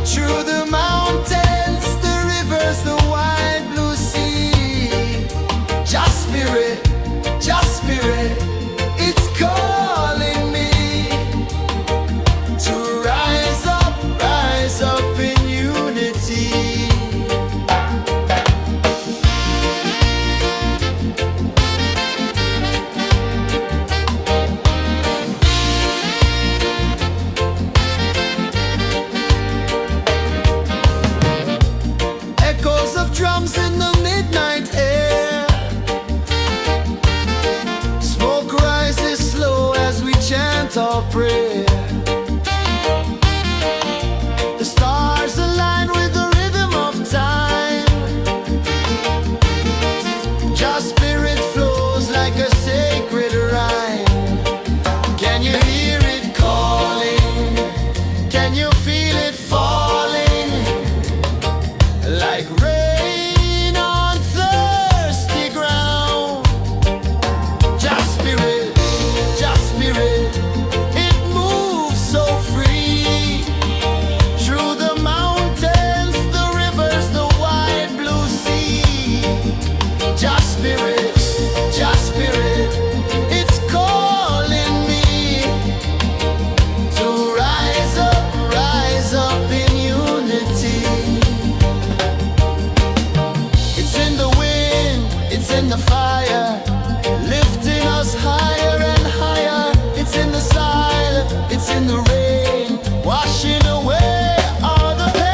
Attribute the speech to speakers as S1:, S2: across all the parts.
S1: Through the mountains, the rivers, the wide blue sea. Just spirit, it's calling me to rise up in unity. Echoes of drums in the midnight air. Smoke rises slow as we chant our prayer. The stars align with the rhythm of time. Just spirit flows like a sacred rhyme. Can you hear it calling? Can you feel it falling? Like rain on thirsty ground. Just spirit, it moves so free. Through the mountains, the rivers, the wide blue sea. Just spirit, it's calling me to rise up in unity. It's in the wind, it's in the fire, lifting us higher and higher. It's in the silence, it's in the rain, washing away all the pain.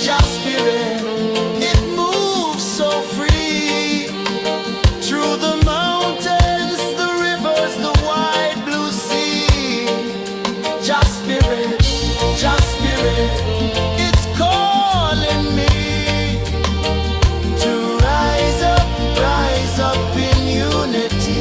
S1: Just spirit, it moves so free. Through the mountains, the rivers, the wide blue sea. Just spirit, it's calling me to rise up in unity.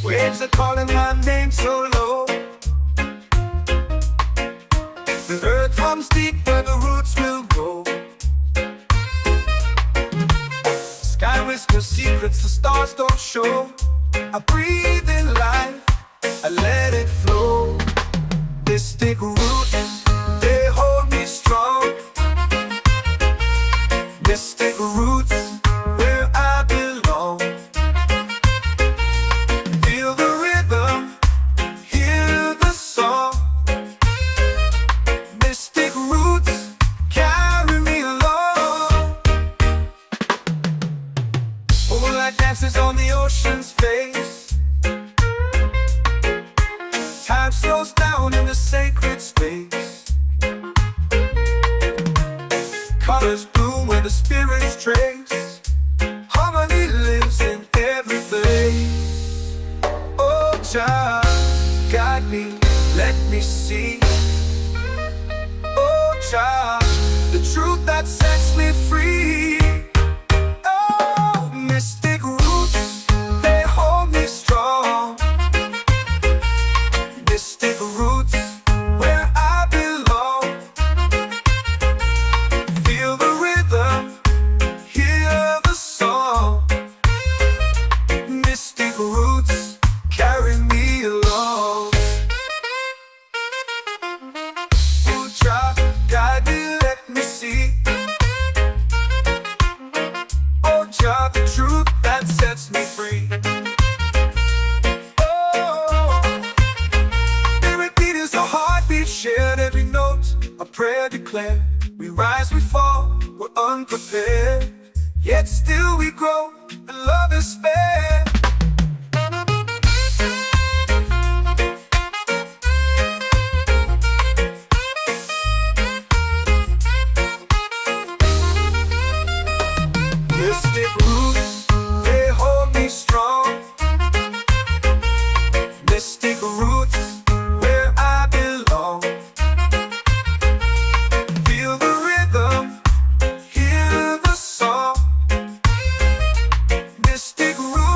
S2: Waves are calling my name so low. The earth hums deep where the roots will go. Sky whispers secrets the stars don't show. I breathe in life, I let it flow. Mystic roots, they hold me strong. Mystic roots, where I belong. Feel the rhythm, hear the song. Mystic roots, carry me along. Moonlight dances on the ocean's face. Time slows down in the sacred space. Colors bloom where the spirits trace. Harmony lives in every place. Oh, child, guide me, let me see. Oh, child, the truth that sets me free. Oh, mystic roots, they hold me strong. Mystic roots, where I belong. Feel the rhythm, hear the song. Mystic roots, carry me along. Oh, child, guide me, let me see. declare, we rise, we fall, we're unprepared, yet still we grow, and love is spared. Mystic roots, they hold me strong. Mystic roots, where I belong. Feel the rhythm, hear the song. Mystic roots.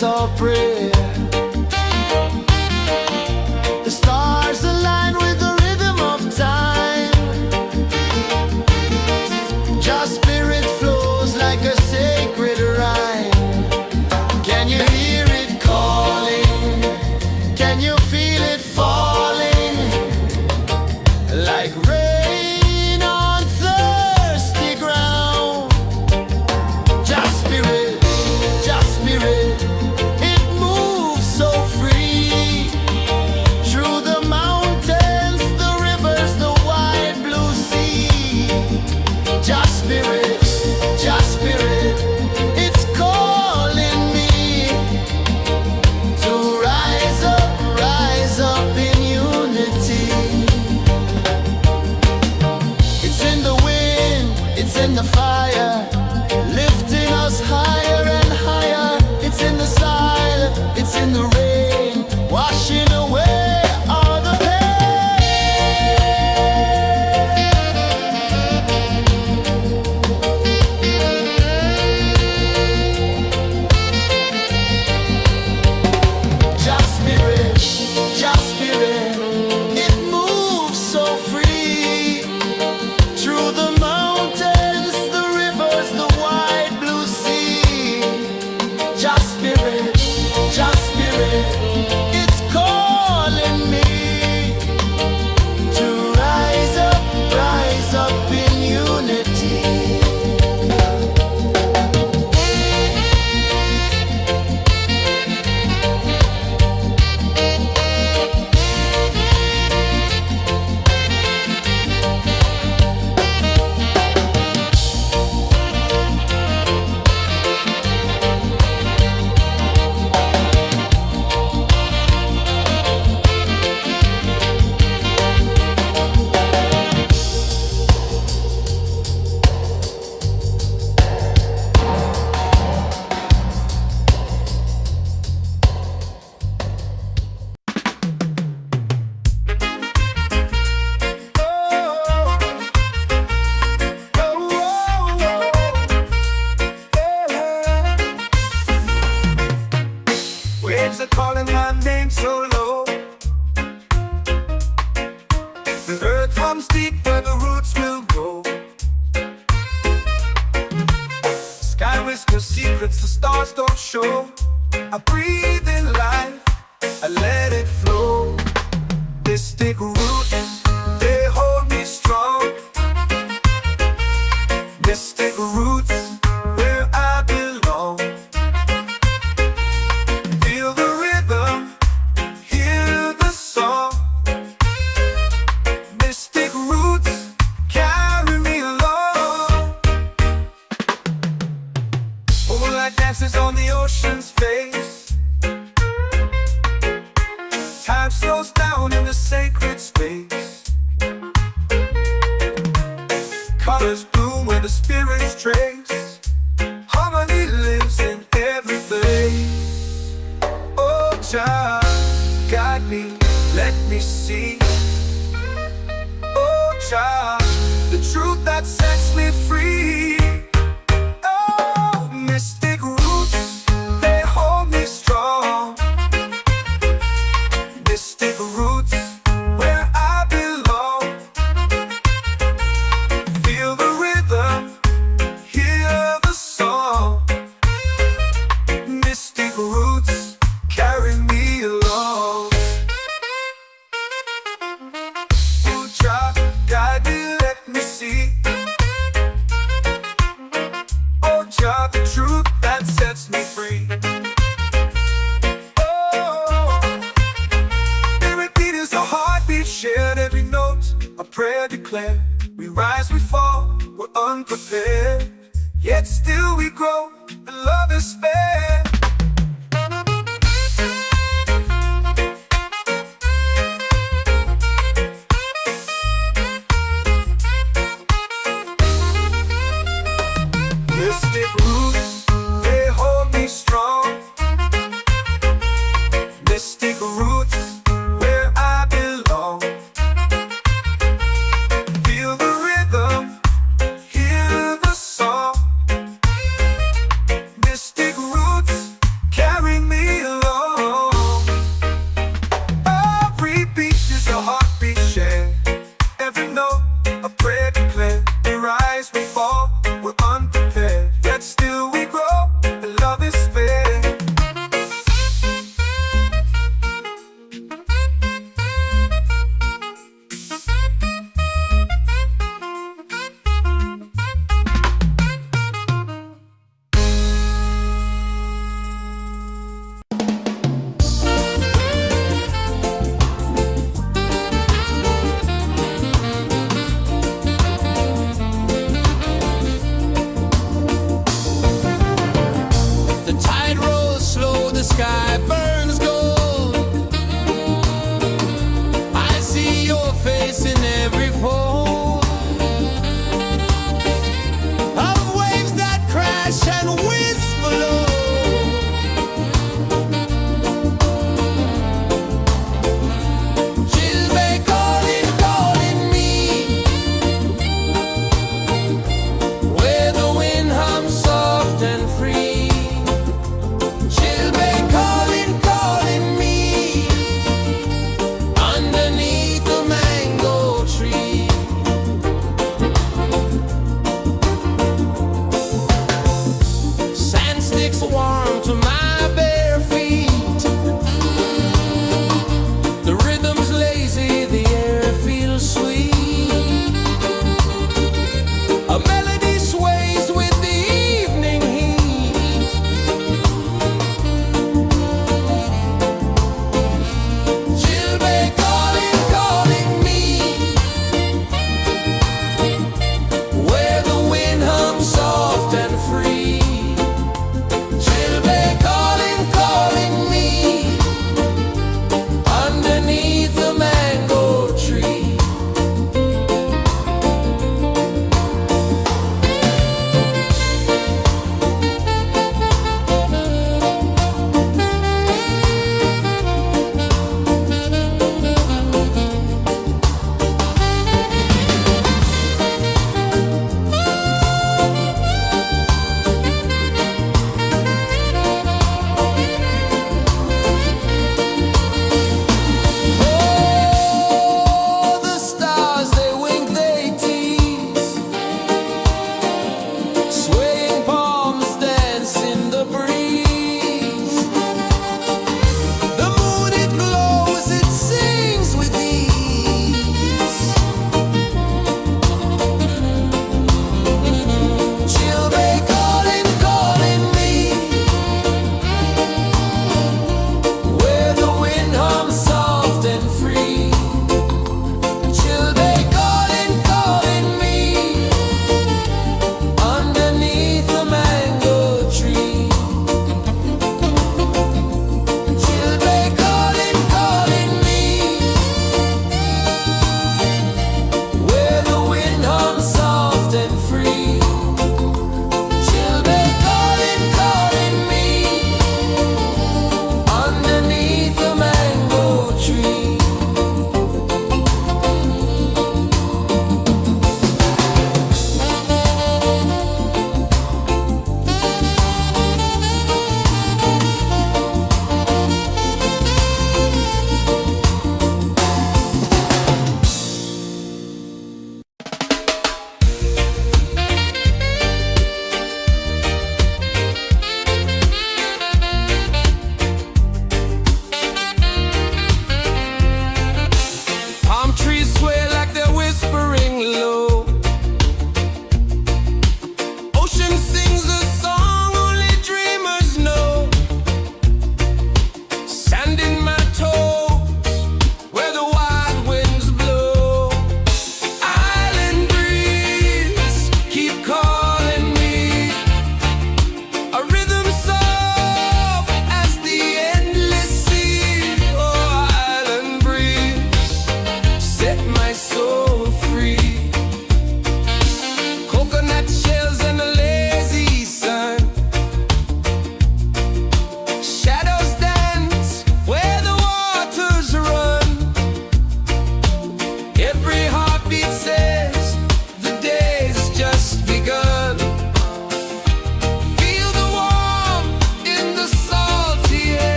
S1: chant or pray. The stars align with the rhythm of time. Just spirit flows like a sacred rhyme. Can you hear it calling? Can you feel it falling? Like rain on thirsty ground. Just spirit, it moves so free. Through the mountains, the rivers, the wide blue sea. Just spirit, it's calling me to rise up in unity. It's in the wind, it's in the fire, lifting us higher and higher. It's in the silence, it's in the rain, washing away all the Just spirit, it moves so free. Through the mountains, the rivers, the wide blue sea. Just spirit, it's calling me to rise up in unity.
S2: Waves are calling my name so low. The earth comes deep where the roots will go. Sky whispers secrets the stars don't show. I breathe in life, I let it flow. Mystic roots, they hold me strong. Mystic roots, where I belong. Feel the rhythm, hear the song. Mystic roots, carry me along. Moonlight dances on the ocean's face. Time slows down in the sacred space. Colors bloom where the spirits trace. Harmony lives in every place. Oh, Jah, guide me, let me see. Oh, Jah, the truth that sets me free. Oh, mystic roots, they hold me strong. Mystic roots, where I belong. Feel the rhythm, hear the song. Mystic roots, carry me along. Oh, Jah, guide me, let me see. Oh, Jah, the truth that sets me free. Oh, spirit beat is a heartbeat shared, every note a prayer declared. We rise, we fall, we're unprepared, yet still we grow, and love is spared. Mystic roots, they hold me strong. Mystic roots, where I belong. Feel the rhythm, hear the song.
S1: free. Children calling, calling me underneath the mango tree. Sand sticks warm to my bare feet. The rhythm's lazy, the air feels sweet. A melody sways with the evening heat. Children calling, calling me, where the wind hums soft and free. Children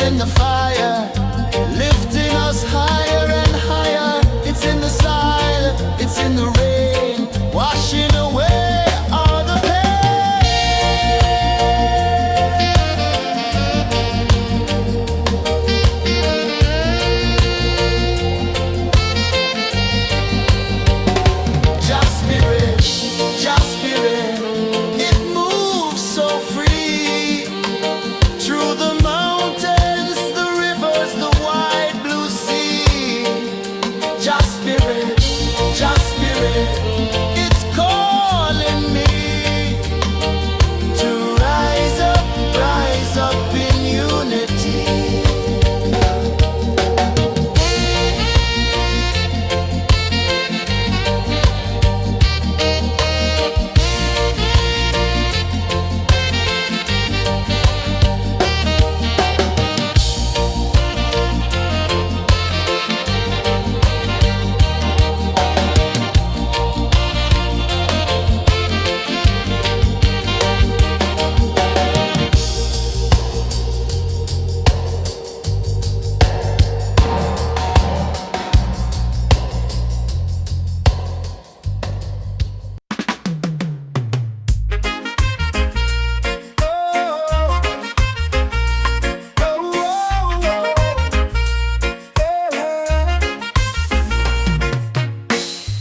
S1: in the fire, lifting us higher and higher. It's in the silence, it's in the rain, washing away all the Just spirit, just spirit, it moves so free through the mountains, the rivers, the wide blue sea. Just spirit, it's calling me to rise up in unity.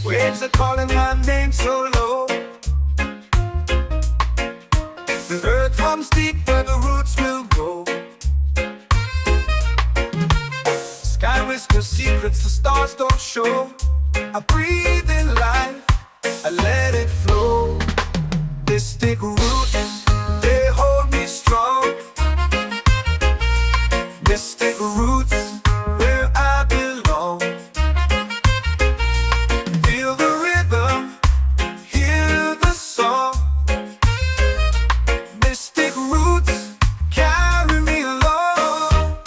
S2: Waves are calling my name so low. The earth hums deep where the roots will go. Sky whispers secrets the stars don't show. I breathe in life, I let it flow. Mystic roots, they hold me strong. Mystic roots, where I belong. Feel the rhythm, hear the song. Mystic roots, carry me along.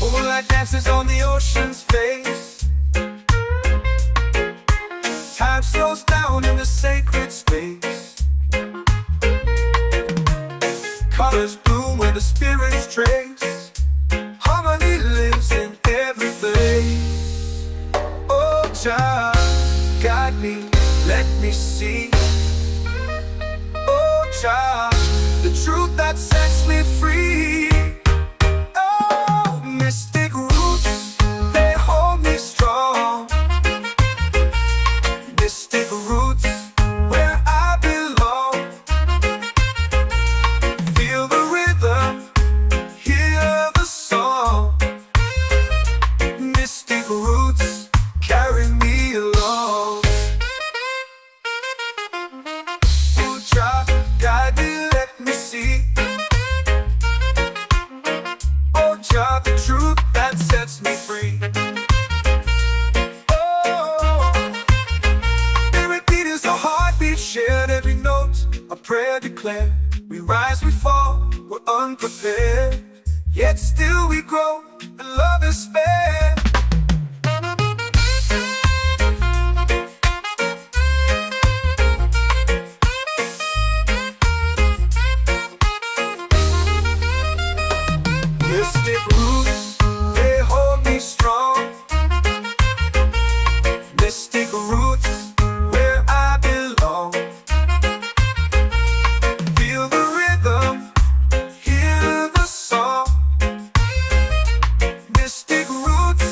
S2: Moonlight dances on the ocean's face. Time slows down in the sacred space. Colors bloom where the spirits trace. Harmony lives in every place. Oh, child, guide me, let me see. Oh, child, the truth that sets me free. Oh, mystic roots, they hold me strong. Mystic roots, where I belong. Feel the rhythm, hear the song. Mystic roots, carry me along. Oh, child, guide me, let me see. Oh, child, the truth that sets me free. Oh, every beat is a heartbeat shared, every note a prayer declared. We rise, we fall, we're unprepared, yet still we grow, and love is spared. Mystic roots, they hold me strong. Mystic roots, where I belong. Feel the rhythm, hear the song. Mystic roots,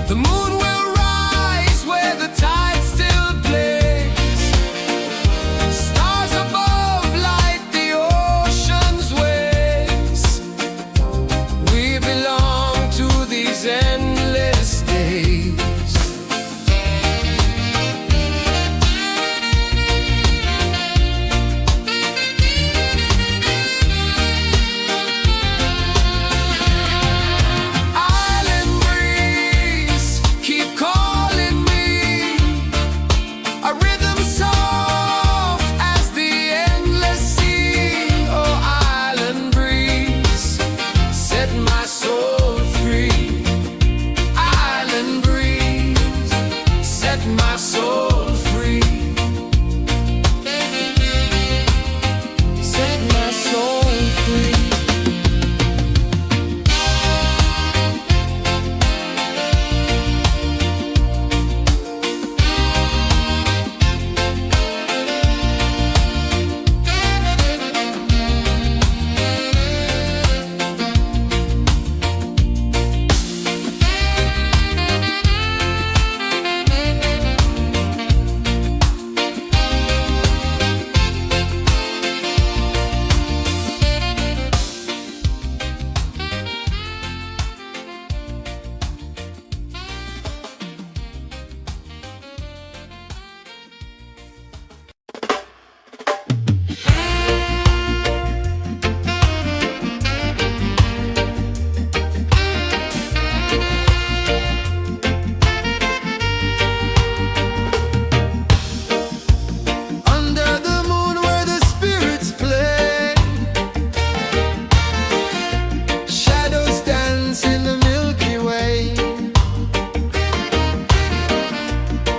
S2: The moon will rise where the tide still plays. Stars above light the ocean's waves. We belong to these endless days. Island breeze, keep calling me. A rhythm soft as the endless sea. Oh, island breeze, set my soul free. Island breeze, set my soul free. Set my soul free. Under the moon where the spirits play, shadows dance in the Milky Way.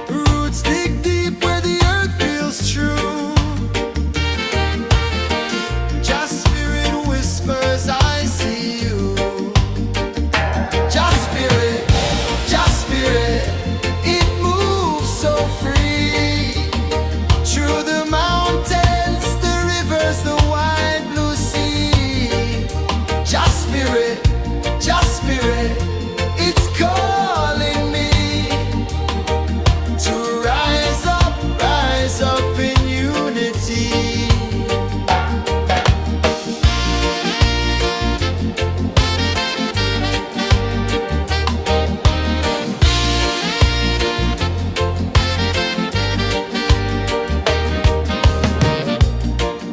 S2: Roots dig deep where the earth feels true. Just spirit whispers, I see you. Just spirit, it moves so free. Through the mountains, the rivers, the wide blue sea. Just spirit, it's calling me to rise up in unity.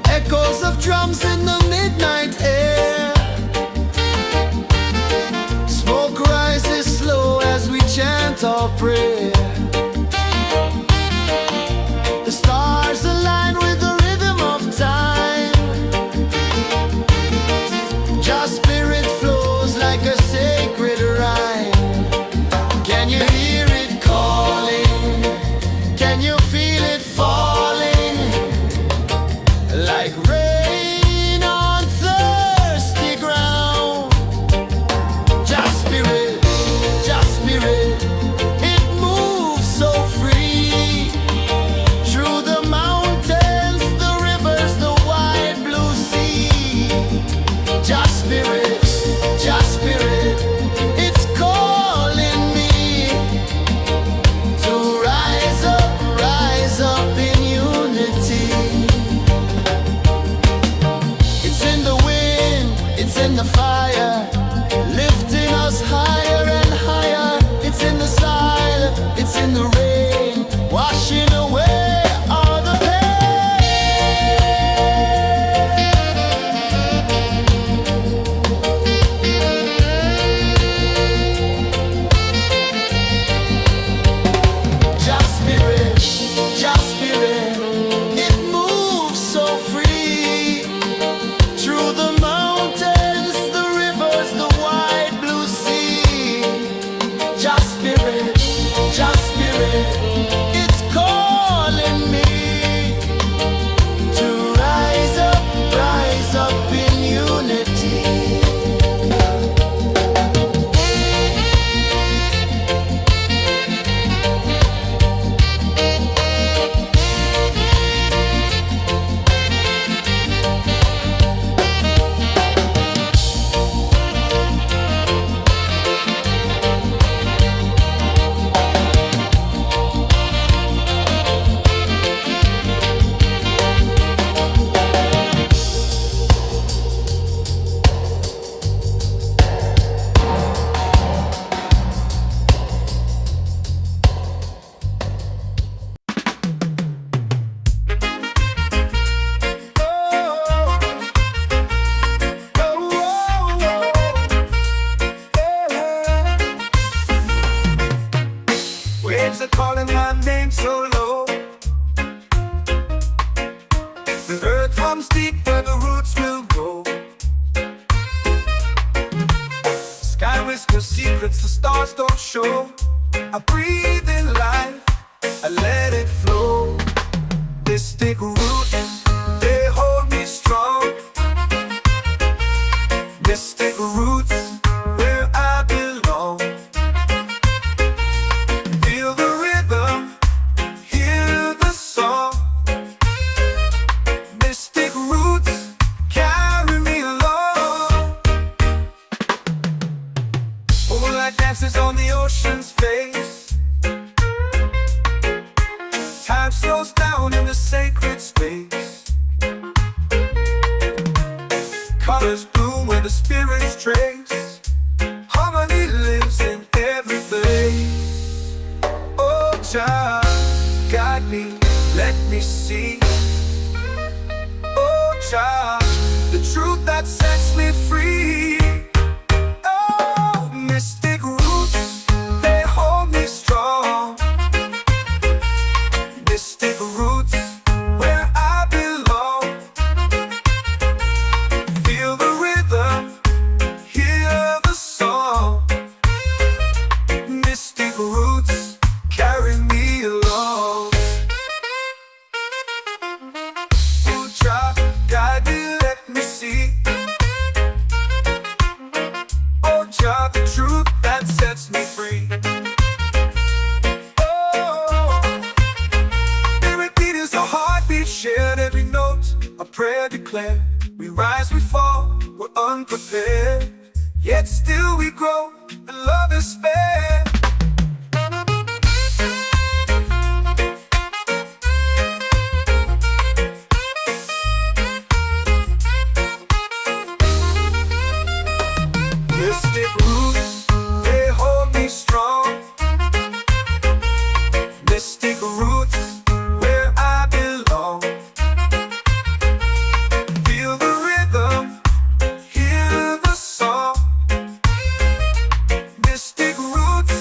S2: Echoes of drums in the midnight air. Smoke rises slow as we chant our prayer. The stars align with the rhythm of time. Just spirit flows like a sacred rhyme. Can you hear it calling? Can you feel it falling? Like rain on thirsty ground. Just spirit, it moves so free. Through the mountains, the rivers, the wide blue sea. Just spirit, it's calling me to rise up in unity. It's in the wind, it's in the fire, lifting us higher and higher. It's in the silence, it's in the rain, washing away all the pain. Just spirit, it moves so free. Through the mountains, the rivers, the wide blue sea. Just spirit, it's calling me to rise up in unity. waves are calling my name so low. The earth runs deep where the roots will go. Sky whispers secrets the stars don't show. I breathe in life, I let it flow. Mystic roots, they hold me strong. Mystic roots, where I belong. Feel the rhythm, hear the song. Mystic roots, carry me along. Moonlight dances on the ocean's face. Time slows down in the sacred space. Colors bloom where the spirits trace. Harmony lives in every place. Oh, child, guide me, let me see. Oh, child, the truth that sets me free. Oh, mystic roots, they hold me strong. Mystic roots, where I belong. Feel the rhythm, hear the song. Mystic roots, carry me along. Oh, child, guide me, let me see. Oh, child, the truth that sets me free. Shared every note, a prayer declared. We rise, we fall, we're unprepared. Yet still we grow, and love is spared. Mystic roots, they hold me strong. Mystic roots, where I belong. Feel the rhythm, hear the song. Mystic roots,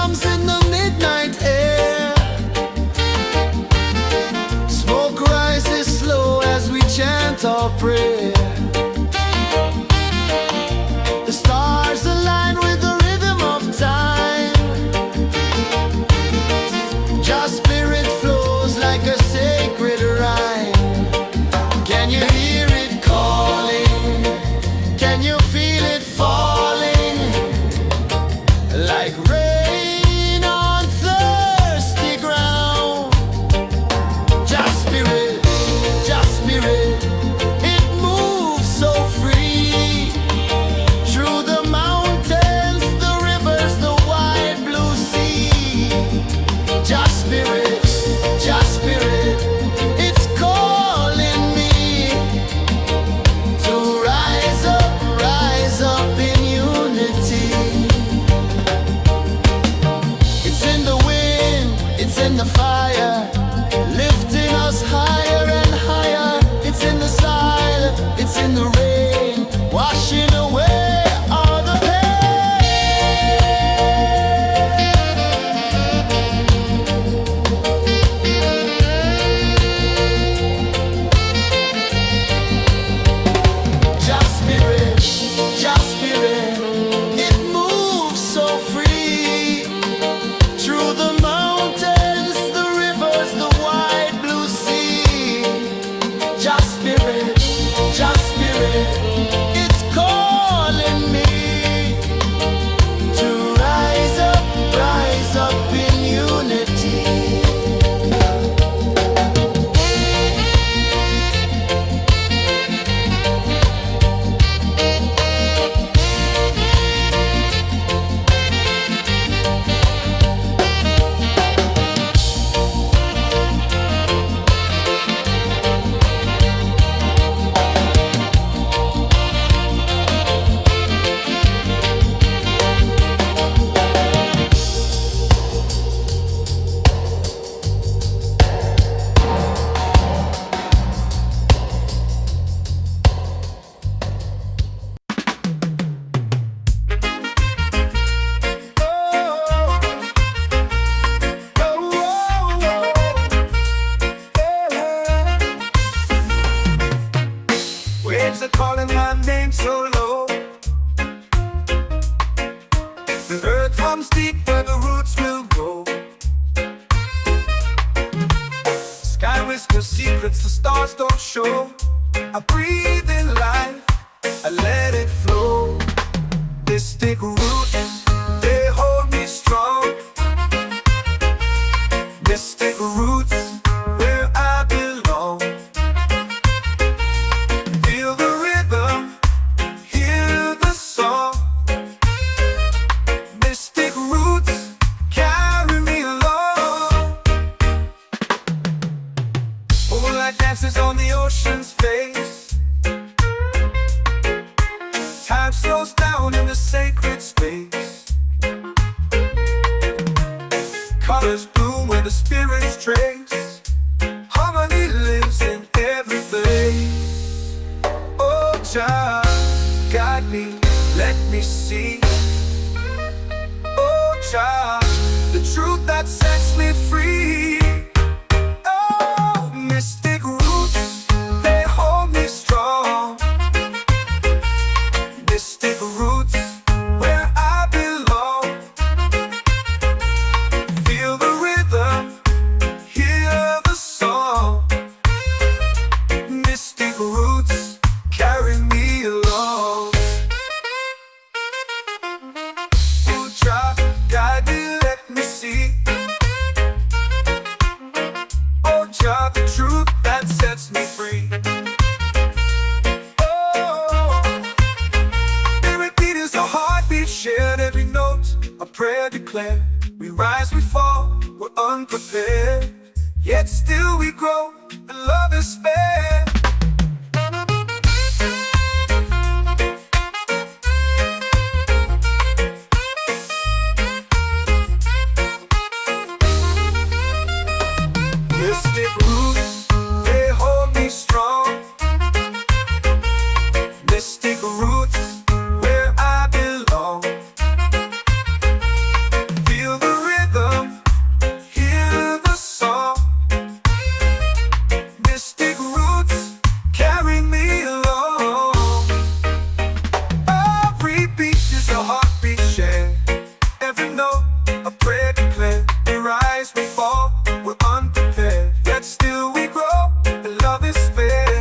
S1: drums in the midnight air. Smoke rises slow as we chant our prayer. The stars align with the rhythm of time. Just spirit flows like a sacred rhyme. Can you hear it calling? Can you feel it falling? Like rain on thirsty ground. Just spirit, it moves so free. Through the mountains, the rivers, the wide blue sea. Just spirit, it's calling me to rise up in unity. It's in the wind, it's in the fire, lifting us higher and higher. It's in the silence, it's in the rain, washing away all the Just spirit, it moves so free. Through the mountains, the rivers, the wide blue sea. Just spirit, it's calling me to rise up in unity.
S2: Waves are calling my name so low. The earth hums deep where the roots will go. Sky whispers secrets the stars don't show. I breathe in life, I let it flow. Mystic roots, they hold me strong. Mystic roots, where I belong. Feel the rhythm, hear the song. Mystic roots, carry me along. Moonlight dances on the ocean's face. Time slows down in the sacred space. Colors bloom where the spirits trace. Harmony lives in every place. Oh, Jah, guide me, let me see. Oh, Jah, the truth that sets me free. Oh, mystic roots, they hold me strong. Mystic roots, where I belong. Feel the rhythm, hear the song. Mystic roots, carry me along. Oh, Jah, guide me, let me see. Oh, Jah, the truth that sets me free. Oh, spirit beat is a heartbeat shared, every note a prayer declared. We rise, we fall, we're unprepared, yet still we grow, and love is spared. Mystic roots, they hold me strong. Mystic roots, where I belong. Feel the a prayer declared. We rise, we fall, we're unprepared, yet still we grow, and love is spared.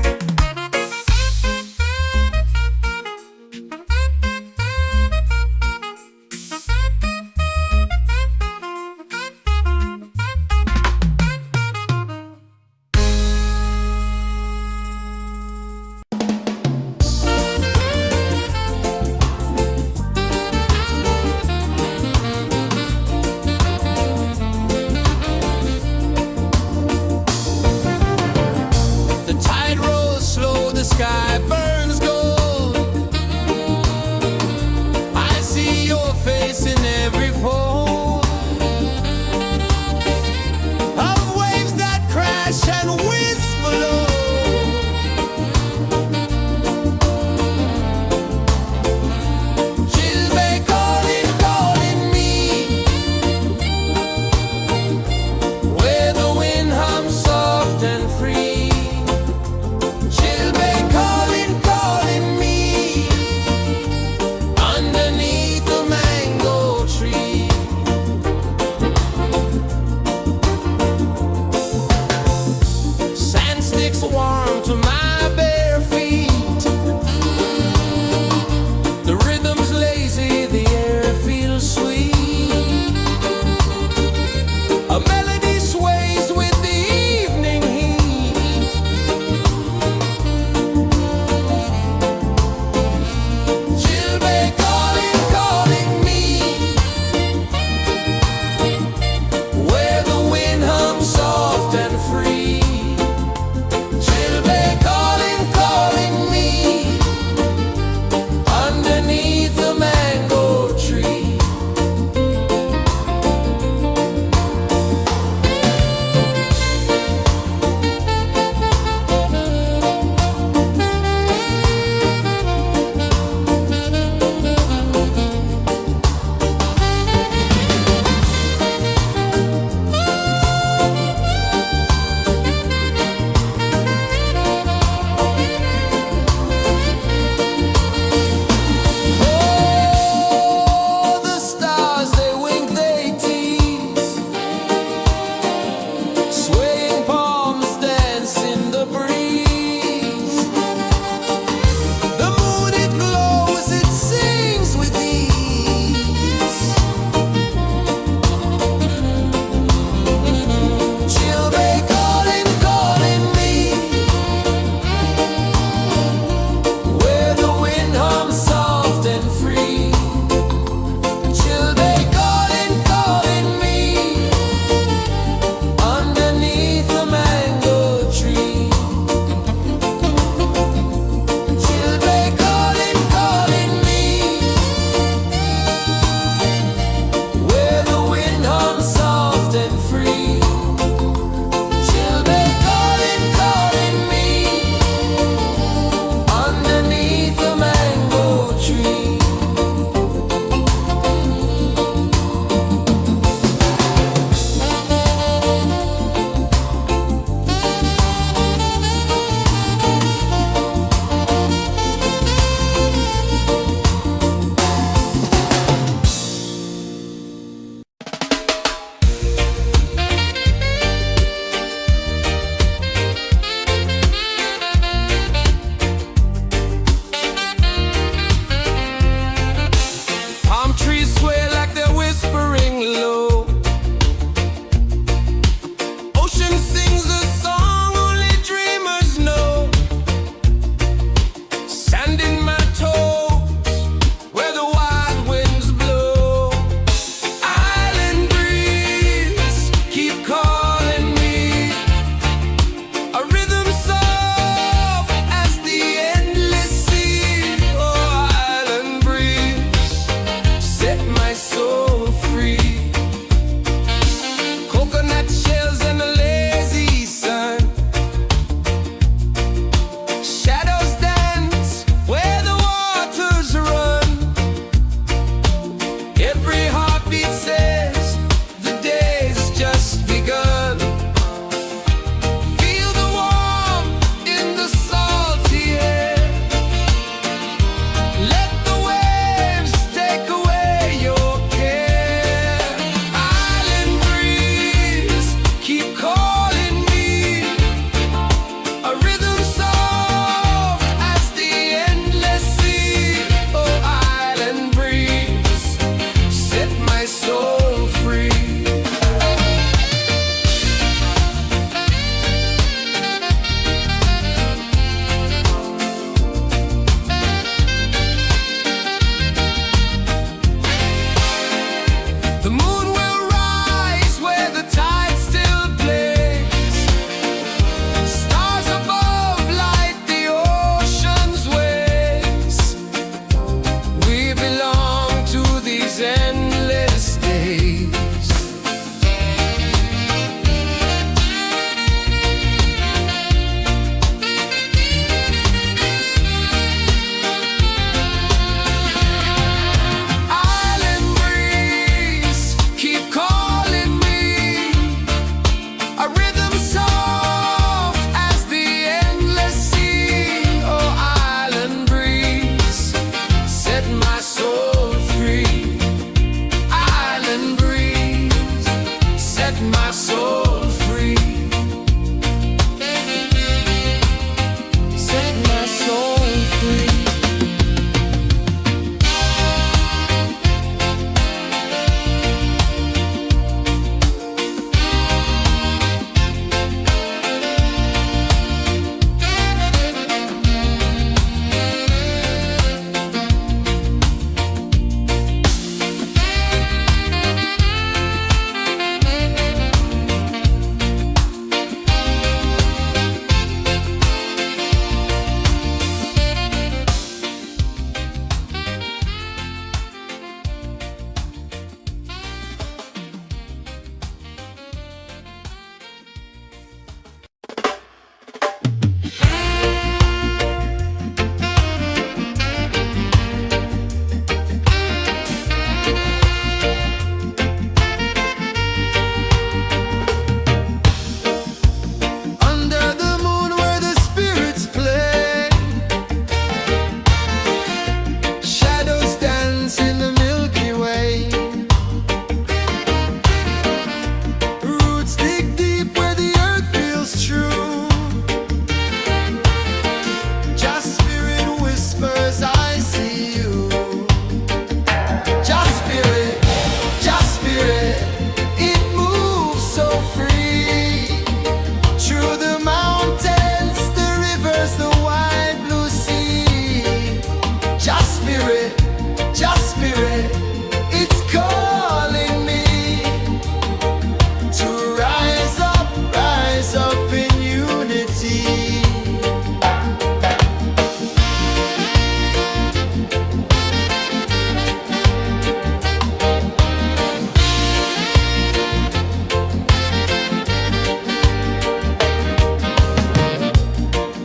S2: my soul free.
S1: Set my soul free. Under the moon where the spirits play, shadows dance in the Milky Way. Roots dig deep where the earth feels true. Just spirit whispers, I see you. Just spirit, it moves so free. Through the mountains, the rivers, the wide blue sea. Just spirit, it's calling me to rise up in unity.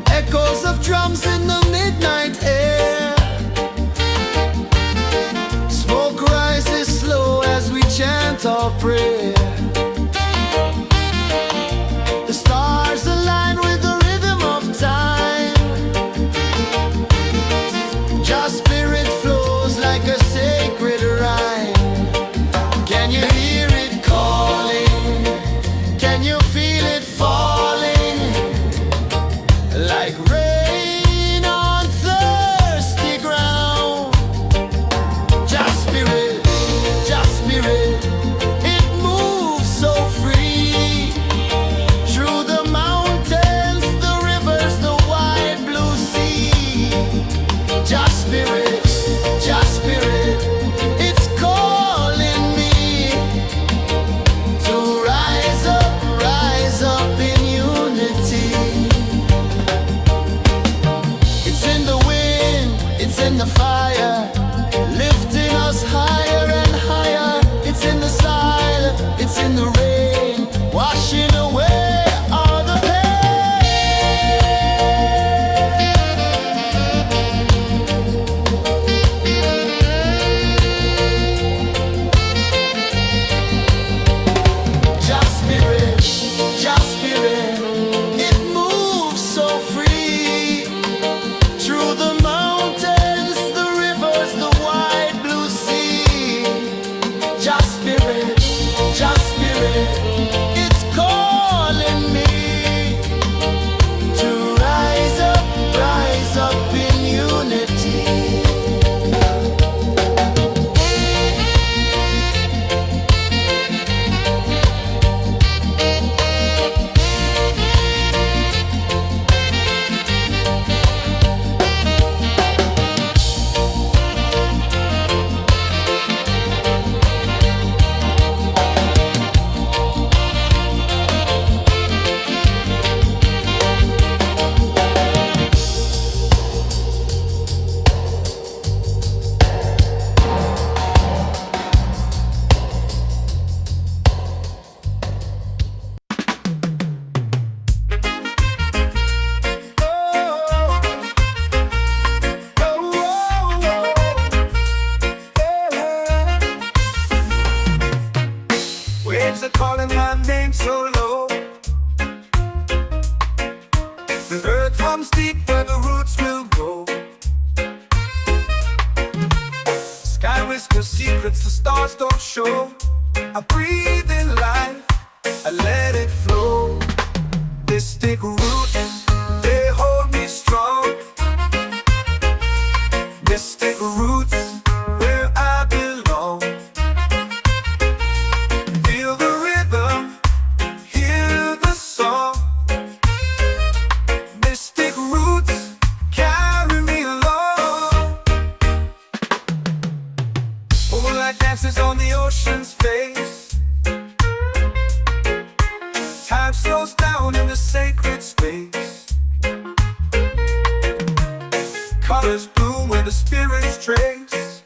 S1: Echoes of drums in the midnight air. Smoke rises slow as we chant our prayer. The stars align with the rhythm of time. Just spirit flows like a sacred rhyme. Can you hear it calling? Can you feel it falling? Like rain on thirsty ground. Just spirit, it moves so free. Through the mountains, the rivers, the wide blue sea. Just spirit, it's calling me to rise up in unity. It's in the wind, it's in the fire, lifting us higher and higher. It's in the silence, it's in the rain, washing away all the pain. Just spirit, it moves so free. Through the mountains, the rivers, the wide blue sea. Just spirit, it's calling me to rise up in unity.
S2: Waves are calling my name so low. The earth hums deep where the roots will go. Sky whispers secrets the stars don't show. I breathe in life, I let it flow. Mystic roots, they hold me strong. Mystic roots, where I belong. Feel the rhythm, hear the song. Mystic roots, carry me along. Moonlight dances on the ocean's face. Time slows down in the sacred space. Colors bloom where the spirits trace.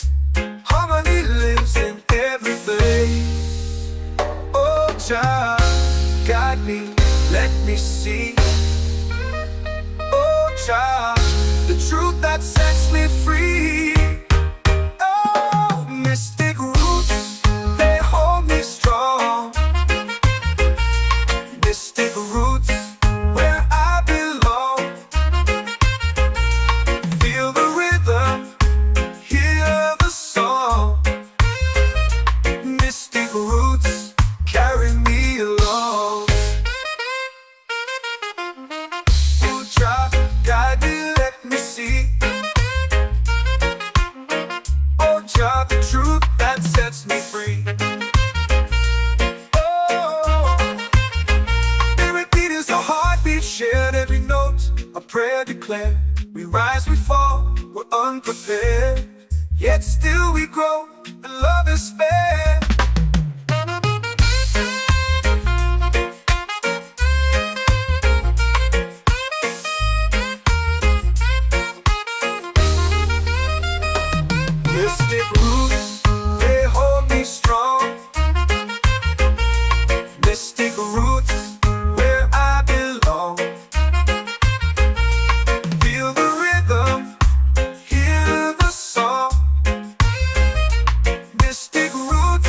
S2: Harmony lives in every face. Oh, child, guide me, let me see. Oh, child, the truth that sets me free. Oh, mystic roots, they hold me strong. Mystic roots, where I belong. Feel the rhythm, hear the song. Mystic roots, carry me along. Oh, child, guide me, let me see. Oh, child, the truth that sets me free. Shared every note, a prayer declared. We rise, we fall, we're unprepared. Yet still we grow, and love is spared. Mystic roots, they hold me strong. Mystic roots, where I belong. Feel the rhythm, hear the song. Mystic roots,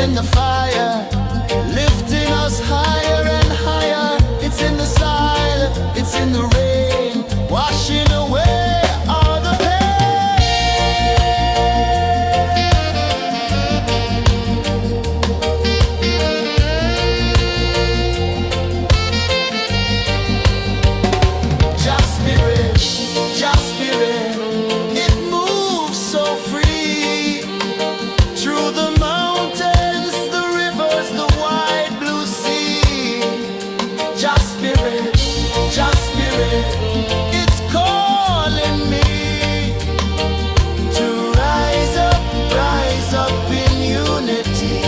S1: in the fire, lifting us higher and higher. It's in the silence, it's in the rain, washing away all the pain. Just spirit, it moves so free through the mountains, the rivers, the wide blue sea. Just spirit, it's calling me to rise up in unity.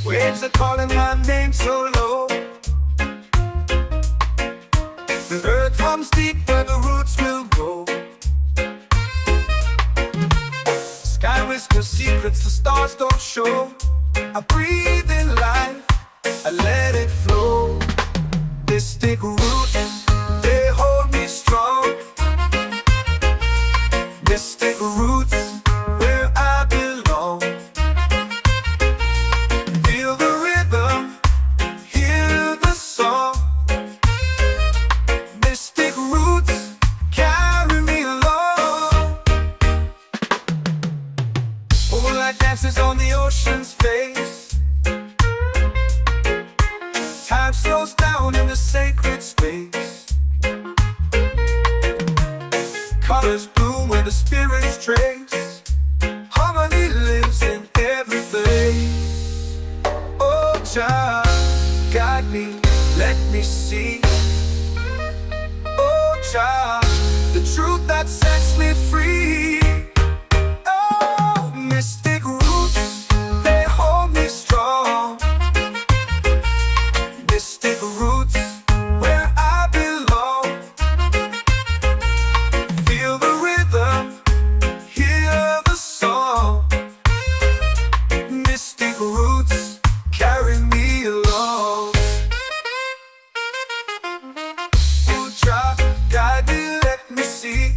S2: Waves are calling my name so low. The earth hums deep where the roots will go. Sky whispers secrets the stars don't show. I breathe in life, I let it flow. Mystic roots, they hold me strong. Mystic roots, where I belong. Feel the rhythm, hear the song. Mystic roots, carry me along. Moonlight dances on the ocean's face. Time slows down in the sacred space. Colors bloom where the spirits trace. Harmony lives in every place. Oh, Jah, guide me, let me see. Oh, Jah, the truth that sets me free. Oh, mystic roots, they hold me strong. Mystic roots, where I belong. Feel the rhythm, hear the song. Mystic roots, carry me along. Oh, Jah, guide me, let me see.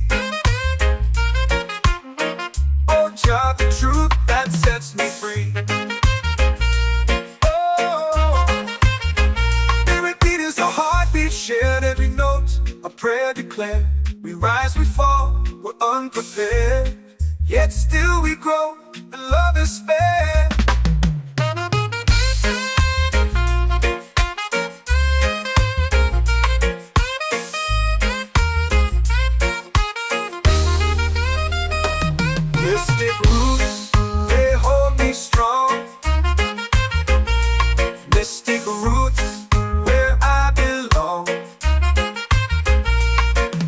S2: Oh, Jah, the truth that sets me free. Oh, every beat is a heartbeat shared, every note a prayer declared. We rise, we fall, we're unprepared, yet still we grow, and love is spared. Mystic roots, they hold me strong. Mystic roots, where I belong.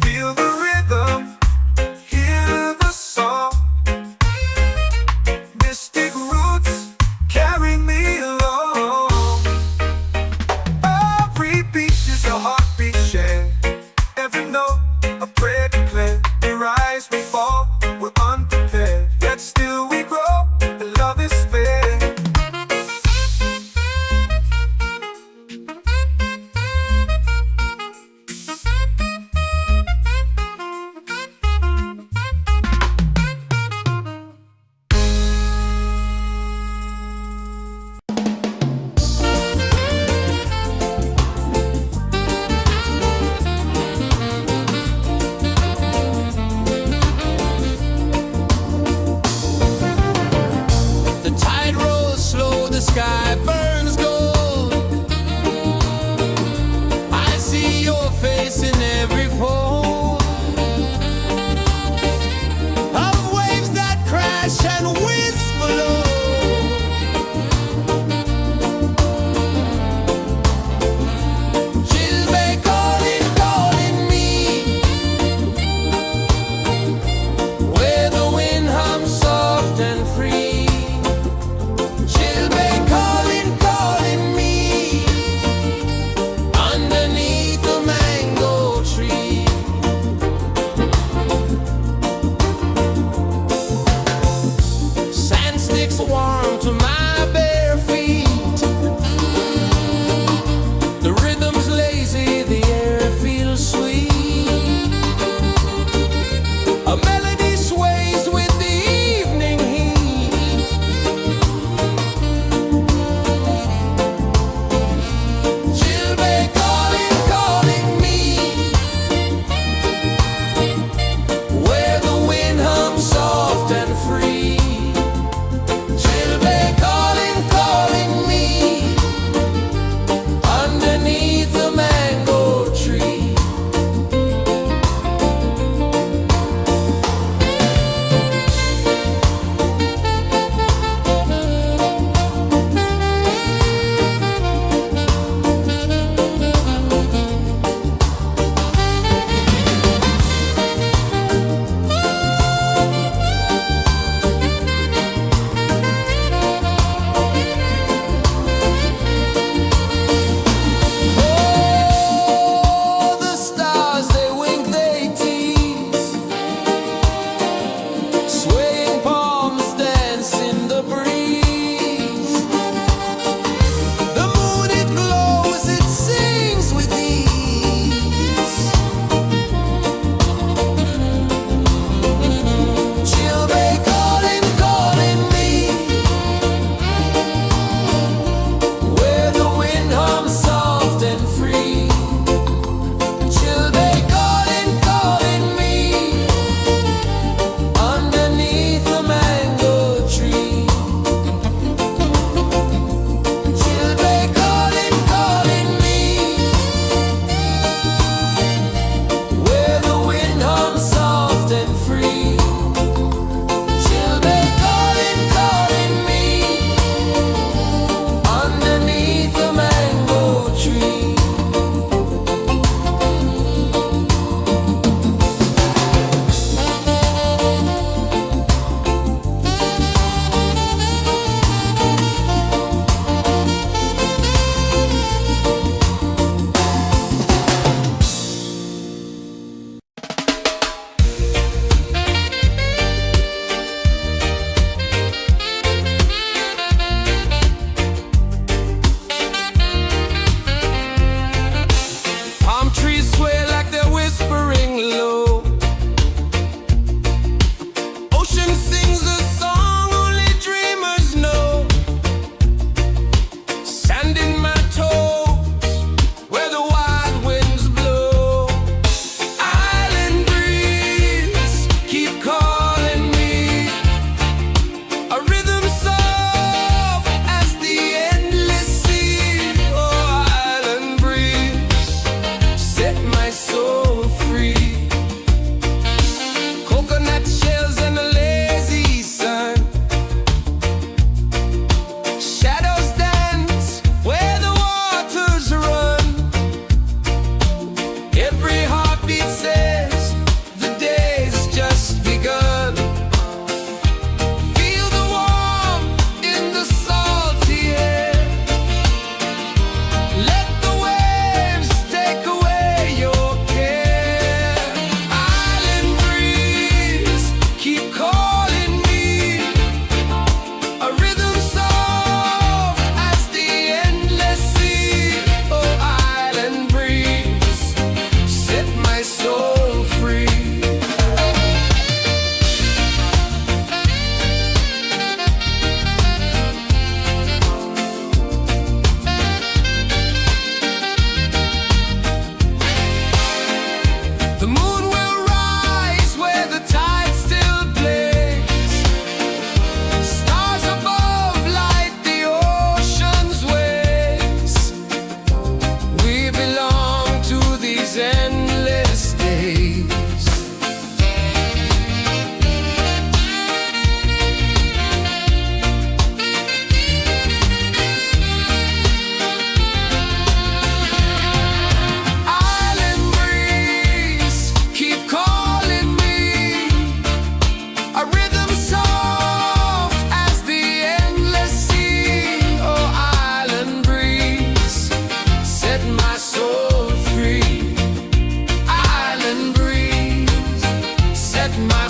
S2: Feel the rhythm, hear the song. Mystic roots, carry me along. Every beat is a heartbeat shared, every note a prayer declared. We rise, we fall, we're unprepared, yet still we grow, and love is fair.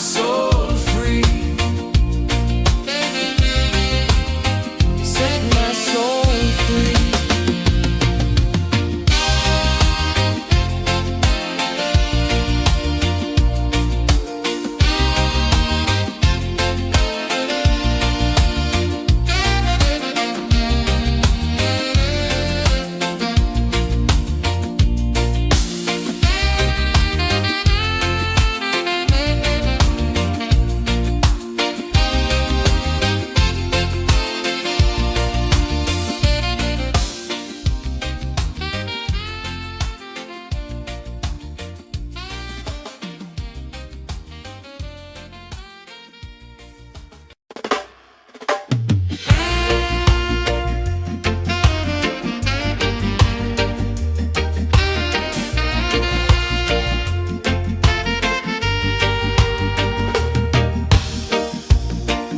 S2: soul free. Set my soul free.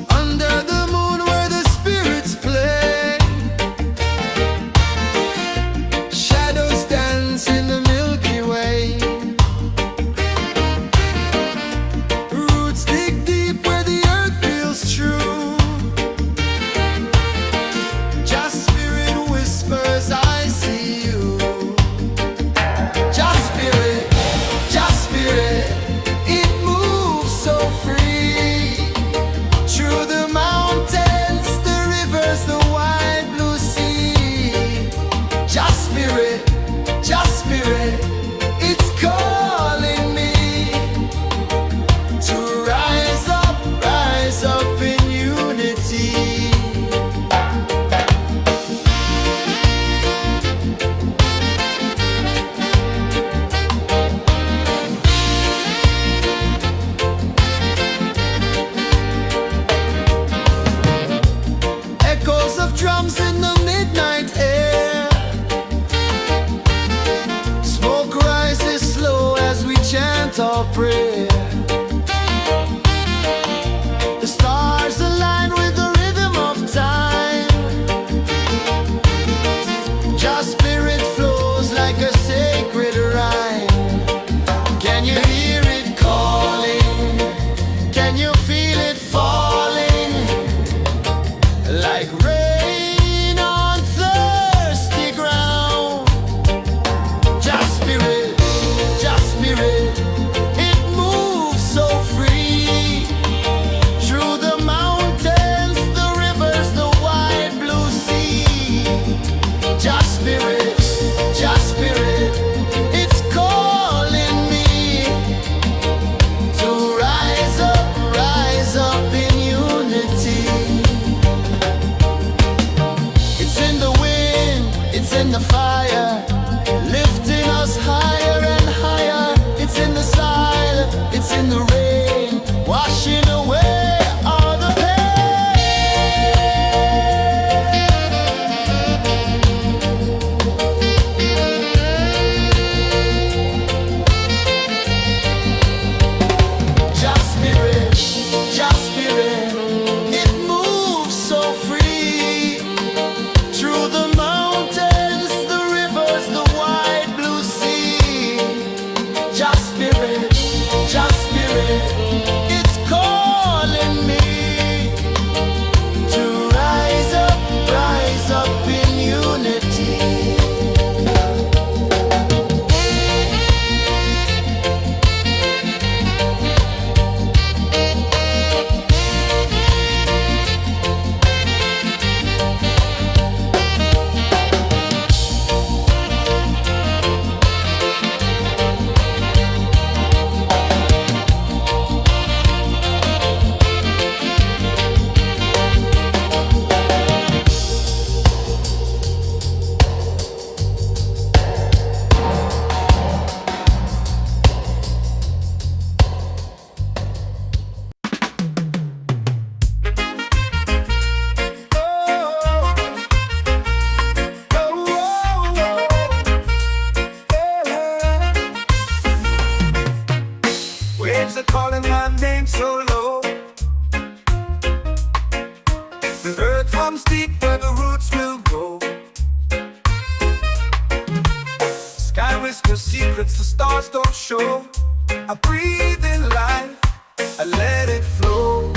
S1: Under the moon where the spirits play, shadows dance in the Milky Way. Roots dig deep where the earth feels true. Just spirit whispers, I see you. Just spirit, it moves so free. Through the mountains, the rivers, the wide blue sea. Just spirit, it's calling me to rise up in unity. Echoes of drums in the midnight air. Smoke rises slow as we chant our prayer. The stars align with the rhythm of time. Just spirit flows like a sacred rhyme. Can you hear it calling? Can you feel it falling? Like rain on thirsty ground. Just spirit, it moves so free. Through the mountains, the rivers, the wide blue sea. Just spirit, it's calling me to rise up in unity. It's in the wind, it's in the fire, lifting us higher and higher. It's in the silence, it's in the rain, washing away all the pain. Just spirit, it moves so free. Through the mountains, the rivers, the wide blue sea. Just spirit, it's calling me to rise up in unity.
S2: Waves are calling my name so low. The earth runs deep where the roots will go. Sky whispers secrets the stars don't show. I breathe in life, I let let it flow.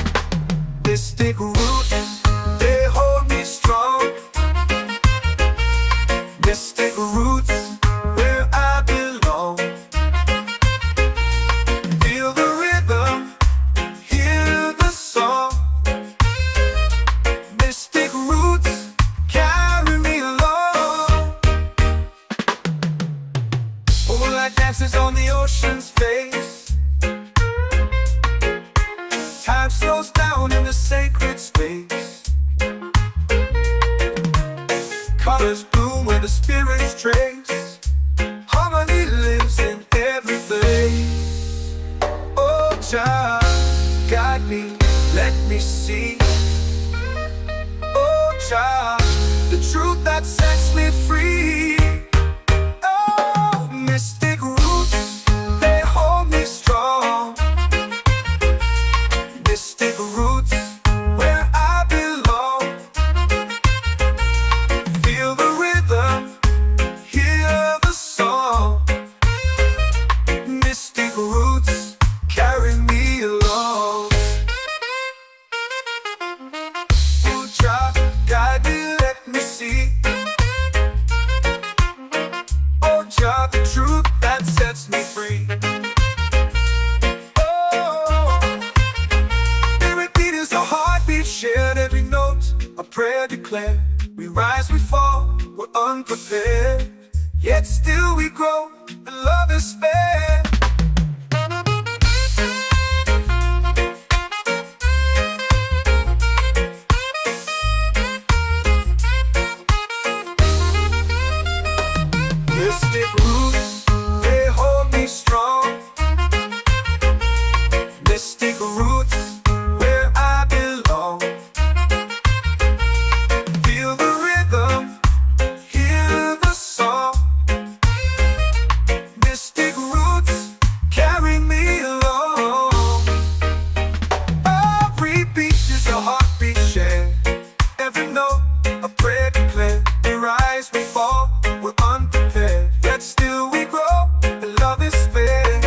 S2: Mystic roots, they hold me strong. Mystic roots, where I belong. Feel the rhythm, hear the song. Mystic roots, carry me along. Moonlight dances on the ocean's face. Time slows down in the sacred space. Colors bloom where the spirits trace. Harmony lives in every place. Oh, child, guide me, let me see. Oh, child, the truth that sets me free. Oh, mystic roots, they hold me strong. Mystic roots, where I belong. Feel the rhythm, hear the song. Mystic roots, carry me along. Oh, child, guide me, let me see. Oh, child, the truth that sets me free. Oh, spirit beat is a heartbeat shared, every note a prayer declared. We rise, we fall, we're unprepared, yet still we grow, and love is spared. Mystic roots, they hold me strong. Mystic roots, where I belong. Feel the rhythm, hear the song. Mystic roots, carry me along. Every beat is a heartbeat shared, every note a prayer declared. We rise, we fall, we're unprepared, yet still we grow, and love is spared.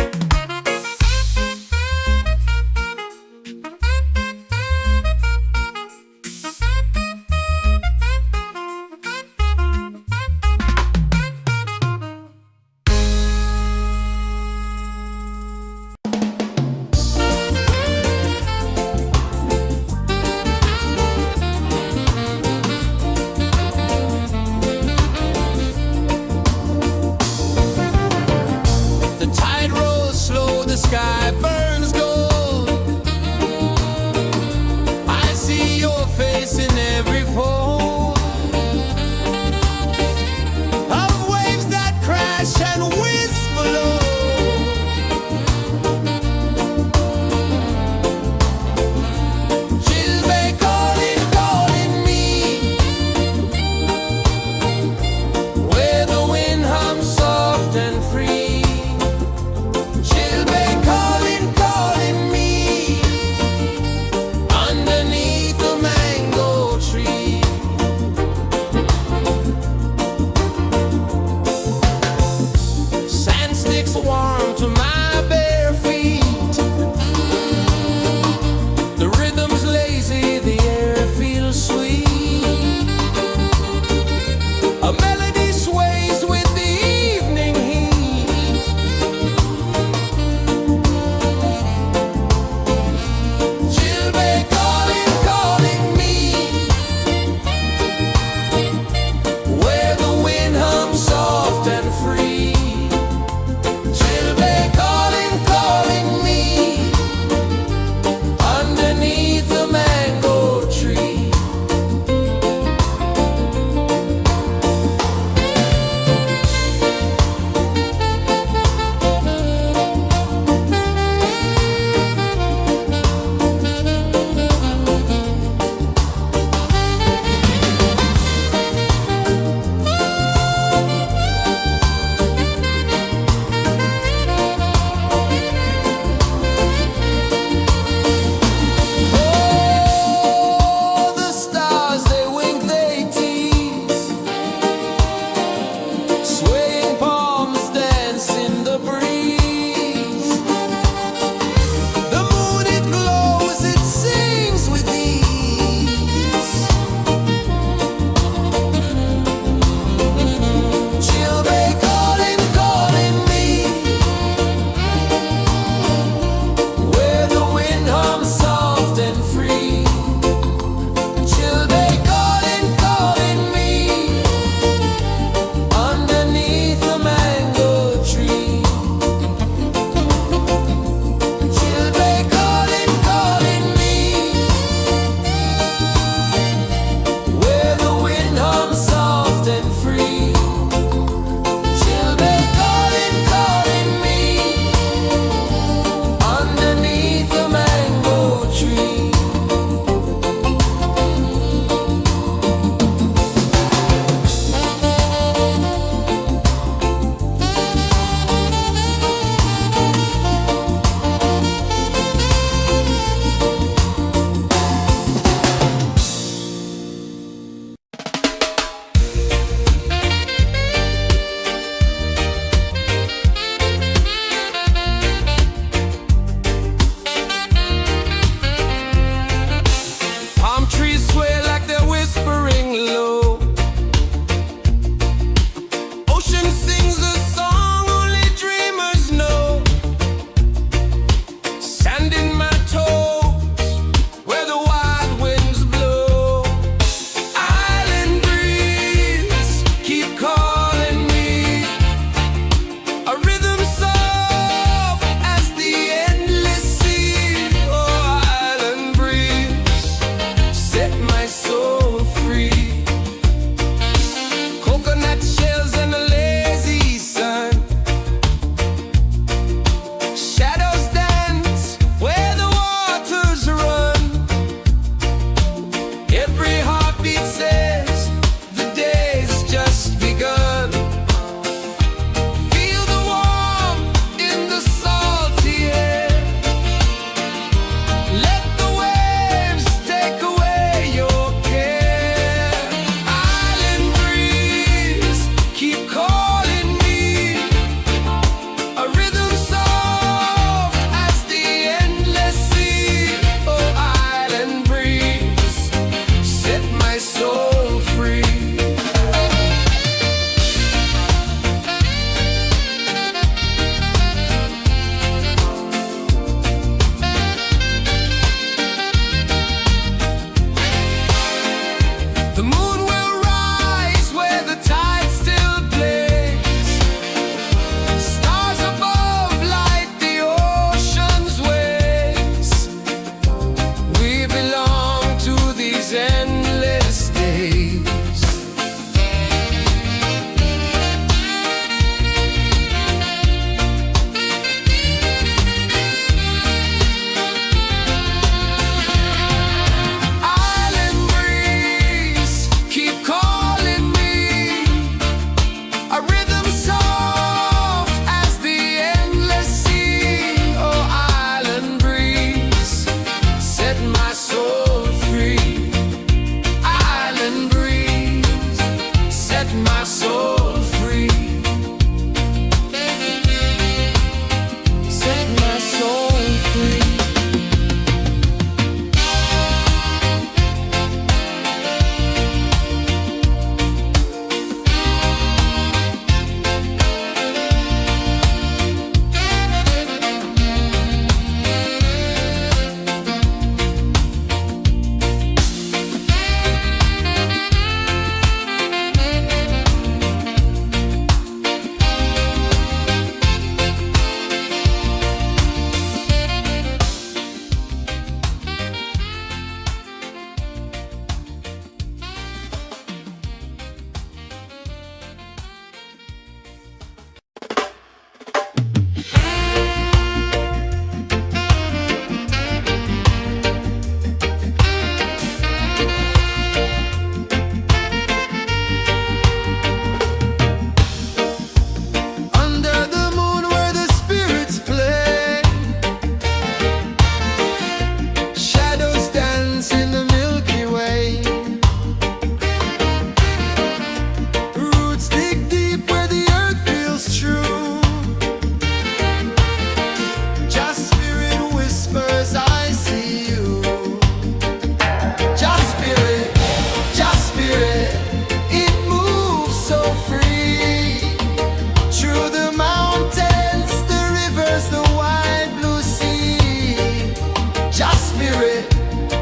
S1: spirit,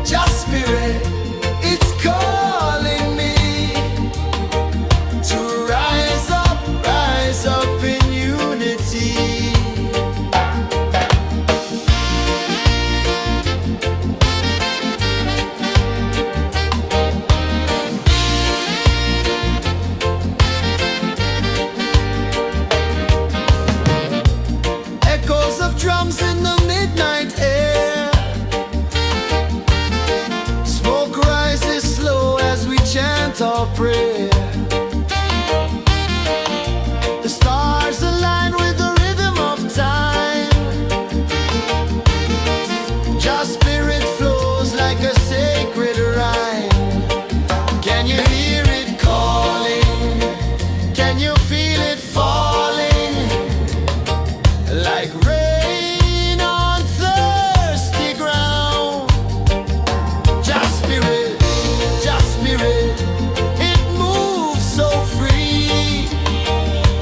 S1: just spirit, it's calling me to rise up in unity. Echoes of drums in the midnight air. Smoke rises slow as we chant our prayer. The stars align with the rhythm of time. Just spirit flows like a sacred rhyme. Can you hear it calling? Can you feel it falling? Like rain on thirsty ground. Just spirit, it moves so free.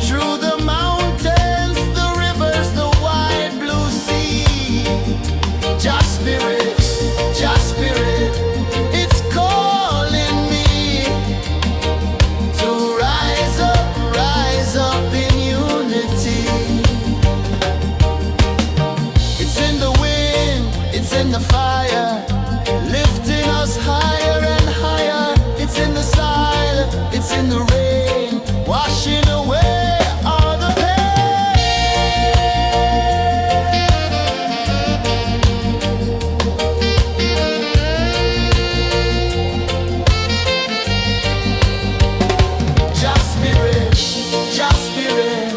S1: Through the mountains, the rivers, the wide blue sea. Just spirit, it's calling me to rise up in unity. It's in the wind, it's in the fire, lifting us higher and higher. It's in the silence, it's in the rain, washing away all the Just spirit,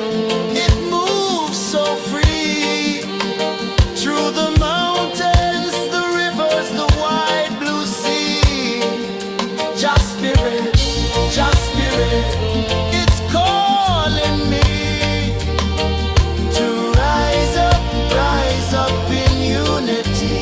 S1: it moves so free. Through the mountains, the rivers, the wide blue sea. Just spirit, it's calling me to rise up in unity.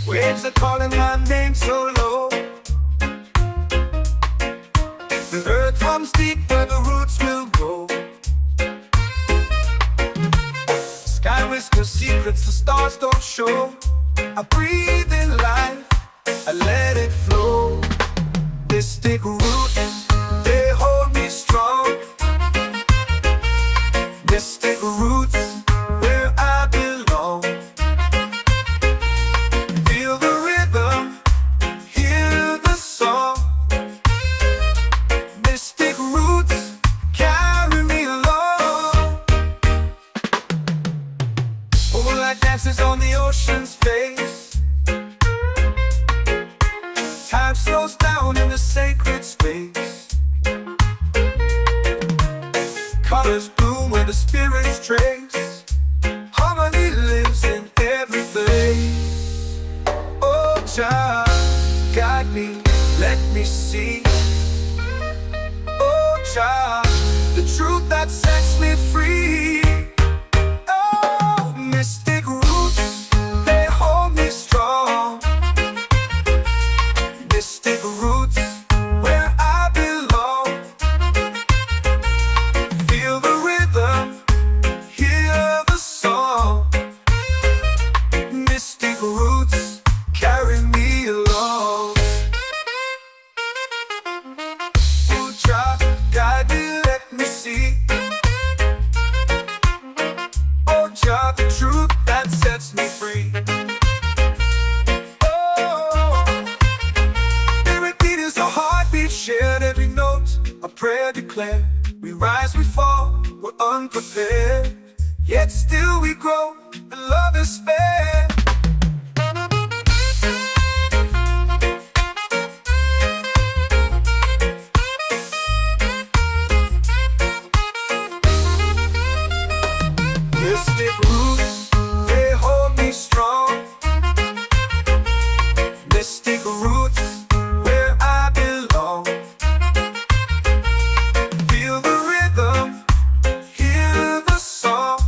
S2: Waves are calling my name so low. The earth comes deep where the roots will go. Sky whispers secrets the stars don't show. I breathe in life, I let it flow. Mystic roots, they hold me strong. Mystic roots, where I belong. Feel the rhythm, hear the song. Mystic roots, carry me along. Moonlight dances on the ocean's face. Time slows down in the sacred space. Colors bloom where the spirits trace. Harmony lives in every face. Oh, Jah, guide me, let me see. Oh, Jah, the truth that sets me free. Oh, mystic roots, they hold me strong. Mystic roots, where I belong. Feel the rhythm, hear the song. Mystic roots, carry me along. grow and love is spared. Mystic roots, they hold me strong. Mystic roots, where I belong. Feel the rhythm, hear the song.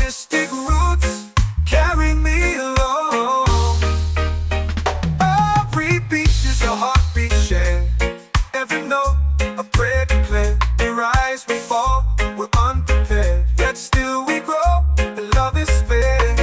S2: Mystic roots, carry me along. Every beat is a heartbeat shared. Every note, a prayer declared. We rise, we fall, we're unprepared. Yet still we grow, and love is spared.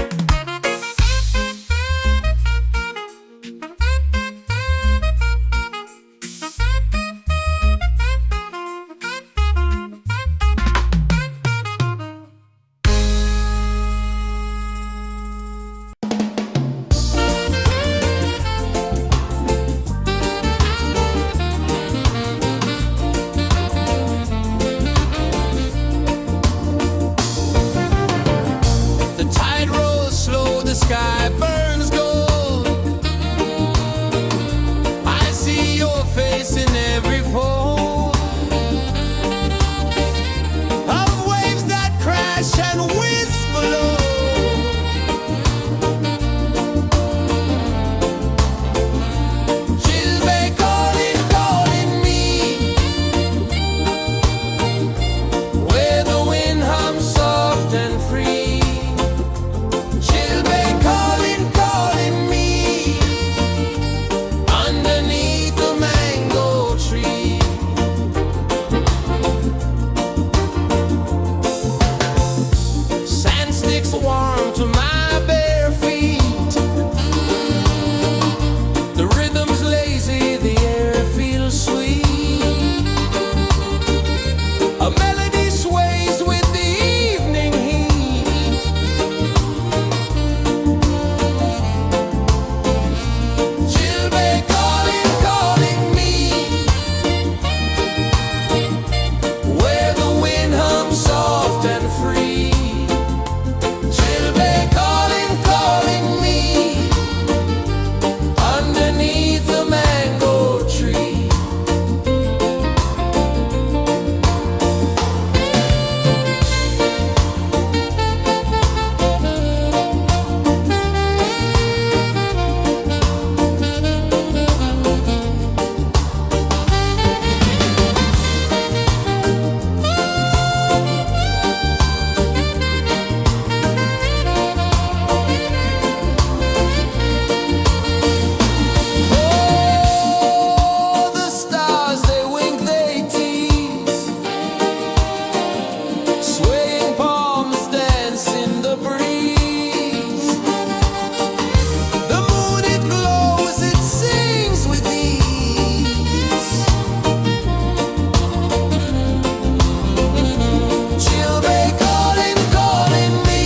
S1: The tide rolls slow, the sky burns gold. I see your face in every fold of waves that crash and whisper low. She'll be calling, calling me, where the wind hums soft and free. She'll be calling, calling me, underneath the mango tree. Sand sticks warm to my bare feet. The rhythm's lazy, the air feels sweet. A melody sways with the evening heat. She'll be calling, calling me, where the wind hums soft and free. She'll be calling, calling me, underneath the mango tree. Oh, the stars, they wink, they tease. Swaying palms dance in the breeze. The moon, it glows, it sings with ease. She'll be calling, calling me,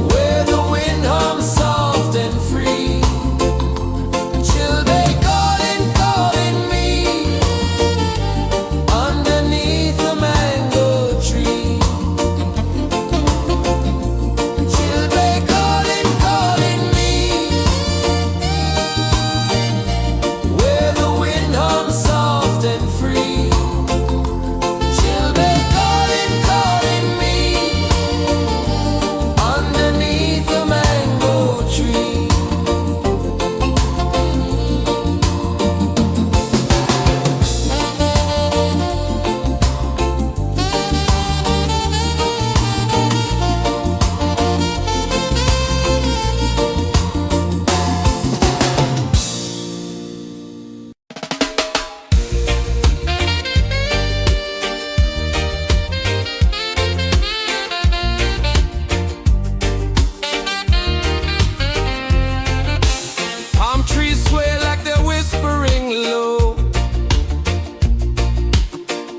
S1: where the wind hums soft and free. She'll be calling, calling me, underneath the mango tree. She'll be calling, calling me, where the wind hums soft and free. She'll be calling, calling me, underneath the mango tree. Palm trees sway like they're whispering low.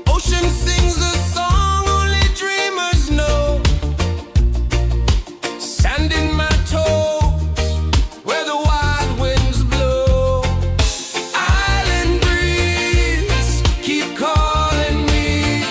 S1: Ocean sings a song only dreamers know. Sand in my toes, where the wild winds blow. Island breeze, keep calling me,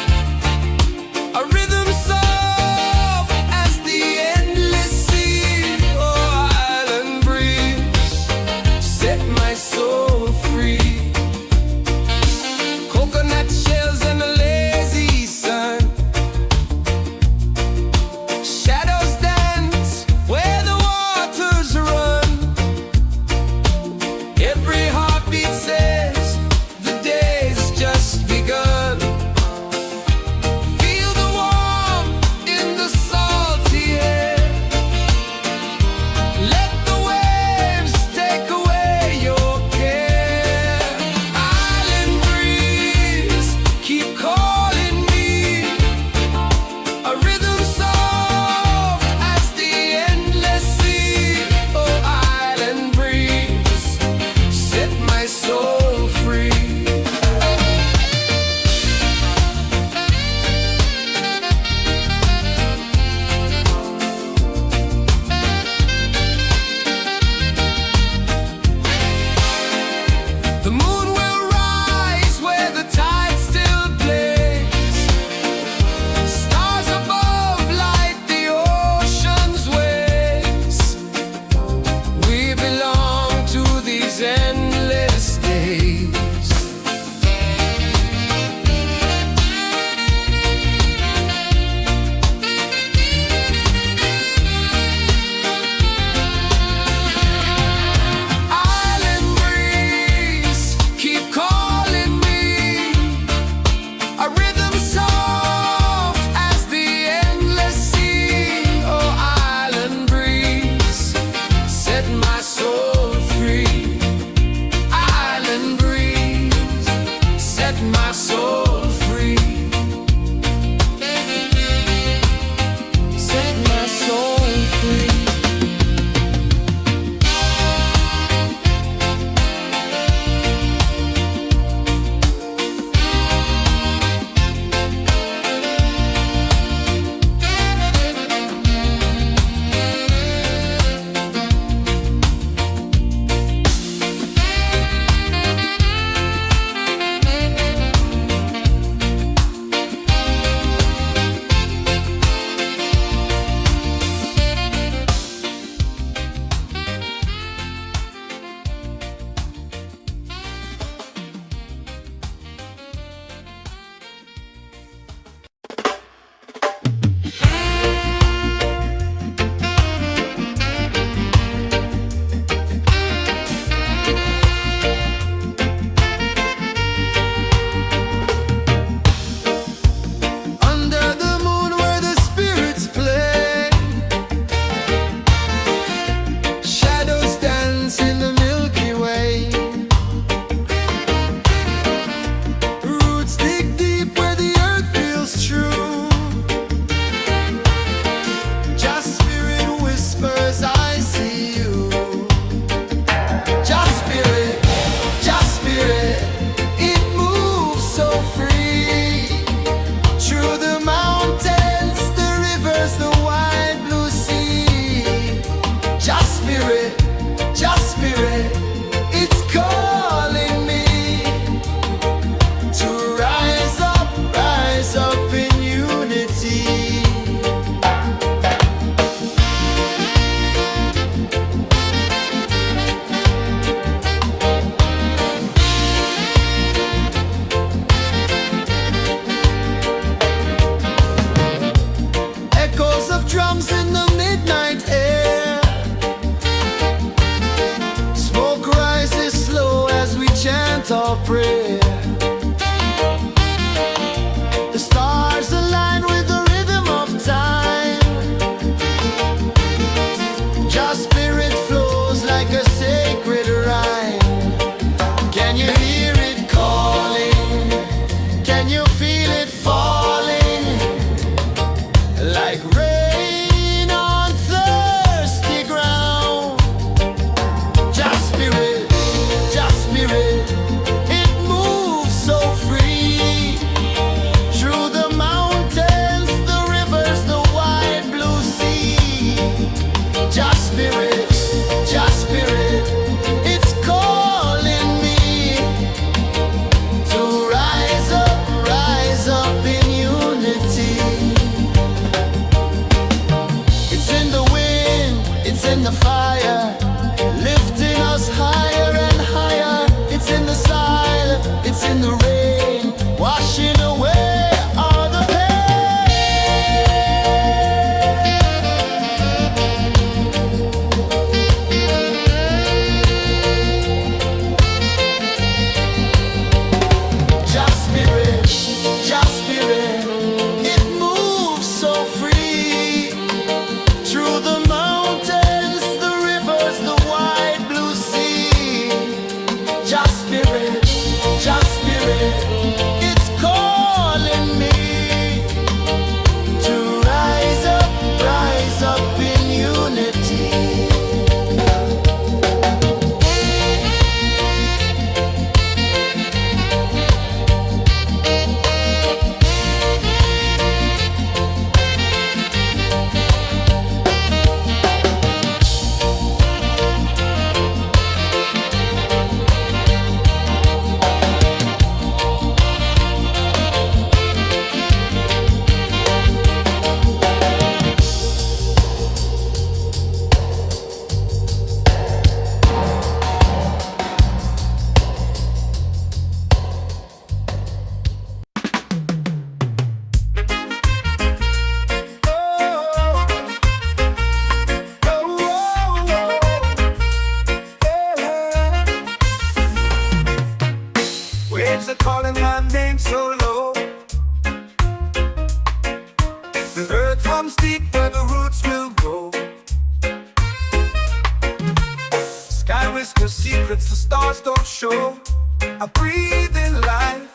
S2: secrets the stars don't show. I breathe in life,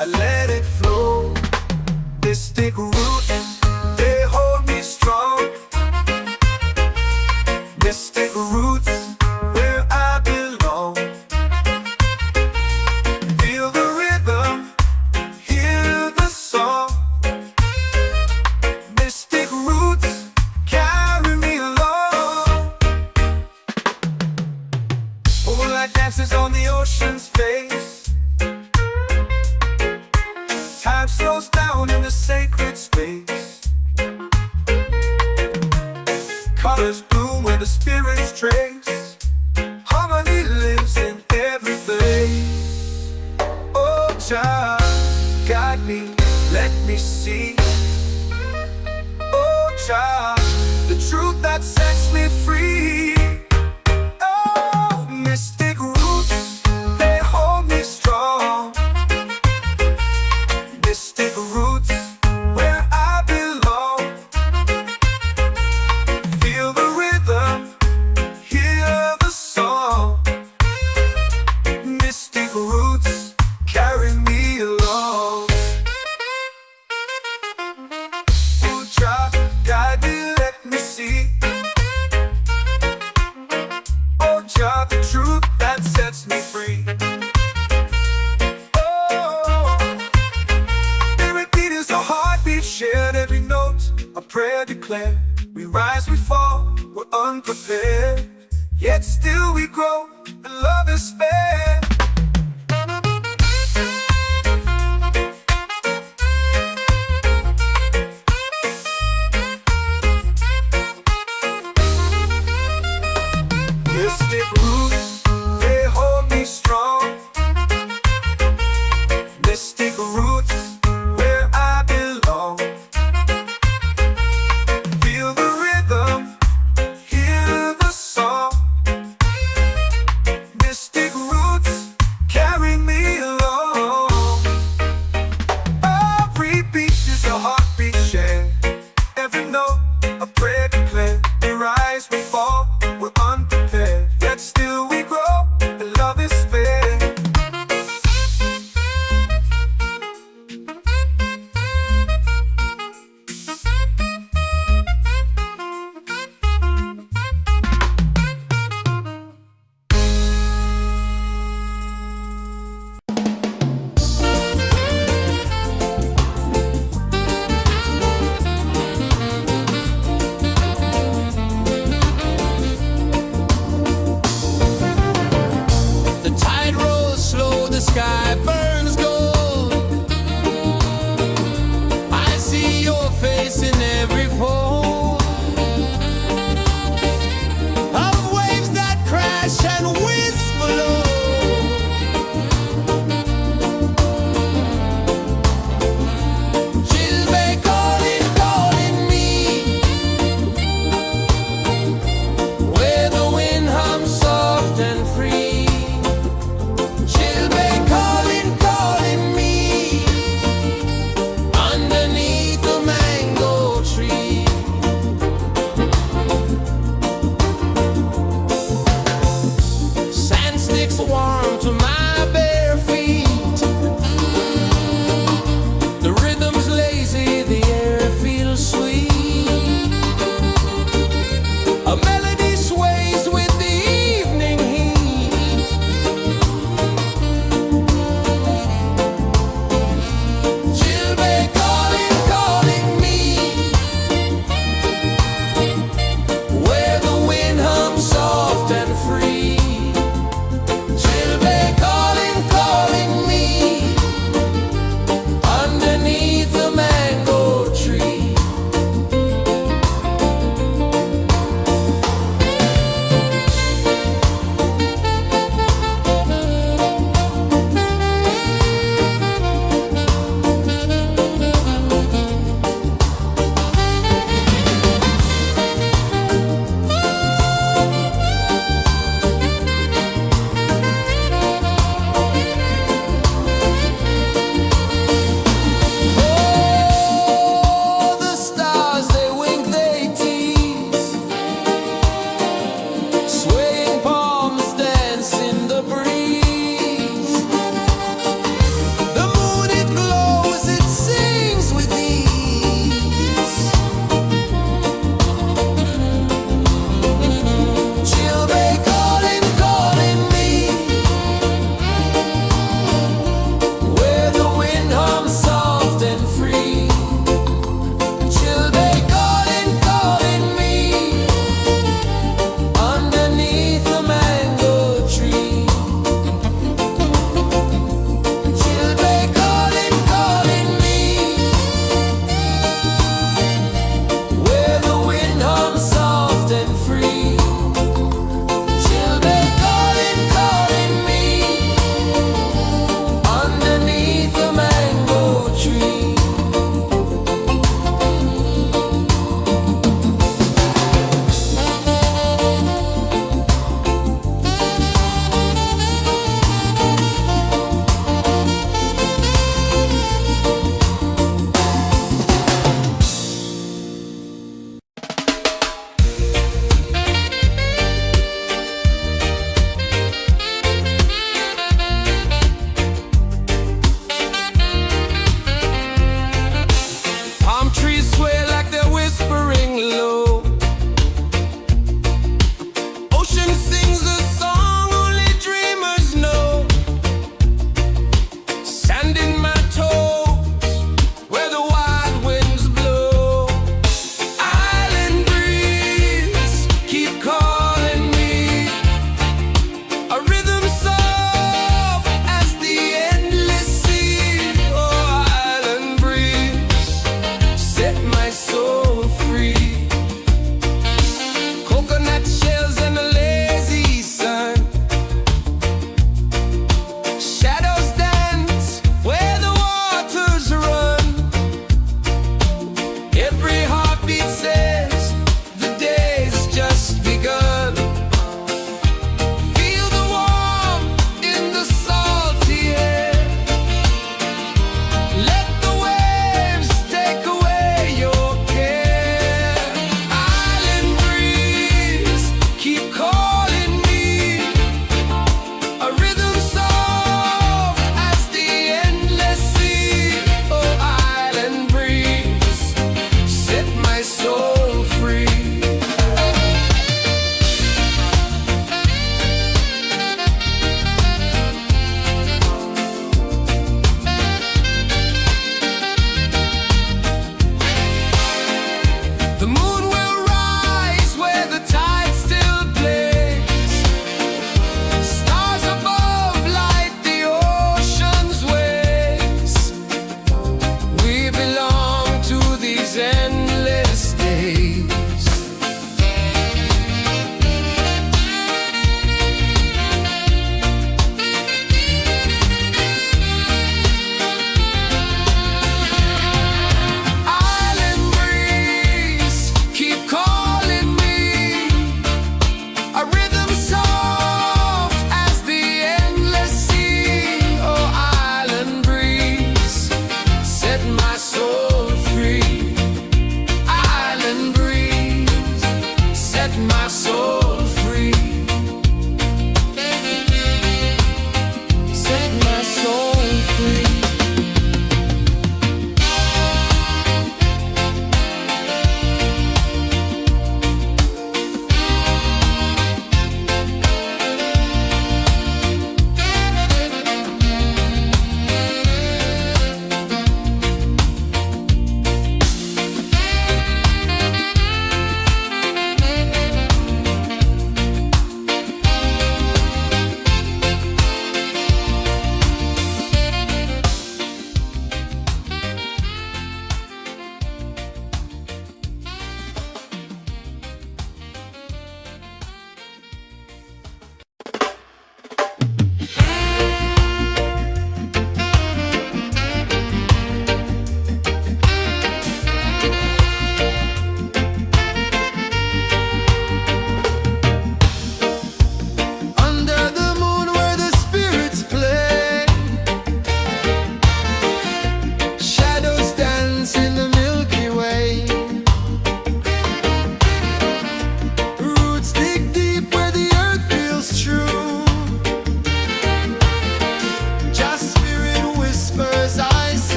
S2: I let it flow. Mystic roots, they hold me strong. Mystic roots, where I belong. Feel the rhythm, hear the song. Mystic roots, carry me along. Moonlight dances on the ocean's face. Time slows down in the sacred space. Colors bloom where the spirits trace. Harmony lives in every place. Oh, child, guide me, let me see. Oh, child, the truth that sets me free. Oh, mystic roots, they hold me strong. Mystic roots, where I belong. Feel the rhythm, hear the song. Mystic roots, carry me along. Ooh, child, guide me, let me see. Oh, child, the truth that sets me free. Oh, every beat is a heartbeat shared, every note a prayer declared. We rise, we fall, we're unprepared, yet still we grow, and love is spared. Mystic roots, they hold me strong. Mystic roots, where I belong. Feel the rhythm, hear the song. Mystic roots, carry me along. Every beat is a heartbeat shared, every note a prayer declared. We rise, we fall, we're unprepared, yet still we grow, and love is fair.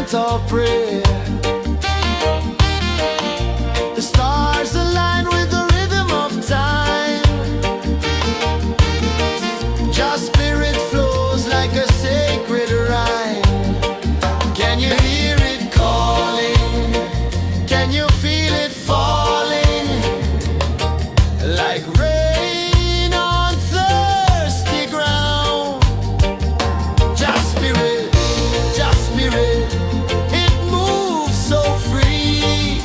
S1: chant or pray. The stars align with the rhythm of time. Your spirit flows like a sacred rhyme. Can you hear it calling? Can you feel it falling? Like rain on thirsty ground. Just spirit, it moves so free.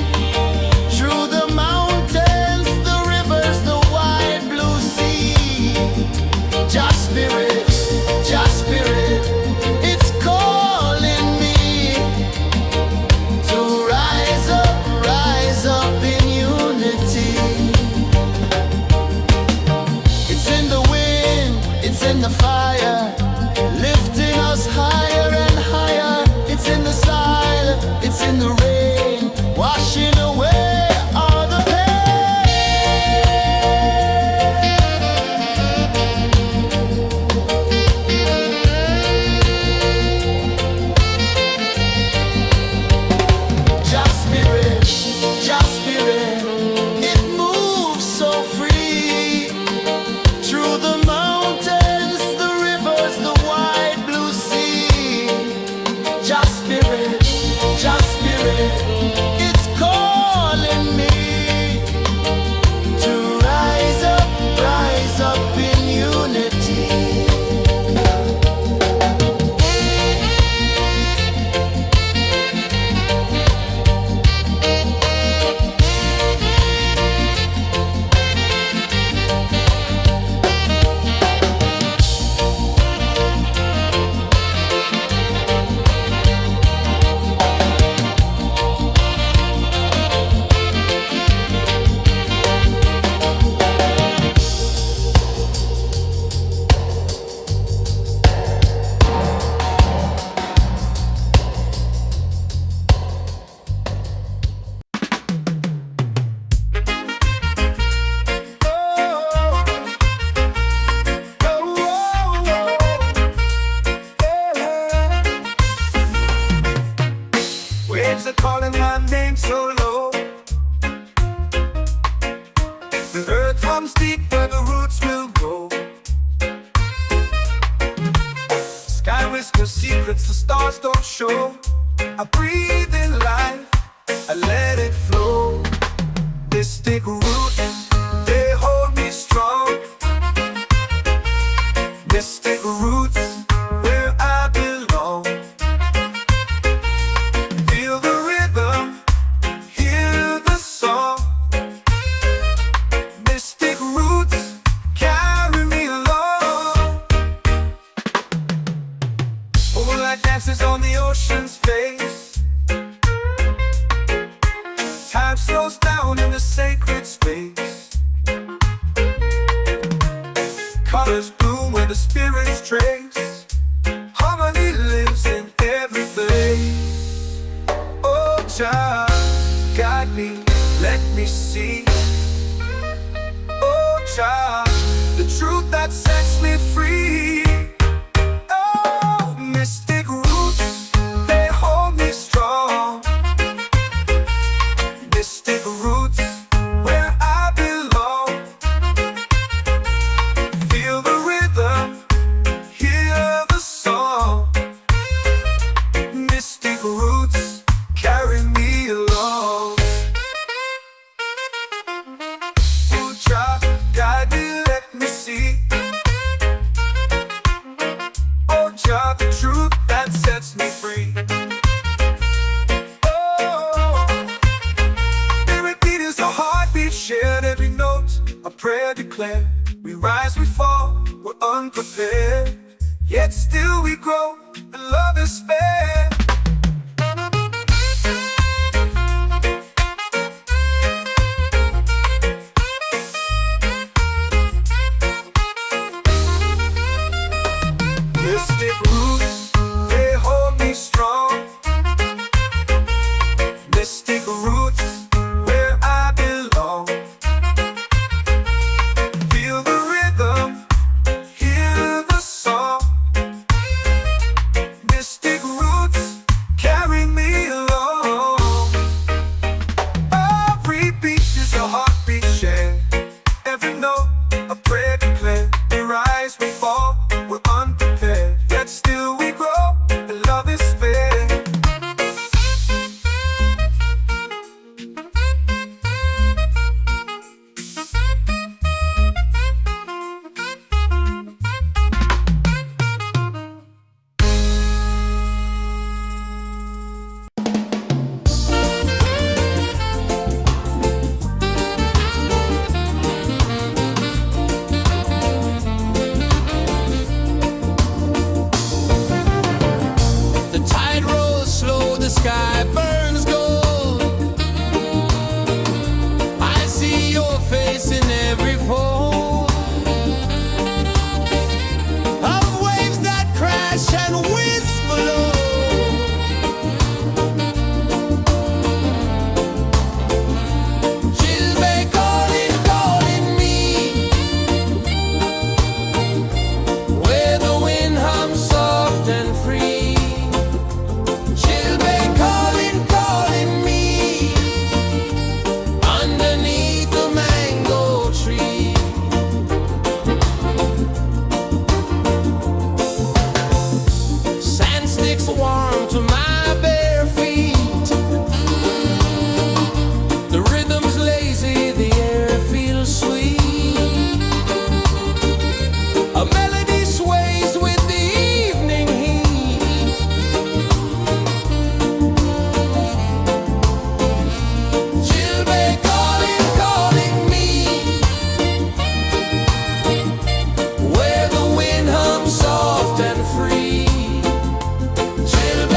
S1: Through the mountains, the rivers, the wide blue sea. Just spirit, it's calling me to rise up in unity. It's in the wind, it's in the fire, lifting us higher and higher. It's in the silence, it's in the rain, washing away all the Just spirit, it moves so free. Through the mountains, the rivers, the wide blue sea. Just spirit, it's calling me to rise up in unity.
S2: Waves are calling my name so low. The earth runs deep where the roots will grow. Sky whispers secrets the stars don't show. I breathe in life, I let it flow. Mystic roots, they hold me strong. Mystic roots, where I belong. Feel the rhythm, hear the song. Mystic roots, carry me along. Moonlight dances on the ocean's face. Time slows down in the sacred space. Colors bloom where the spirits trace. Harmony lives in every place. Oh, child, guide me, let me see. Oh, child, the truth that sets me free. Oh, mystic roots, they hold me strong. Mystic roots, where I belong. Feel the rhythm, hear the song. Mystic roots, carry me along. Oh, child, guide me, let me see. Oh, child, the truth that sets me free. Oh, spirit beat is a heartbeat, shared every note, a prayer declared. We rise, we fall, we're unprepared, yet still we grow, and love is spared. Mystic roots, they hold me strong. Mystic roots, where I belong. Feel the rhythm, hear the song. Mystic roots. breeze below. Chilbe calling, calling me, where the wind hums soft and free. Chilbe calling, calling me, underneath the mango tree. Sand sticks warm to my bare feet. The rhythm's lazy, the air feels sweet. A melody sways with the evening heat. Chilbe calling, calling me, where the wind hums soft and free. Chilbe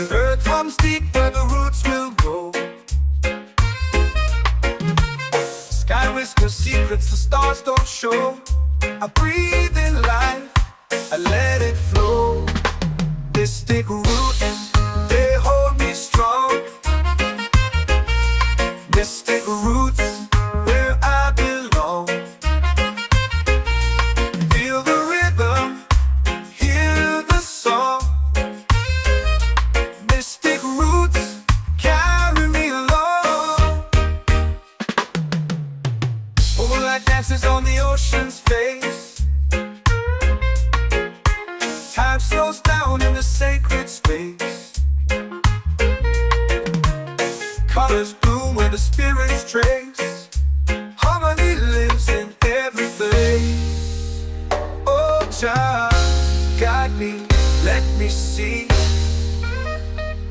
S2: The earth runs deep where the roots will grow. Sky whispers secrets the stars don't show. I breathe in life, I let it flow. Mystic roots, they hold me strong. Mystic roots, where I belong. Feel the rhythm, hear the song. Mystic roots, carry me along. Moonlight dances on the ocean's face. Time slows down in the sacred space. Colors bloom where the spirits trace. Harmony lives in every face. Oh, Jah, guide me, let me see.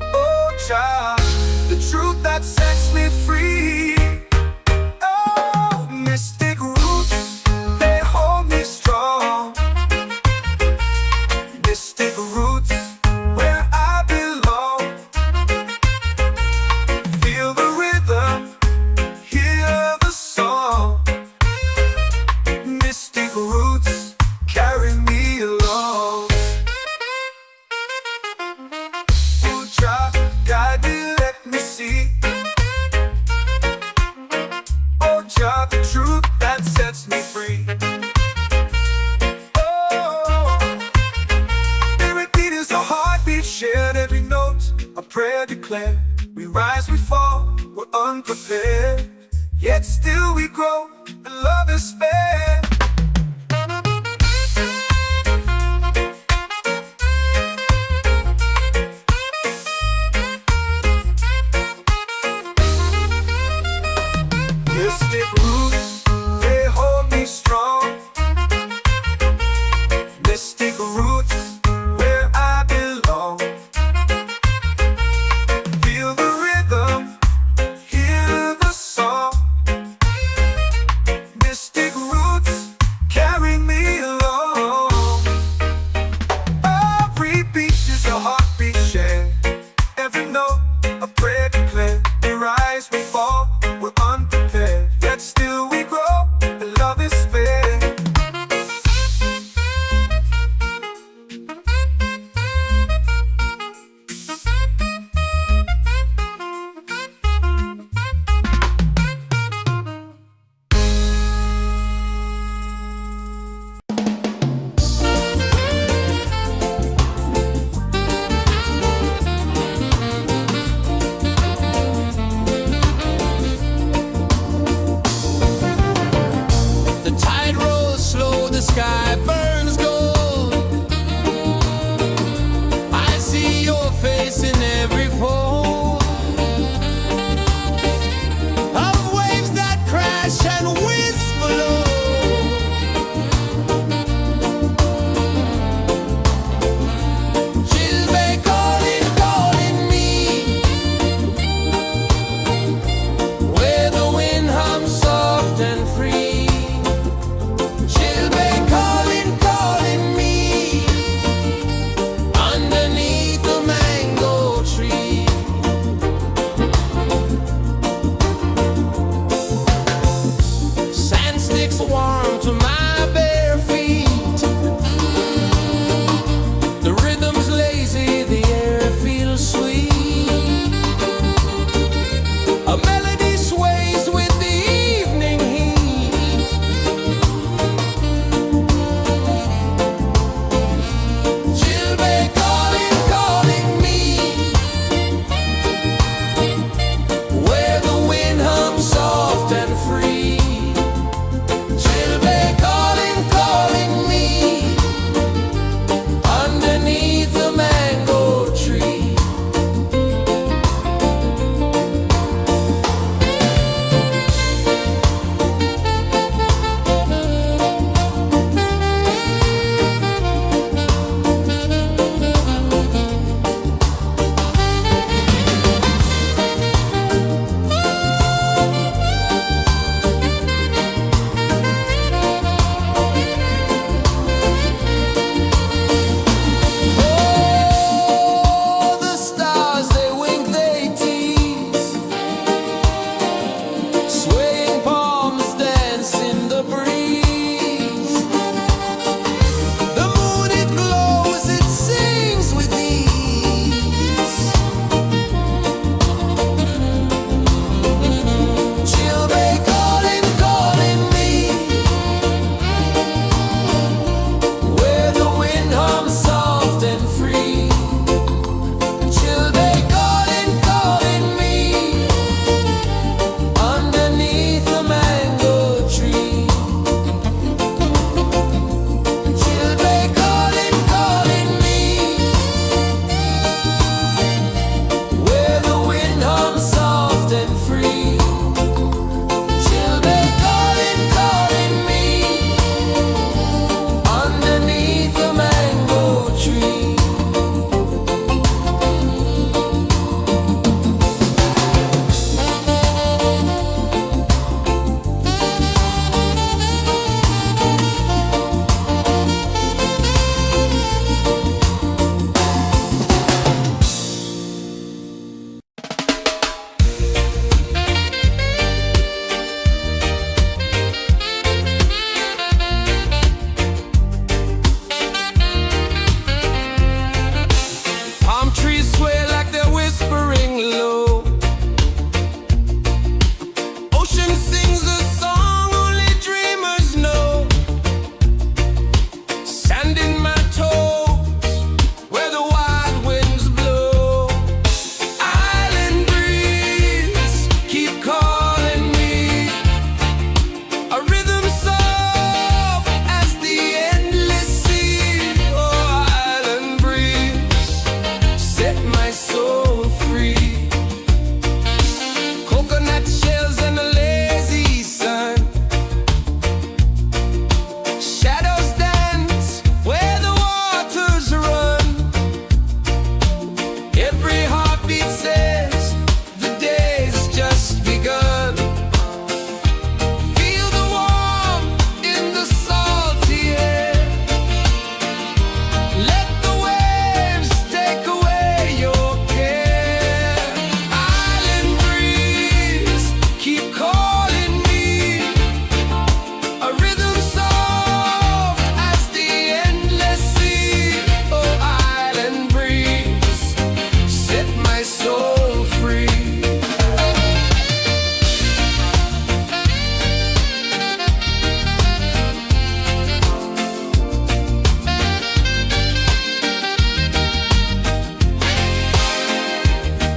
S2: Oh, Jah, the truth that sets me free. Oh, mystic roots, they hold me strong. Mystic roots, where I belong. Feel the rhythm, hear the song. Mystic roots, carry me along. Oh, Jah, guide me, let me see. Oh, Jah, the truth that sets me free. Shared every note, a prayer declared. We rise, we fall, we're unprepared. Yet still we grow, and love is spared. Mystic roots, they hold me strong. Mystic roots, where I belong. Feel the rhythm, hear the song. Mystic roots,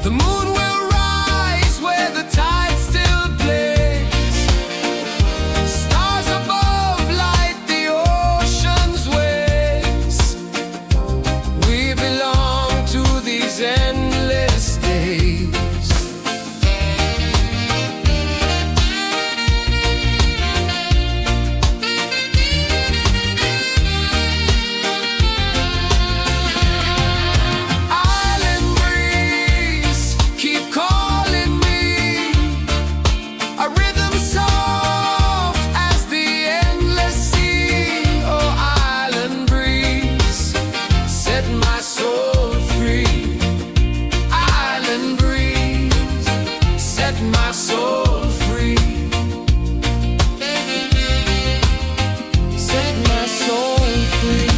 S2: The moon will rise where the tide still plays. Stars above light the ocean's waves. We belong to these endless days. Island breeze, keep calling me. A rhythm soft as the endless sea. Oh, island breeze, set my soul free. Island breeze, set my soul free. Set my soul free.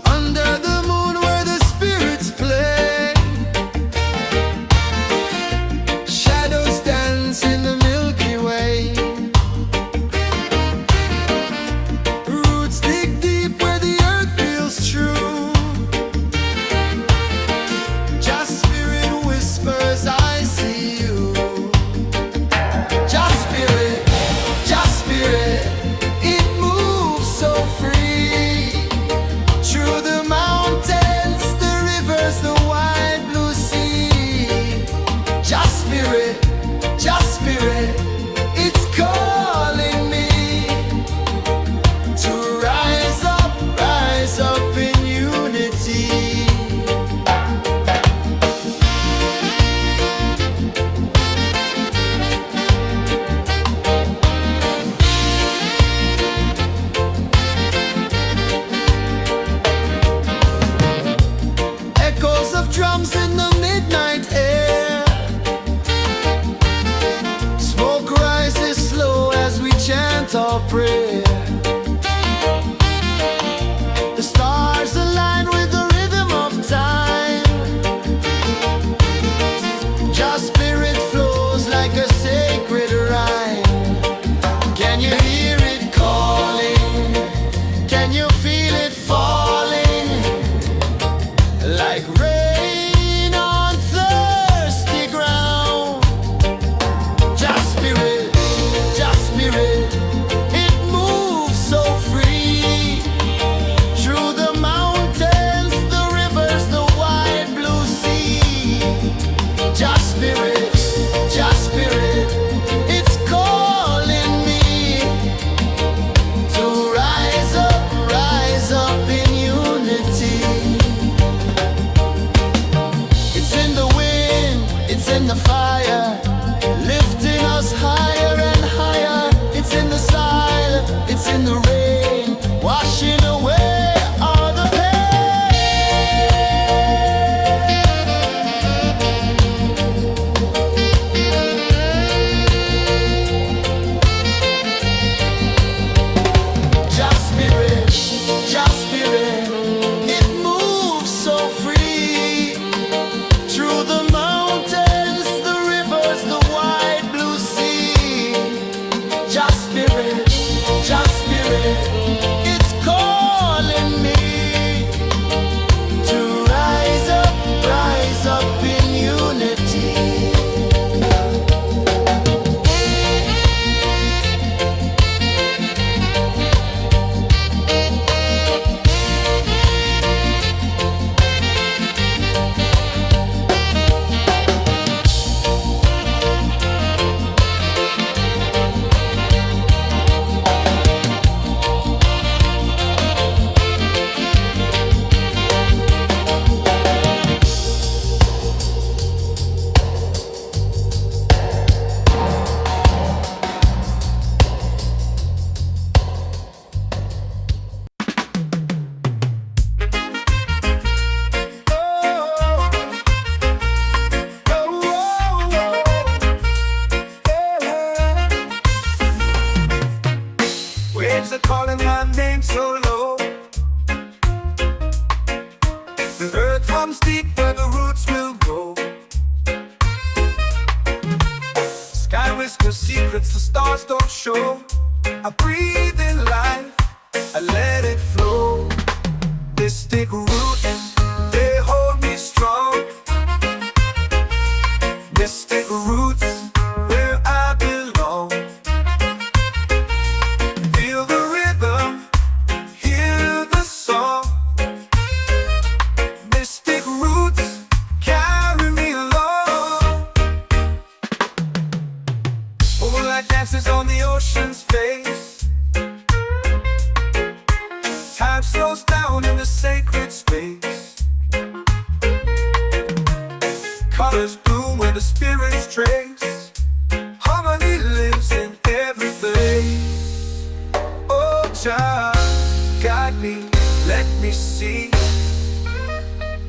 S2: Under the moon where the spirits play, shadows dance in the Milky Way. Roots dig deep where the earth feels true. Just spirit whispers, I see you. Just spirit, it moves so free. Through the mountains, the rivers, the wide blue sea. Just spirit, it's calling me to rise up in unity. Echoes of drums in the midnight air. Smoke rises slow as we chant our prayer. The stars align with the rhythm of time. Just spirit flows like a sacred rhyme. Can you hear it calling? Can you feel it falling? Like rain on thirsty ground. Just spirit, it moves show. I breathe in life, I let it flow. Mystic roots, they hold me strong. Mystic roots, where I belong. Feel the rhythm, hear the song. Mystic roots, carry me along. Moonlight dances on the ocean's face. Time slows down in the sacred space. Colors bloom where the spirits trace. Harmony lives in every place. Oh, child, guide me, let me see.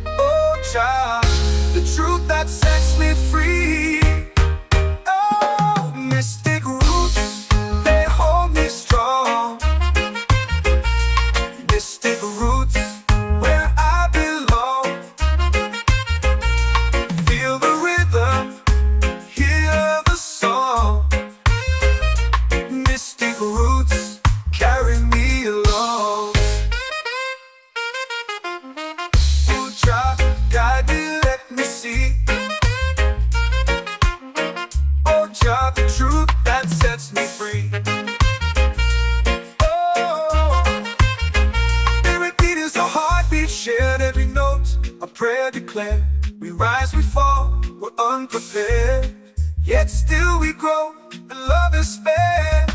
S2: Oh, child, the truth that sets me free. Oh, mystic roots, they hold me strong. Mystic roots, where I belong. Feel the rhythm, hear the song. Mystic roots, carry me along. Ooh, child, guide me, let me see. Oh, child, the truth that sets me free. Oh, every beat is a heartbeat shared, every note a prayer declared. We rise, we fall, we're unprepared, yet still we grow, and love is spared.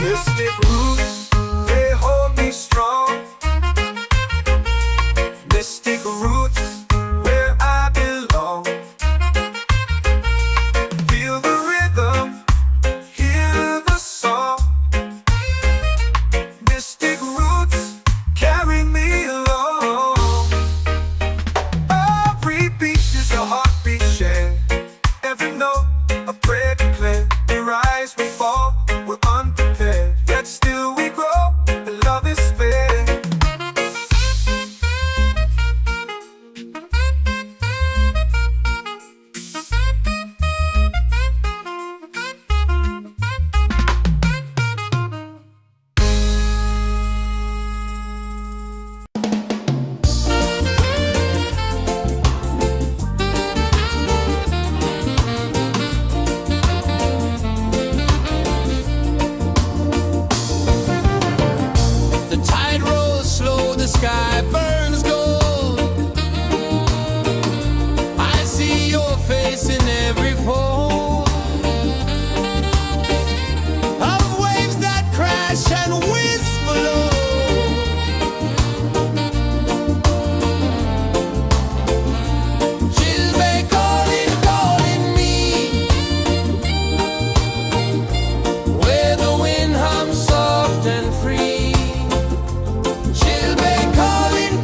S2: Mystic roots, they hold me strong. Mystic roots, where I belong. Feel the rhythm, hear the song. Mystic roots, carry me along. Every beat is a heartbeat shared, every note a prayer declared. We rise, we fall, we're unprepared, yet still we grow, and love is spared.
S1: The tide rolls slow, the sky burns gold. I see your face in every fold of waves that crash and whisk below. She'll be calling, calling me where the wind hums soft and free. She'll be calling,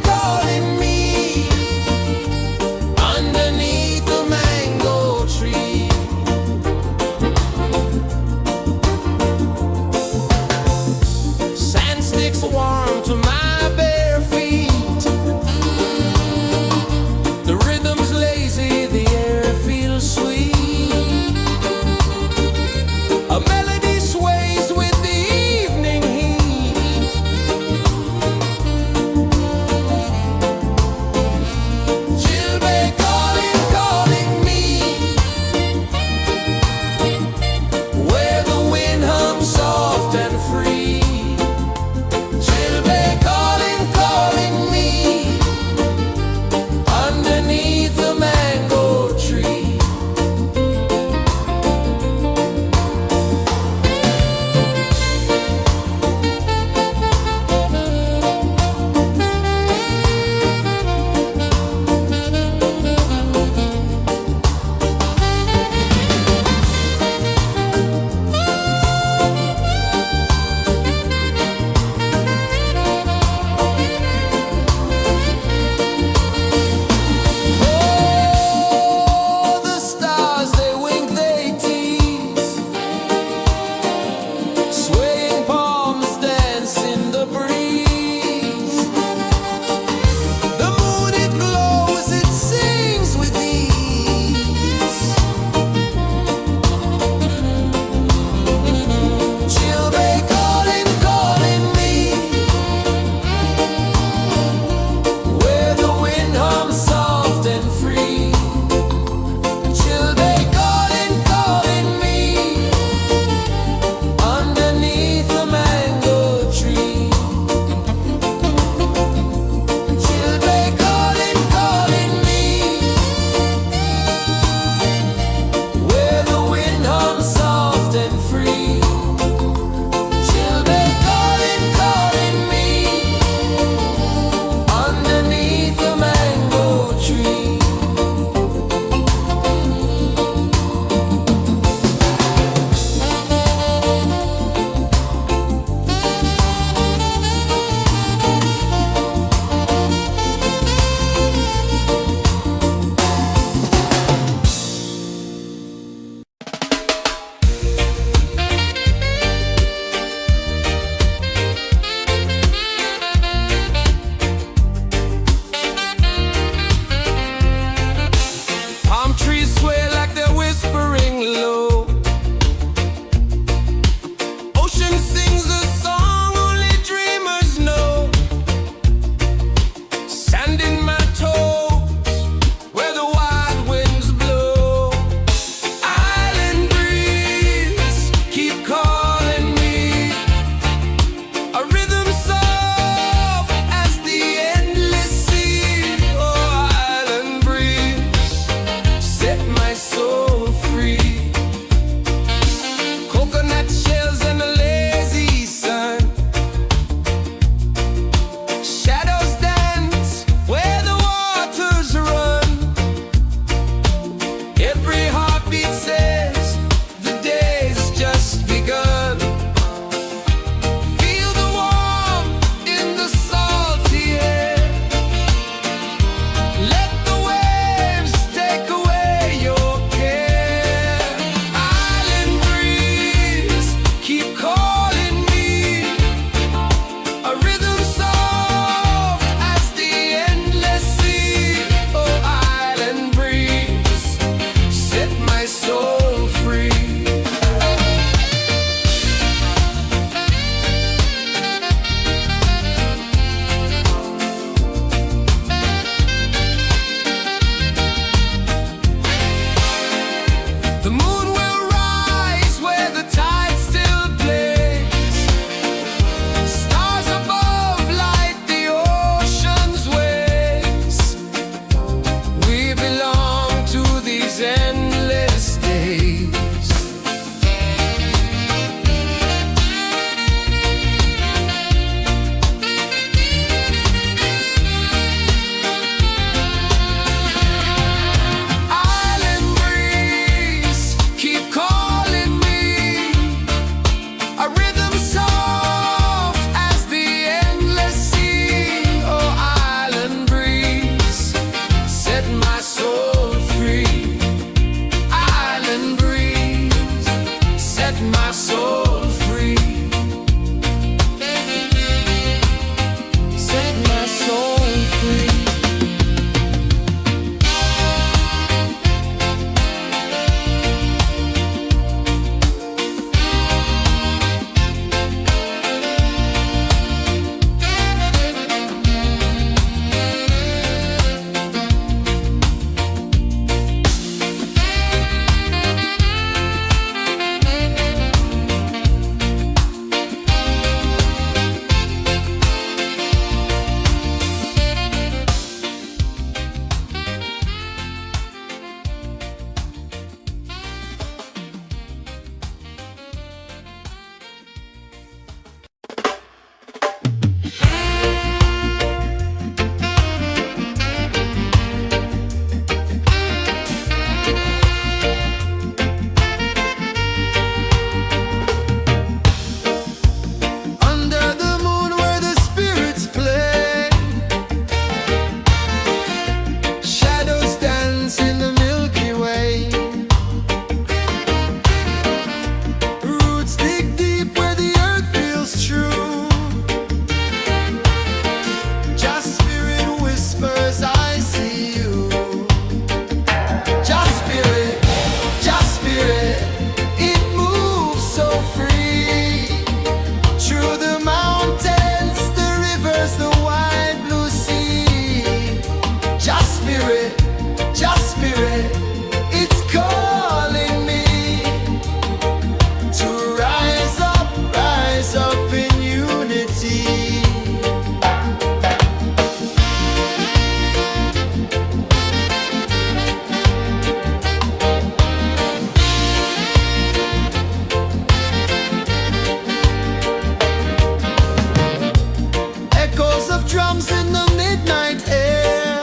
S1: drums in the midnight air.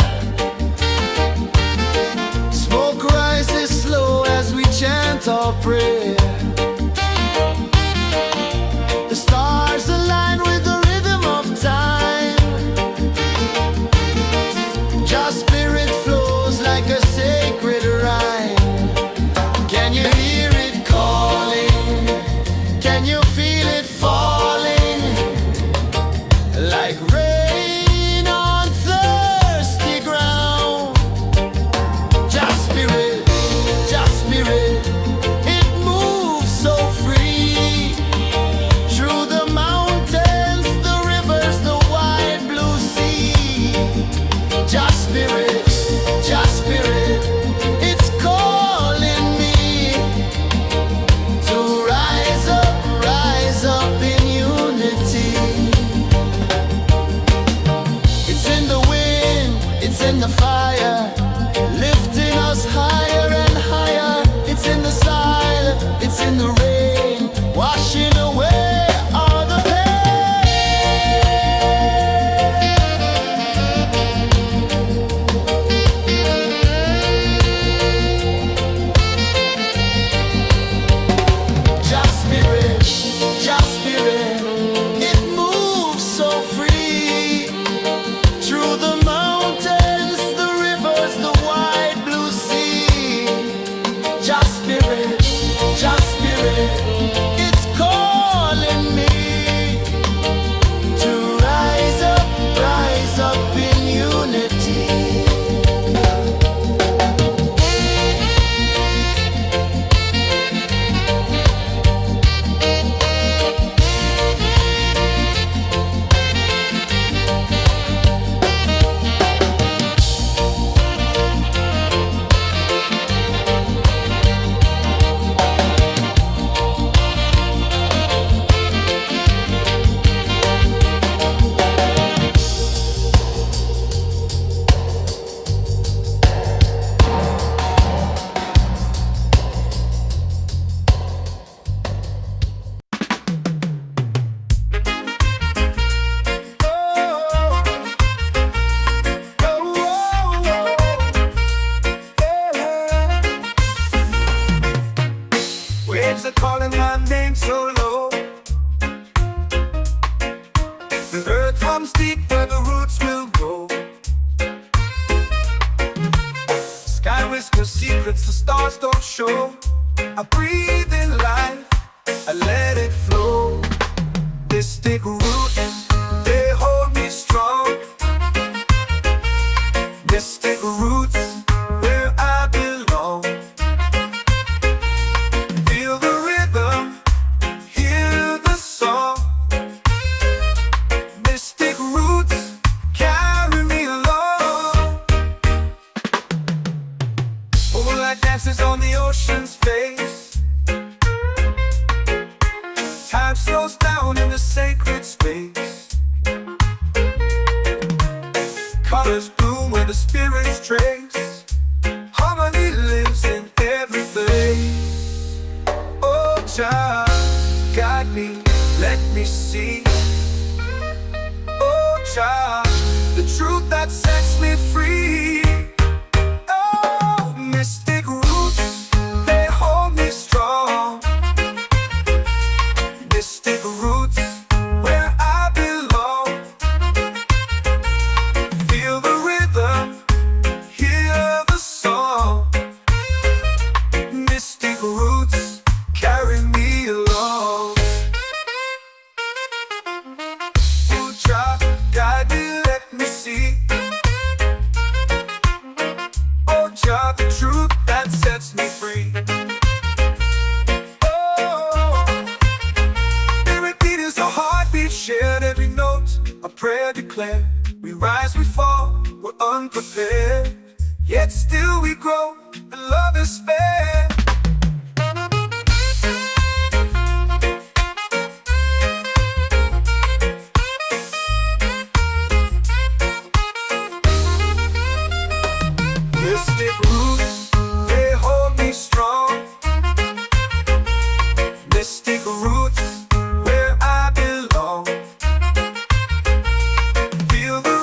S1: Smoke rises slow as we chant our prayer. The stars align with the rhythm of time. Just spirit flows like a sacred rhyme. Can you hear it calling? Can you feel it falling? Like rain on thirsty ground. Just spirit, it moves so free. Through the mountains, the rivers, the wide blue sea. Just spirit, it's calling me to rise up in unity. It's in the wind, it's in the fire, lifting us higher and higher. It's in the silence, it's in the rain, washing away all the Just spirit, it moves so free. Through the mountains, the rivers, the wide blue sea. Just spirit, it's calling me to rise up in unity.
S2: Waves are calling my name so low. The earth hums deep where the roots will grow. Sky whispers secrets the stars don't show. I breathe in life, I let it flow. Mystic roots, they hold me strong. Mystic roots, where I belong. Feel the rhythm, hear the song. Mystic roots, carry me along. Moonlight dances on the ocean's face. Time slows down in the sacred space. Colors bloom where the spirits trace. Harmony lives in every place. Oh, child, guide me, let me see. Oh, child, the truth that sets me free. Oh, mystic roots, they hold me strong. Mystic roots, where I belong. Feel the rhythm, hear the song. Mystic roots, carry me along. Oh, child, guide me, let me see. Oh, child, the truth that sets me free. Oh, every beat is a heartbeat shared, every note a prayer declared. We rise, we fall, we're unprepared, yet still we grow, and love is spared. Mystic roots, they hold me strong. Mystic roots, where I belong. Feel the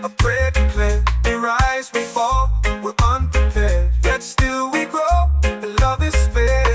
S2: a prayer declared. We rise, we fall, we're unprepared, yet still we grow, and love is spared.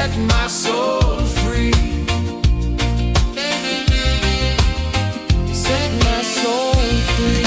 S2: set my soul free. Set my soul free.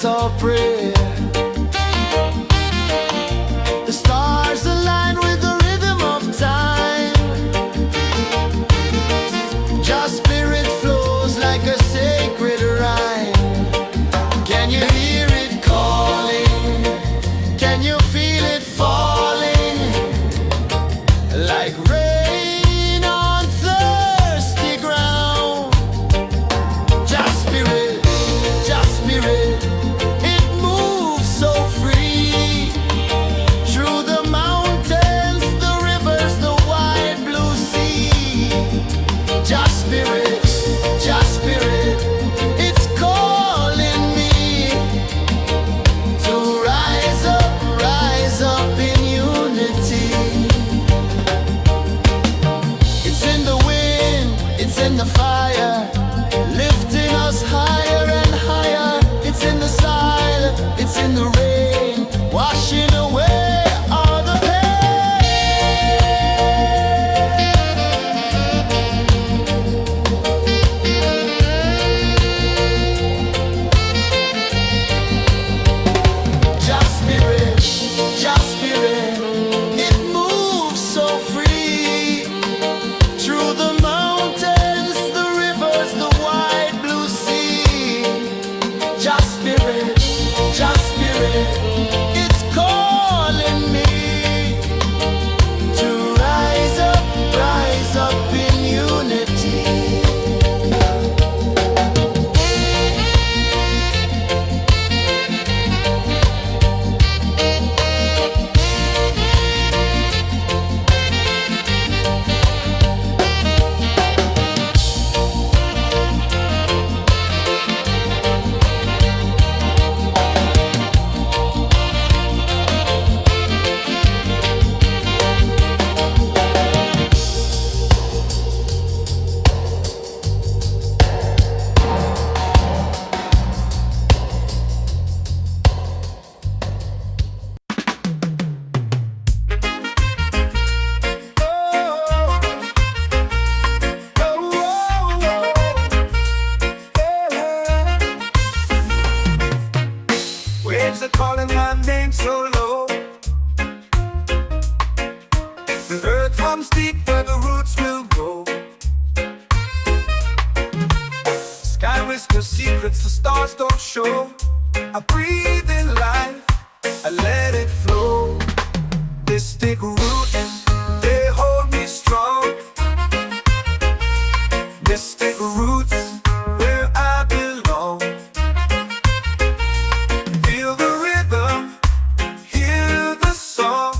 S1: Our prayer. The stars align with the rhythm of time. Your spirit flows like a sacred rhyme. Can you hear it calling? Can you feel it falling? Like rain on thirsty ground. Just spirit, just spirit. In the fire, lifting us higher and higher. It's in the silence, it's in the rain, washing away all the pain. Just spirit, just spirit. It moves so free through the it's calling me to rise up in unity.
S2: Waves are calling my name so low. The earth comes deep where the roots will grow. Sky whispers secrets the stars don't show. I breathe in life, Mystic roots, they hold me strong. Mystic roots, where I belong. Feel the rhythm, hear the song.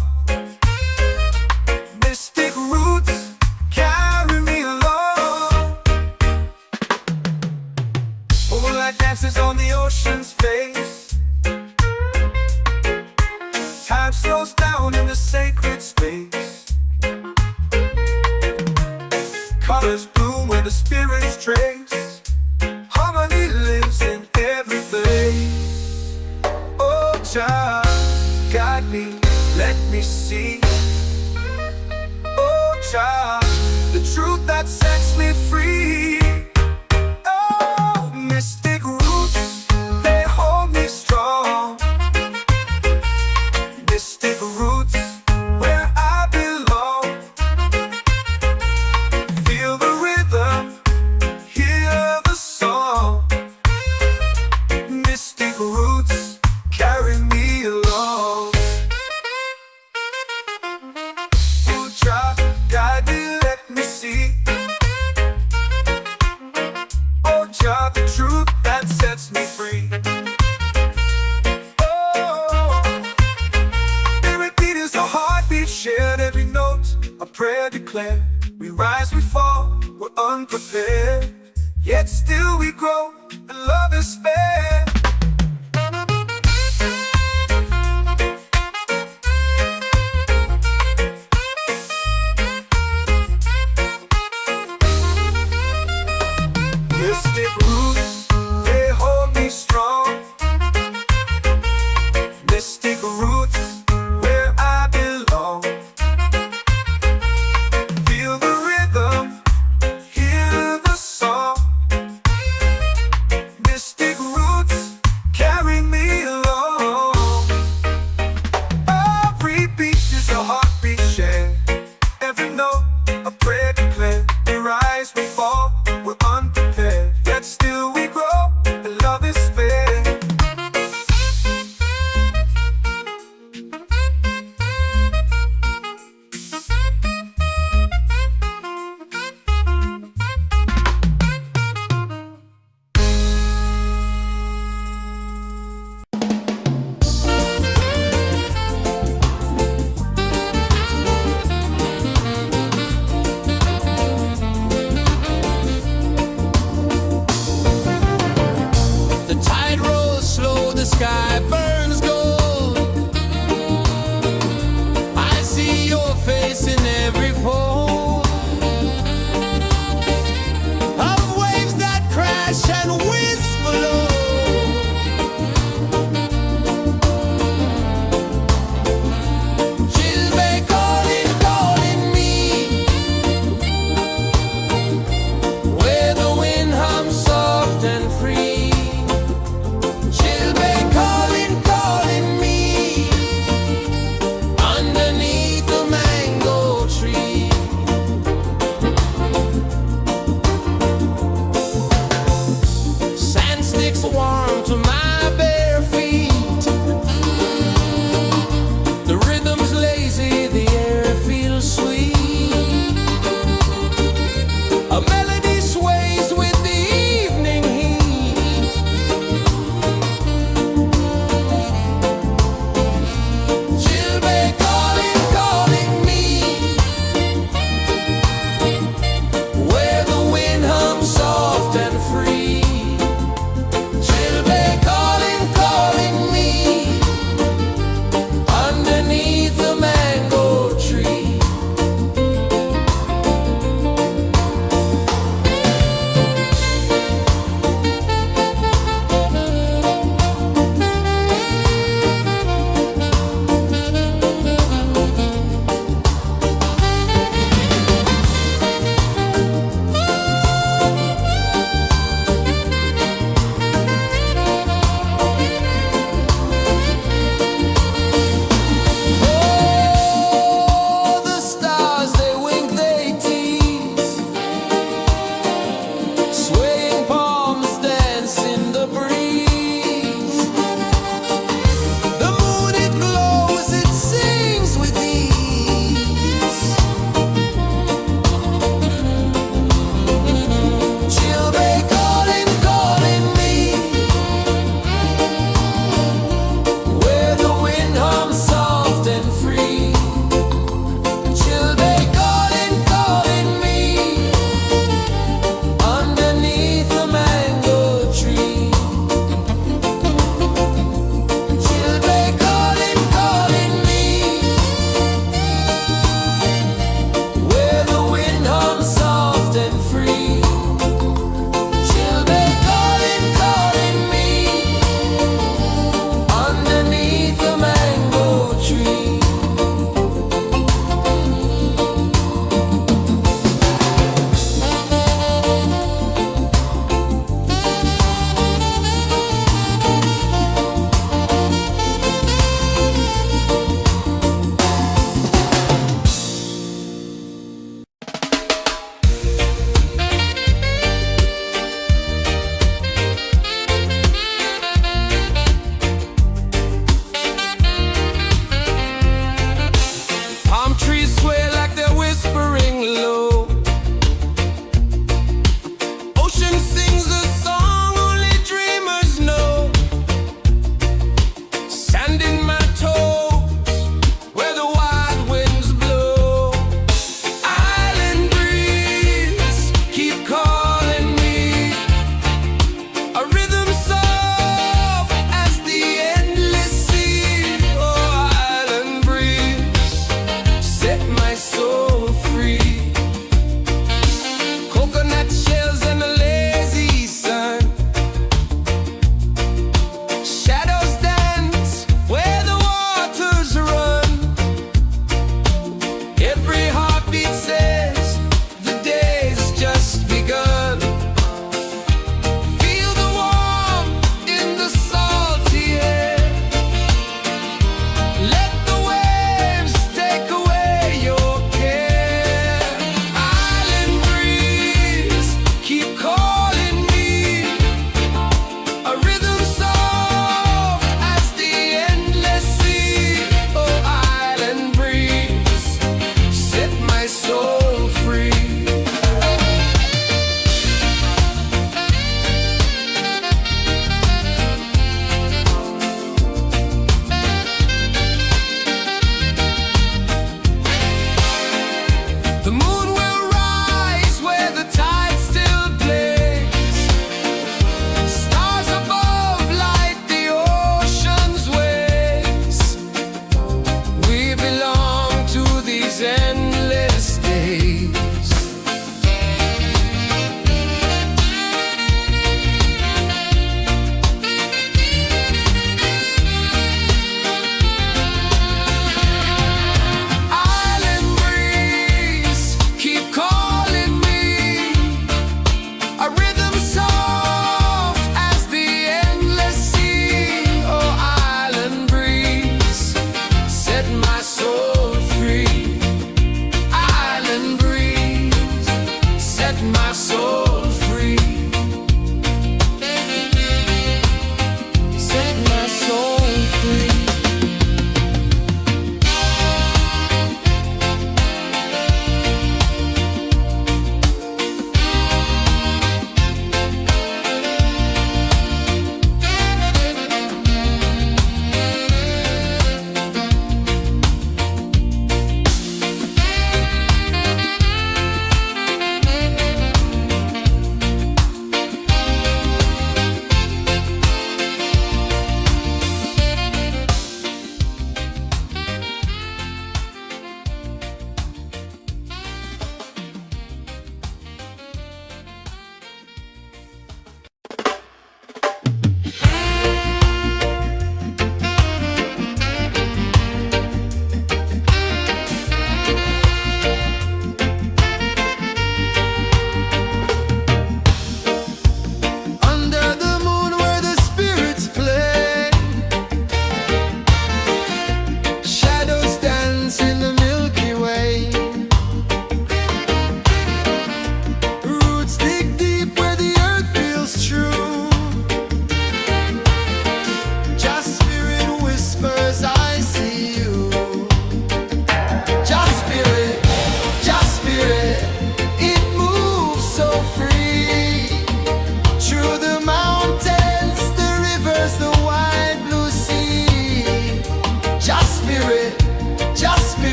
S2: Mystic roots, carry me along. Moonlight dances on the ocean's face. Time slows down in the sacred space. Colors bloom where the spirits trace. Harmony lives in every place. Oh, child, guide me, let me see. Oh, child, the truth that sets me free. Oh, mystic roots, they hold me strong. Mystic roots, where I belong. Feel the rhythm, hear the song. Mystic roots, carry me along. Oh, child, guide me, let me see. Oh, child, the truth that sets me free. Oh, every beat is a heartbeat shared, every note a prayer declared. We rise, we fall, we're unprepared, yet still we grow, and love is spared. Mystic roots, they hold me strong. Mystic roots, where I belong. Feel the rhythm, hear the song. Mystic roots, carry me along. Every beat is a heartbeat shared, every note a prayer declared. We rise, we fall, we're unprepared, yet still we grow, and love is spared.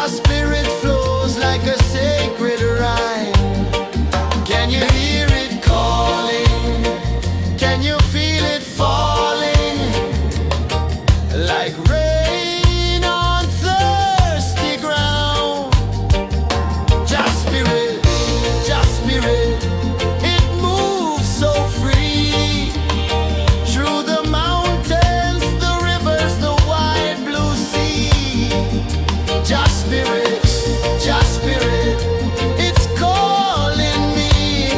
S1: Your spirit flows like a sacred rhyme. Can you hear it calling? Can you feel it falling? Like rain on thirsty ground. Just spirit, it moves so free. Through the mountains, the rivers, the wide blue sea. Just spirit, it's calling me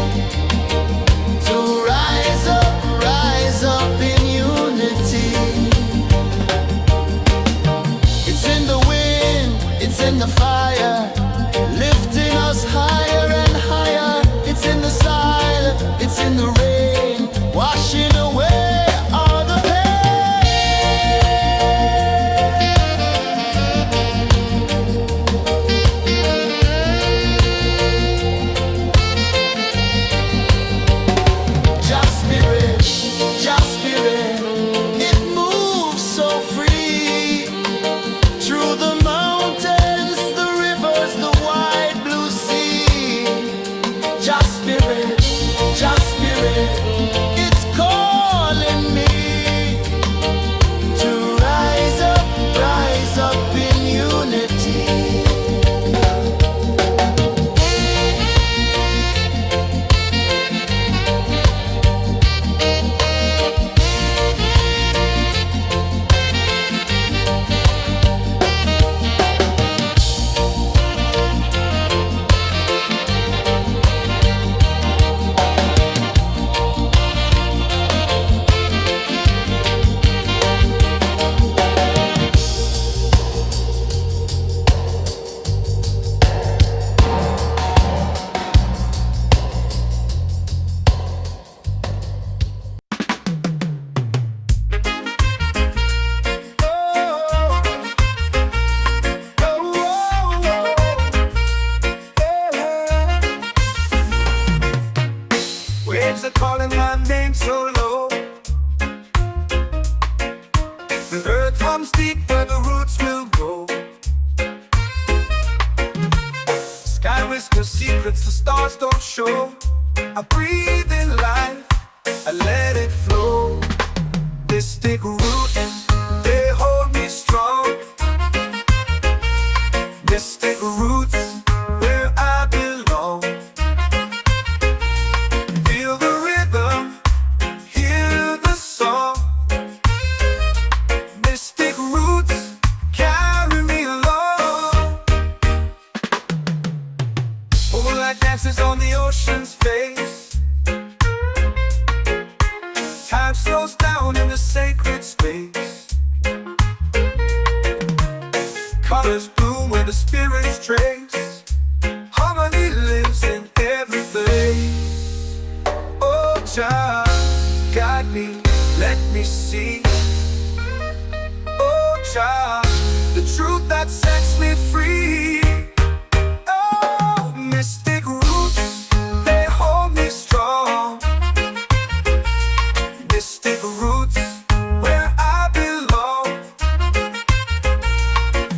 S1: to rise up in unity. It's in the wind, it's in the fire, lifting us higher and higher. It's in the silence, it's in the rain, washing away all the Just spirit, it moves so free. Through the mountains, the rivers, the wide blue sea. Just spirit, it's calling me to rise up in unity.
S2: Waves are calling my name so low. The earth hums deep where the roots will go. Sky whispers secrets the stars don't show. I breathe in life, I let it flow. Mystic roots, they hold me strong. Mystic roots, where I belong. Feel the rhythm, hear the song. Mystic roots, carry me along. Moonlight dances on the ocean's face. Time slows down in the sacred space. Colors bloom where the spirits trace. Harmony lives in every place. Oh, Jah, guide me, let me see. Oh, Jah, the truth that sets me free. Oh, mystic roots, they hold me strong. Mystic roots, where I belong.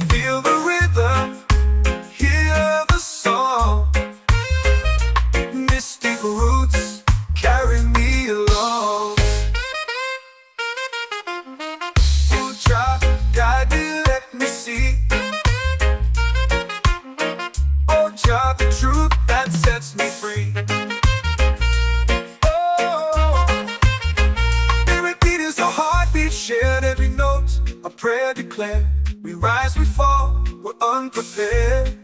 S2: Feel the rhythm, hear the song. Mystic roots, carry me along. Oh, Jah, guide me, let me see. Oh, Jah, the truth that sets me free. Oh, every beat is a heartbeat shared, every note a prayer declared. We rise, we fall, we're unprepared,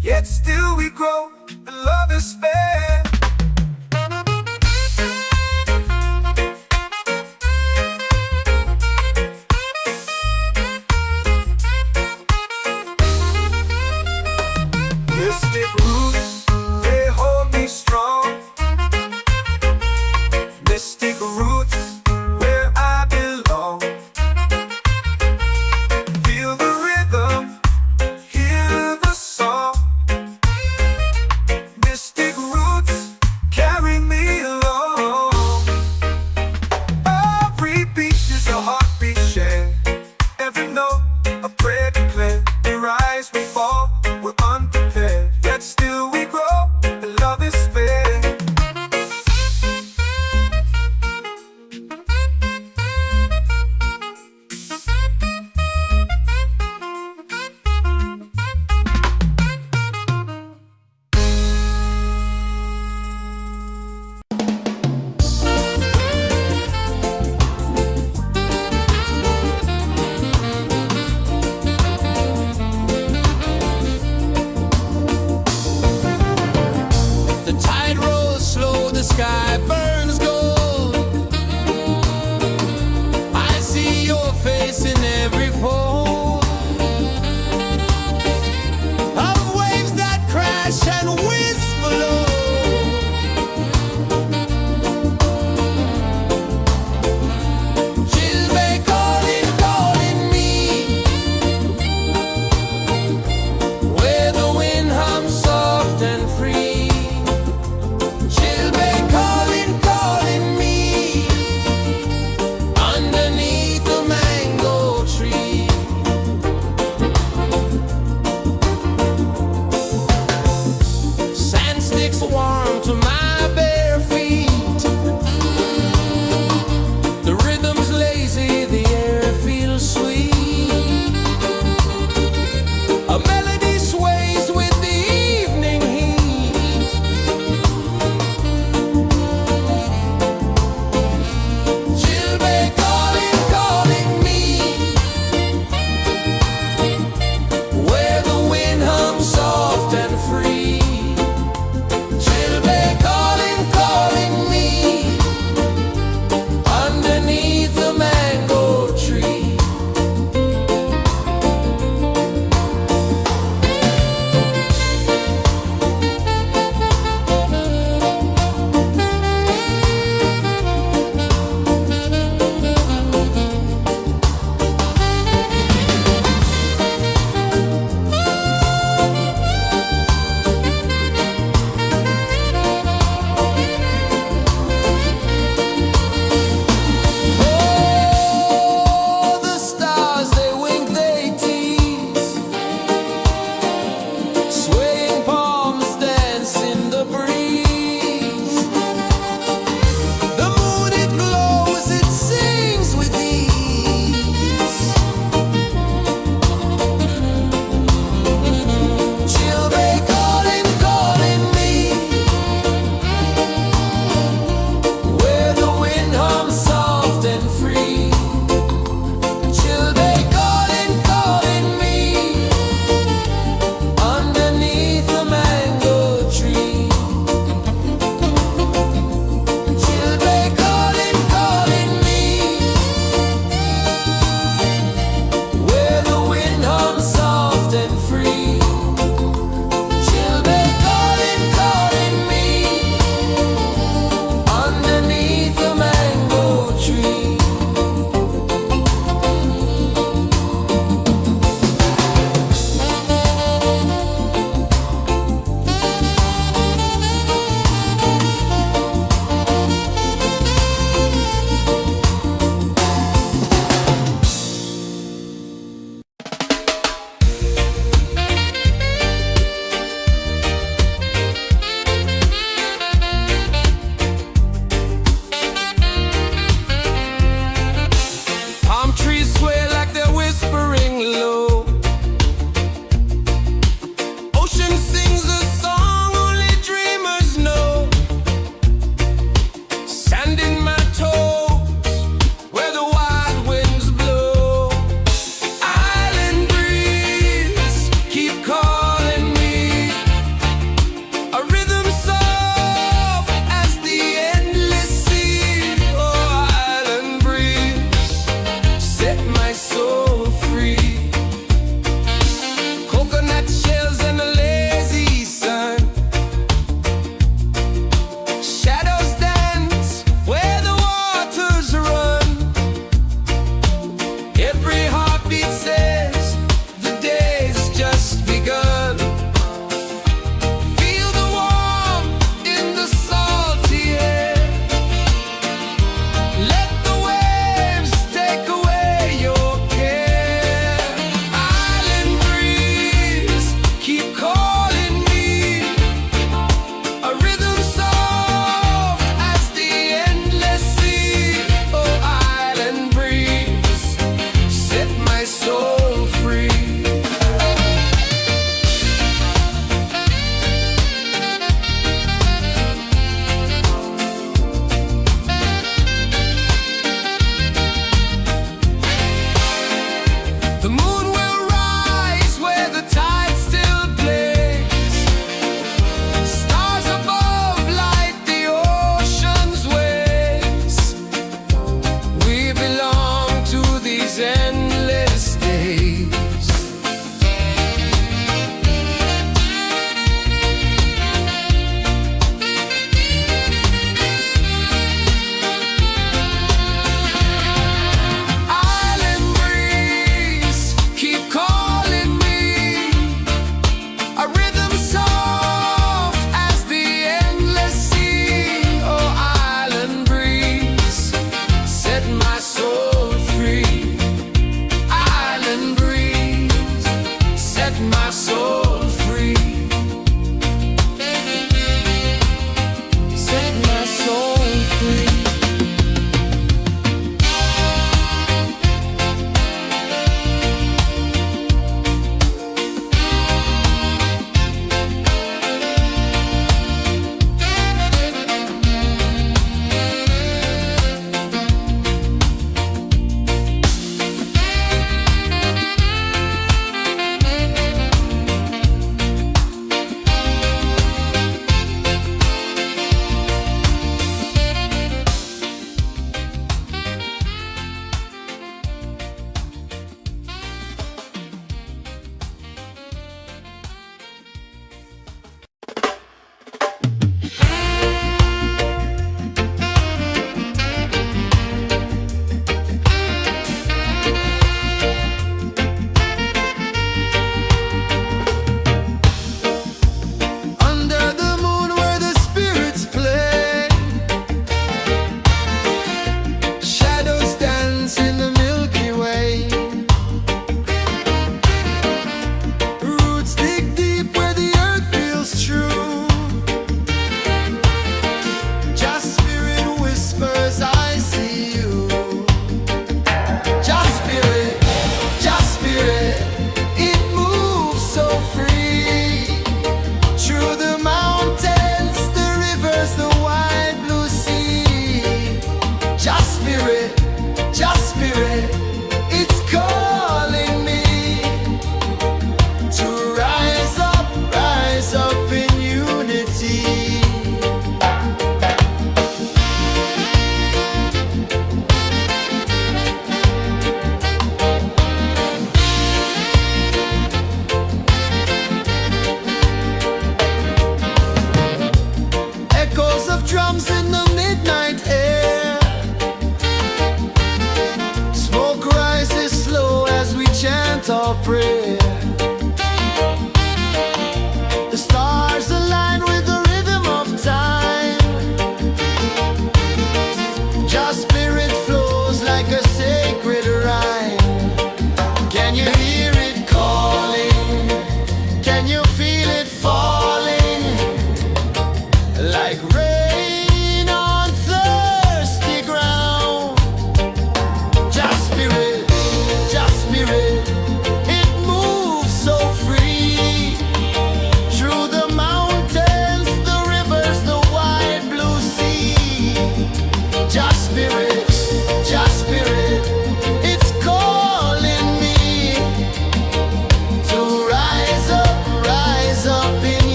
S2: yet still we grow, and love is spared. Mystic roots, they hold me strong. Mystic roots, where I belong. Feel the rhythm, hear the song. Mystic roots, carry me along. Every beat is a heartbeat shared, every note a prayer declared. We rise, we fall,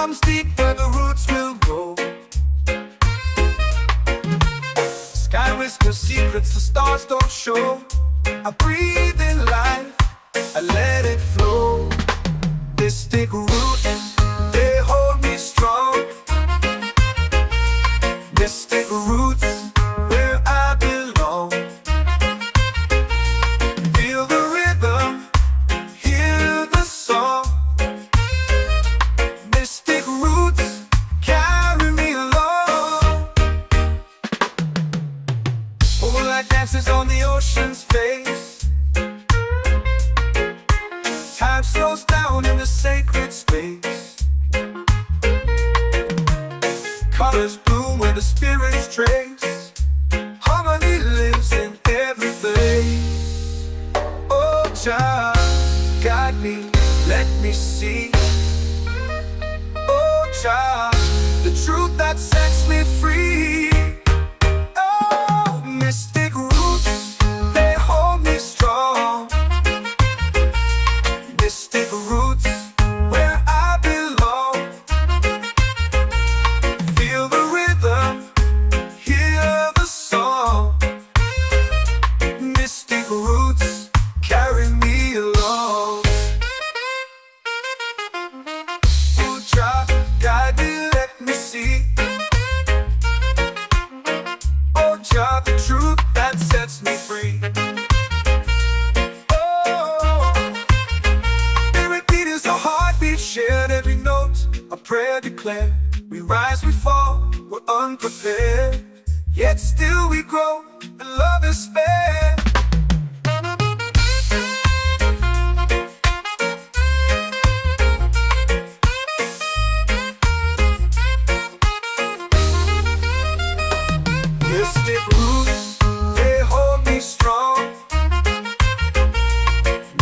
S2: comes deep where the roots will grow. Sky whispers secrets the stars don't show. I breathe in life, I let it flow. This take root, they hold me strong. This take roots where I belong. Feel the rhythm, hear the song. Mystic roots carry me along. Moonlight dances on the ocean's face. Time slows down in the sacred space. Colors bloom where the spirits trace. Harmony lives in every place. Oh, Jah, guide me, let me see. Oh, Jah, the truth that sets me free. Oh, mystic roots, they hold me strong. Mystic roots, where I belong. Feel the rhythm, hear the song. Mystic roots carry me along. Oh, Jah, guide me, let me see. Oh, Jah, the truth that sets me free. Oh, spirit beat is a heartbeat shared, every note a prayer declared. We rise, we fall, we're unprepared, yet still we grow, and love is spared. Mystic roots, they hold me strong.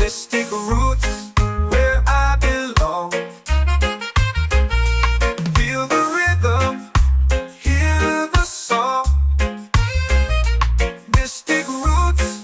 S2: Mystic roots, where I belong. Feel the rhythm, hear the song. Mystic roots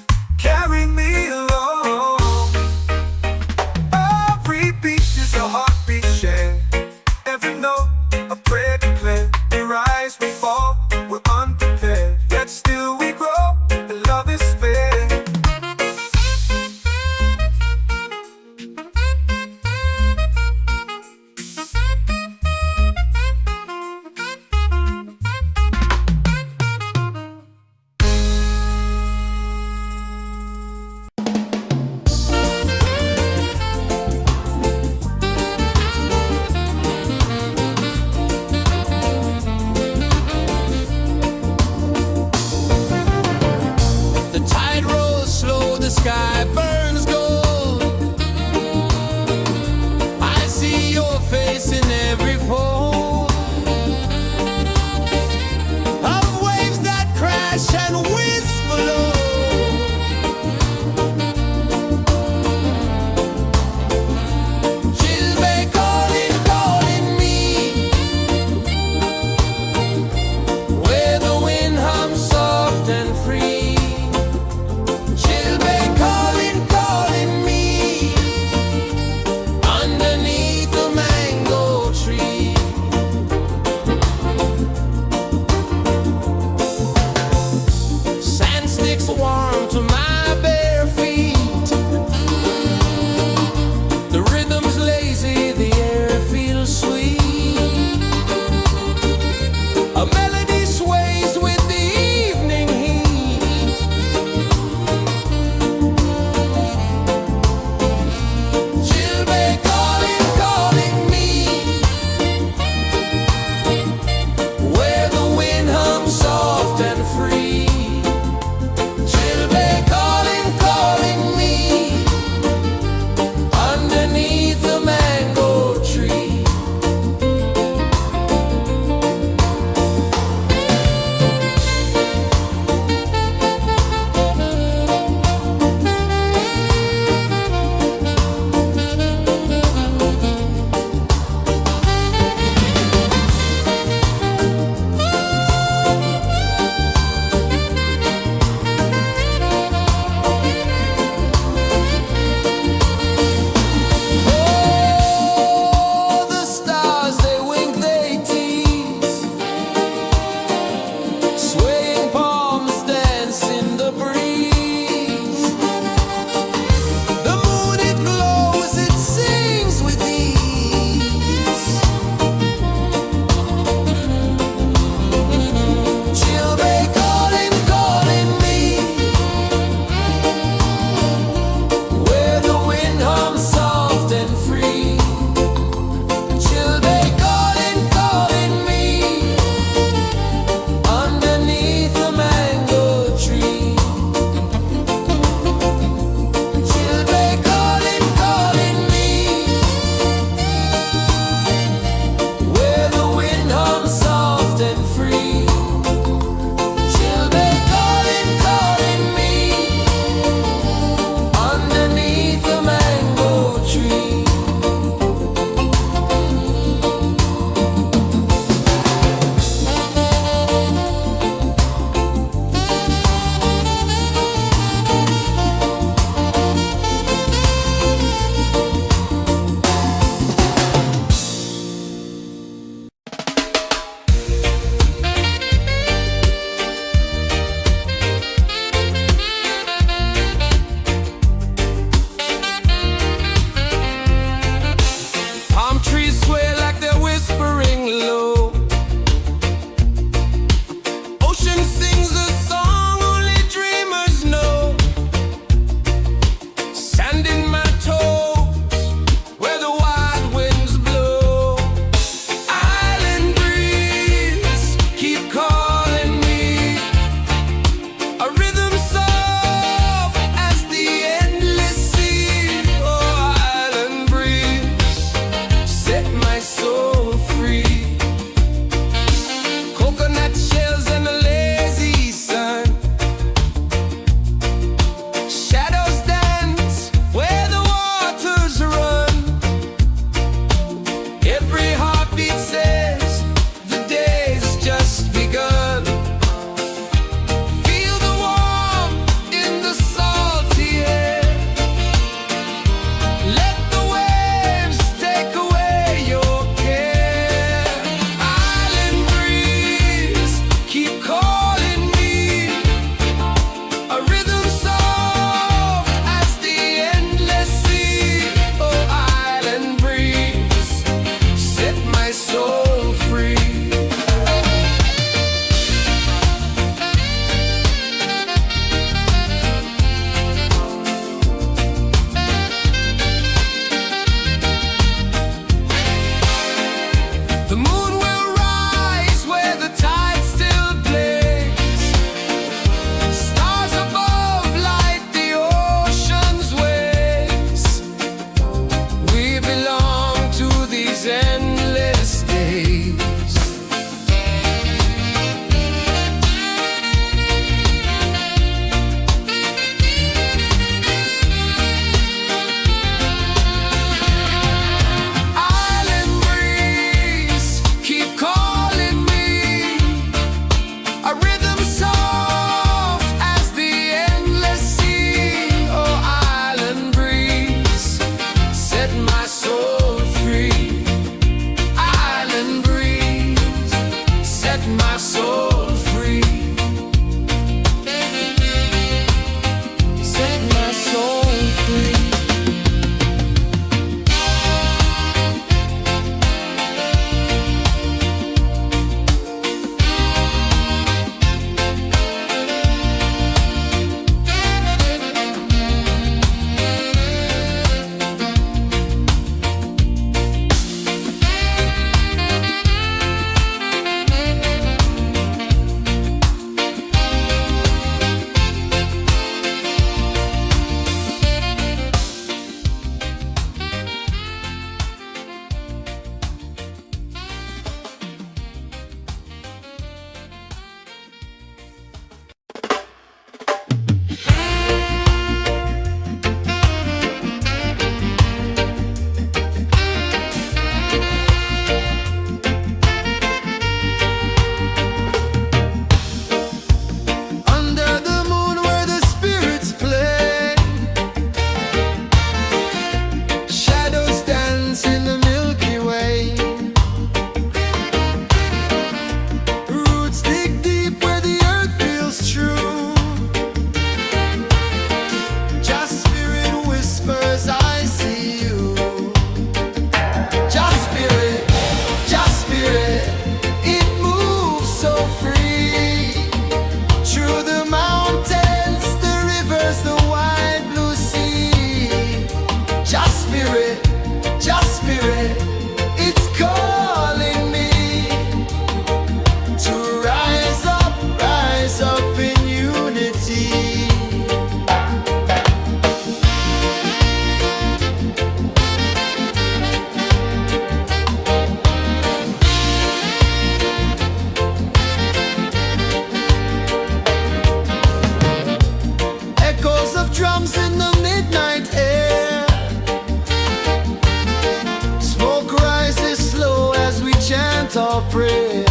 S1: prayer.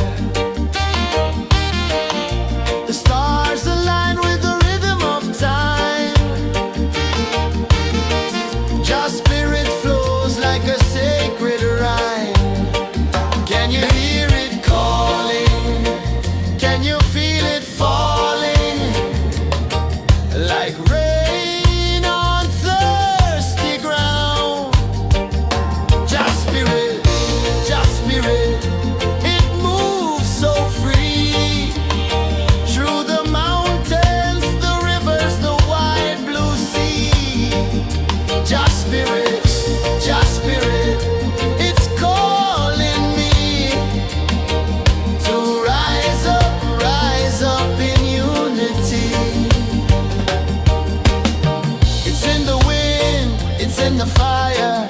S1: The stars align with the rhythm of time. Your spirit flows like a sacred rhyme. Can you hear it calling? Can you feel it falling? Like rain on thirsty ground. Just spirit, it moves so free. Through the mountains, the rivers, the wide blue sea. Just spirit, it's calling me to rise up in unity. It's in the wind, it's in the fire,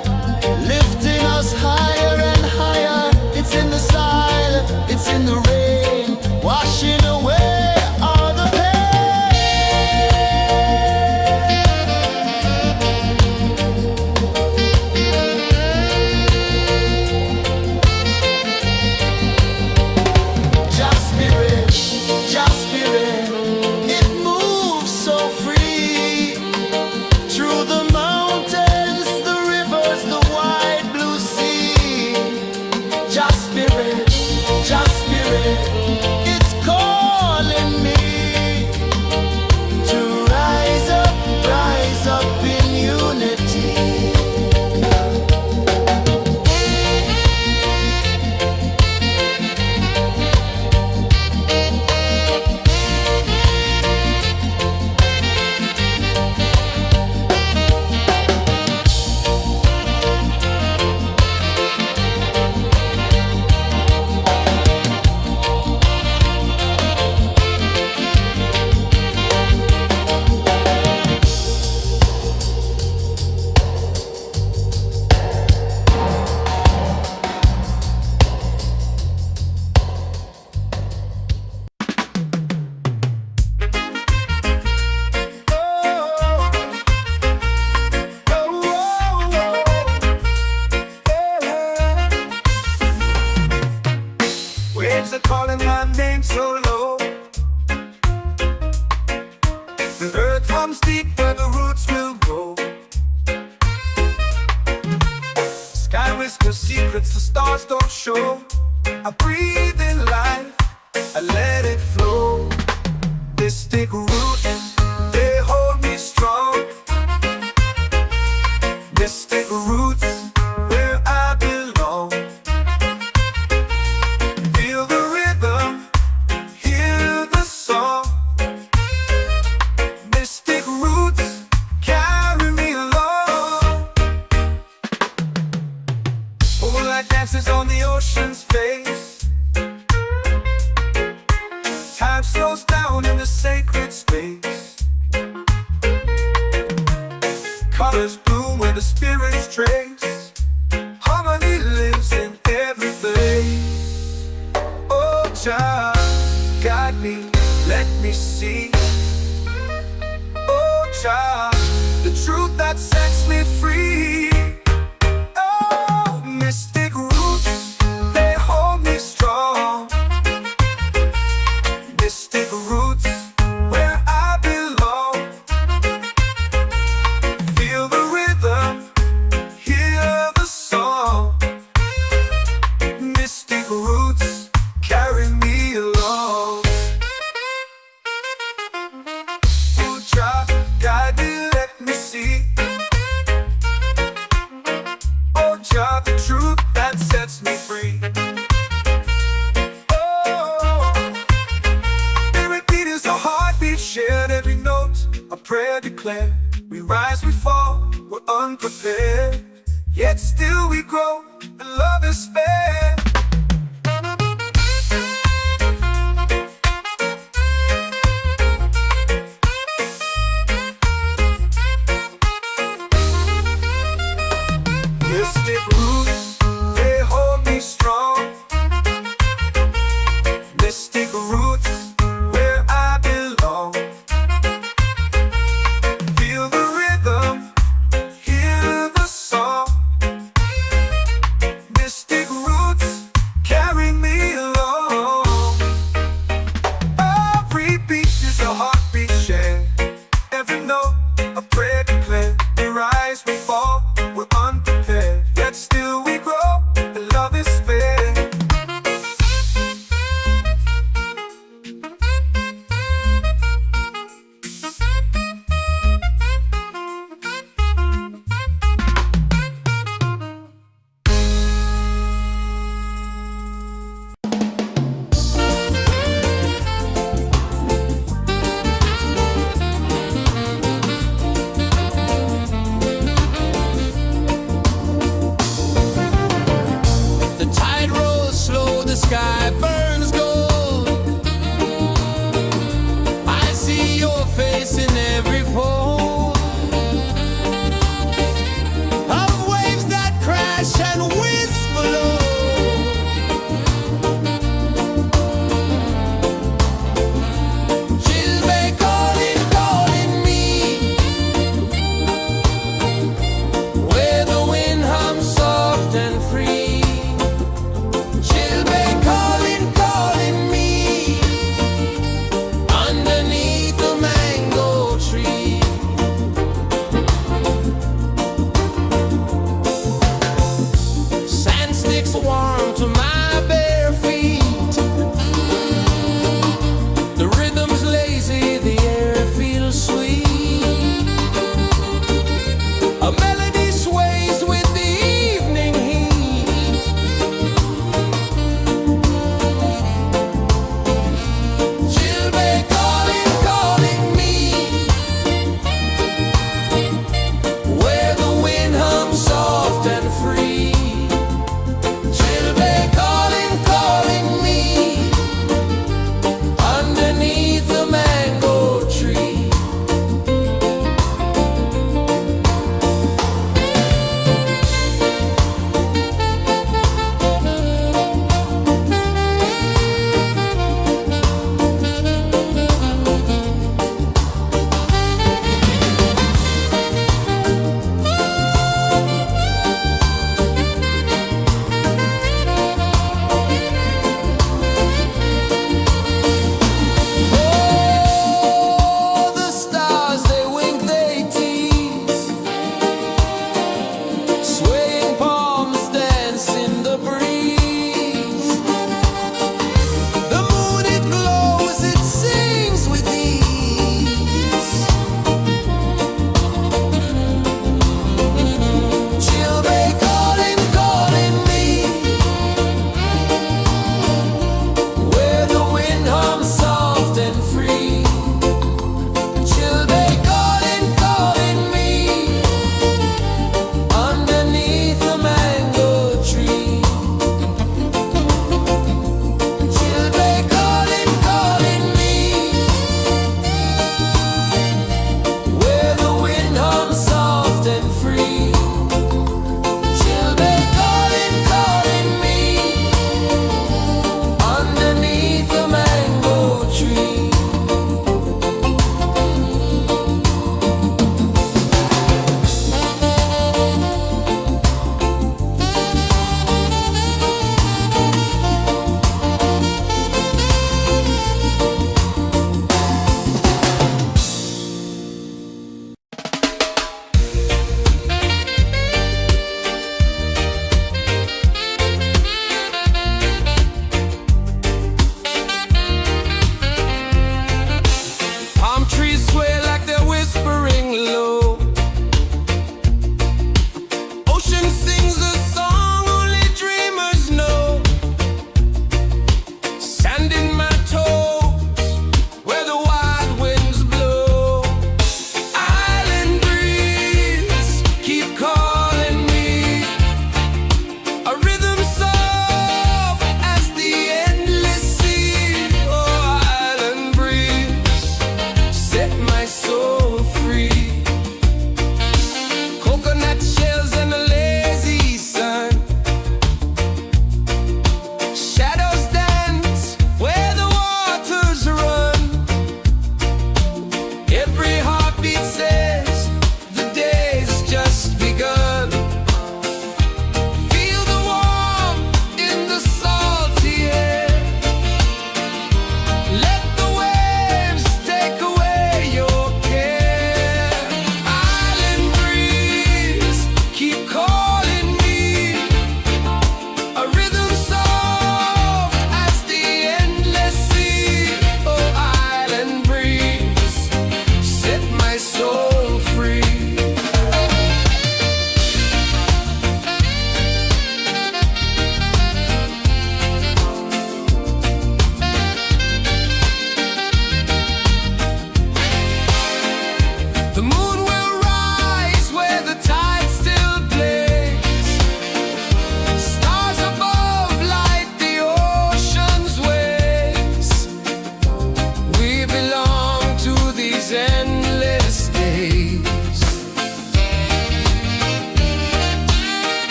S1: lifting us higher and higher. It's in the silence, it's in the rain, washing away all the Just spirit, it moves so free. Through the mountains, the rivers, the wide blue sea. Just spirit, it's calling me to rise up in unity.
S2: Waves are calling my name so low. The earth comes deep where the roots will grow. Sky whispers secrets the stars don't show. I breathe in life, I let it flow. Mystic roots, they hold me strong. Mystic roots, where I belong. Feel the rhythm, hear the song. Mystic roots, carry me along. Moonlight dances on the ocean's face. Time slows down in the sacred space. Colors bloom where the spirits trace. Harmony lives in every place. Oh, child, guide me, let me see. Oh, child, the truth that sets me free. Oh, mystic roots, they hold me strong. Mystic roots, where I belong. Feel the rhythm, hear the song. Mystic roots, carry me along. Oh, child, guide me, let me see. Oh, child, the truth that sets me free. Shared every note, a prayer declared. We rise, we fall, we're unprepared. Yet still we grow, and love is spared. Mystic roots, they hold me strong. Mystic roots, where I belong. Feel the rhythm, hear the song. Mystic roots, carry me along.
S1: and whisper low. She'll be calling, calling me, where the wind hums soft and free. She'll be calling, calling me, underneath the mango tree. Sand sticks warm to my bare feet. The rhythm's lazy, the air feels sweet. A melody sways with the evening heat.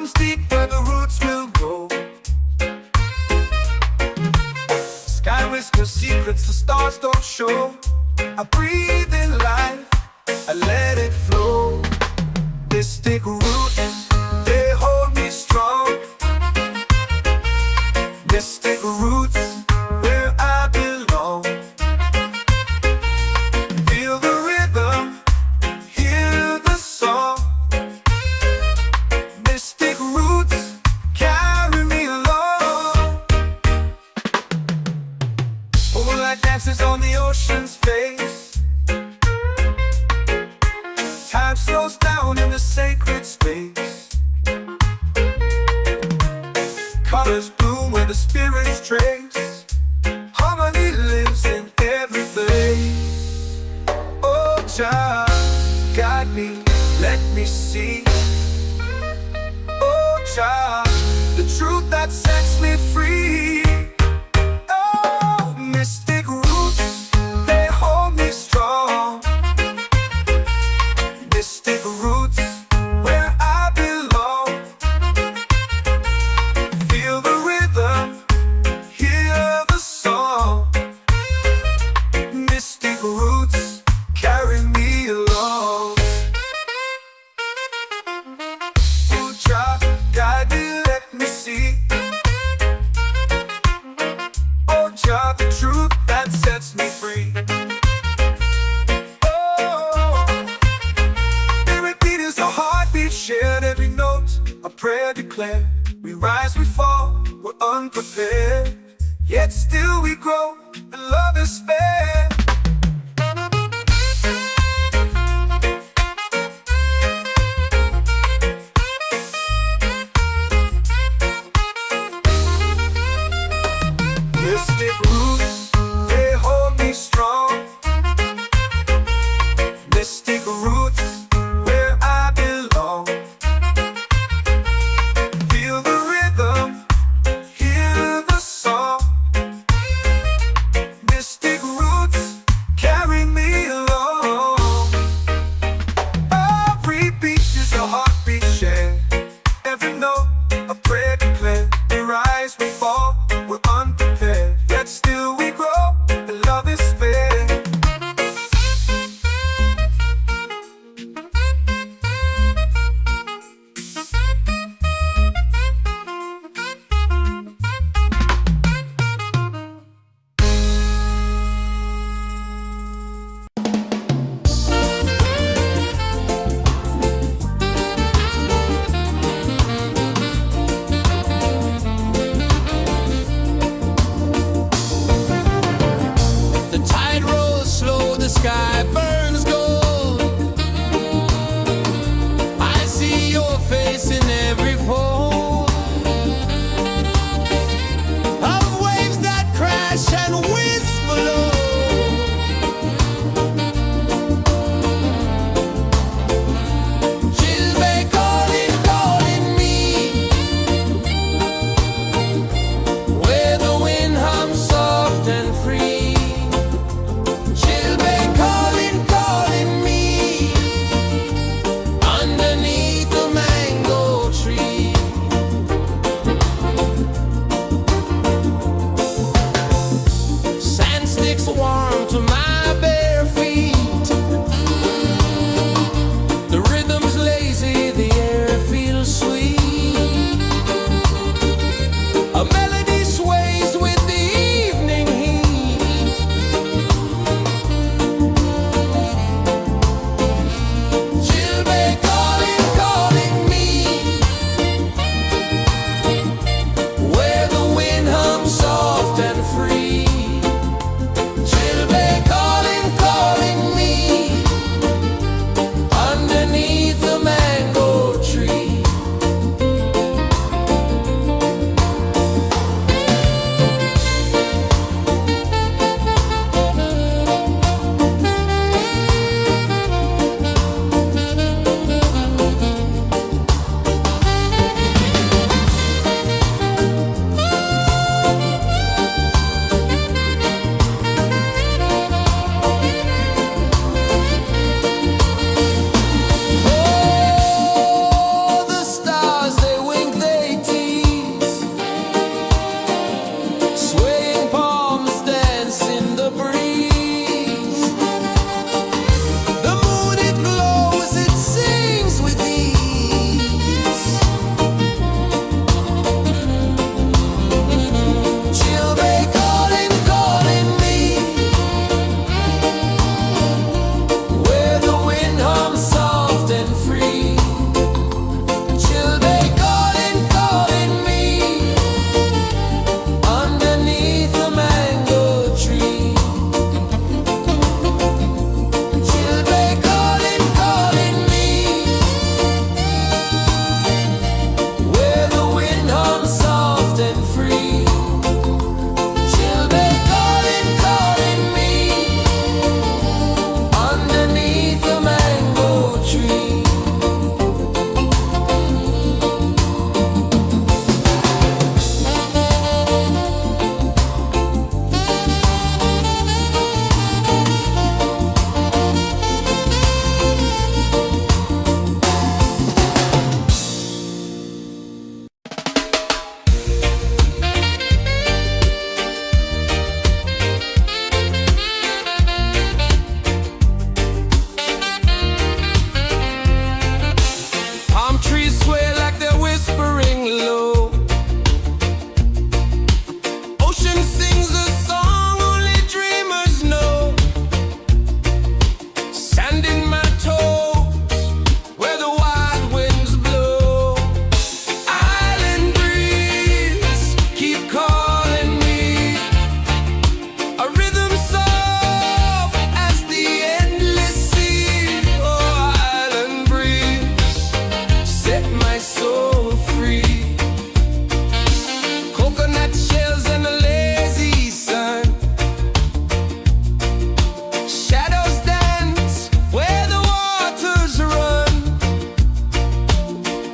S2: comes deep where the roots will grow. Sky whispers secrets the stars don't show. I breathe in life, I let it flow. Mystic roots, they hold me strong. Mystic roots, where I belong. Feel the rhythm, hear the song. Mystic roots, carry me along. Moonlight dances on the ocean's face. Time slows down in the sacred space. Colors bloom where the spirits trace. Harmony lives in every place. Oh, Jah, guide me, let me see. Oh, Jah, the truth that sets me free. Oh, mystic roots, they hold me strong. Mystic roots, where I belong. Feel the rhythm, hear the song. Mystic roots, carry me along. Oh, Jah, guide me, let me see. Oh, Jah, the truth that sets me free. Shared every note, a prayer declared. We rise, we fall, we're unprepared. Yet still we grow, and love is fair. Mystic roots, they hold me strong. Mystic roots, where I belong. Feel the rhythm, hear the song. Mystic roots,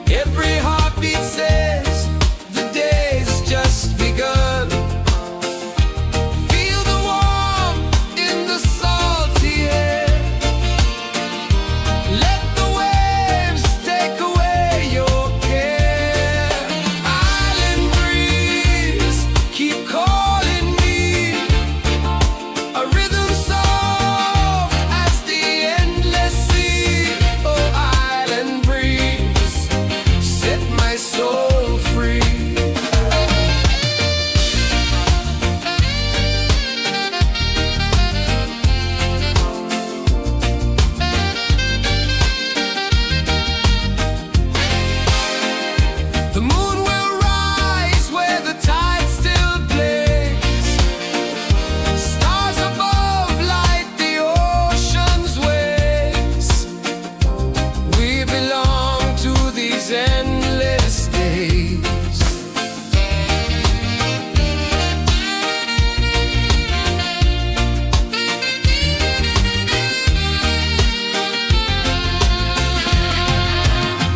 S2: Every heartbeat says the day's just begun. Feel the warmth in the salty air. Let the waves take away your care. Island breeze, keep calling me. A rhythm soft as the endless sea. Oh, island breeze, set my soul free. The moon will rise where the tide still plays. Stars above light the ocean's waves. We belong to these endless days.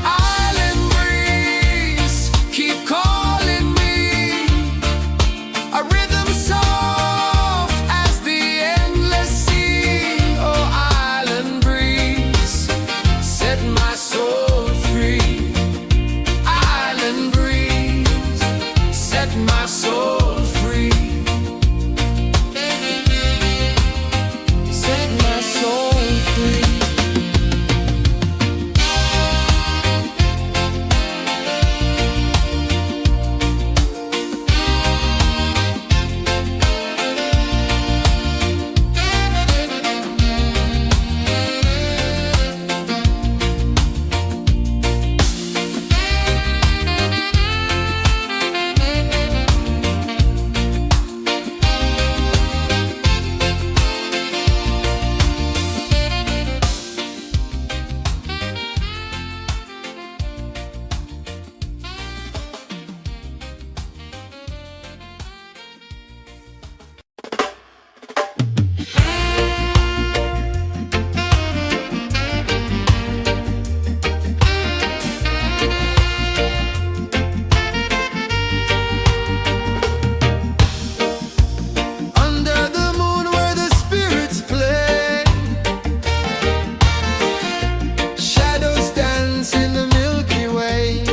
S2: Island breeze, keep calling me. A rhythm soft as the endless sea. Oh, island breeze, set my soul free. Island breeze, set my soul free. Set my soul free. Under the moon where the spirits play, shadows dance in the Milky Way.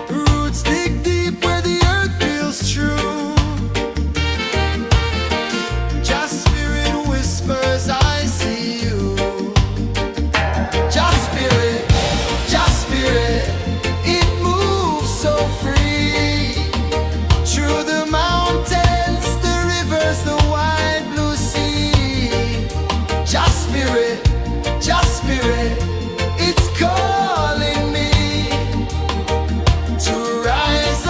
S2: Roots dig deep where the earth feels true. Just spirit whispers, I see you. Just spirit, it moves so free. Through the mountains, the rivers, the wide blue sea. Just spirit, it's calling me to rise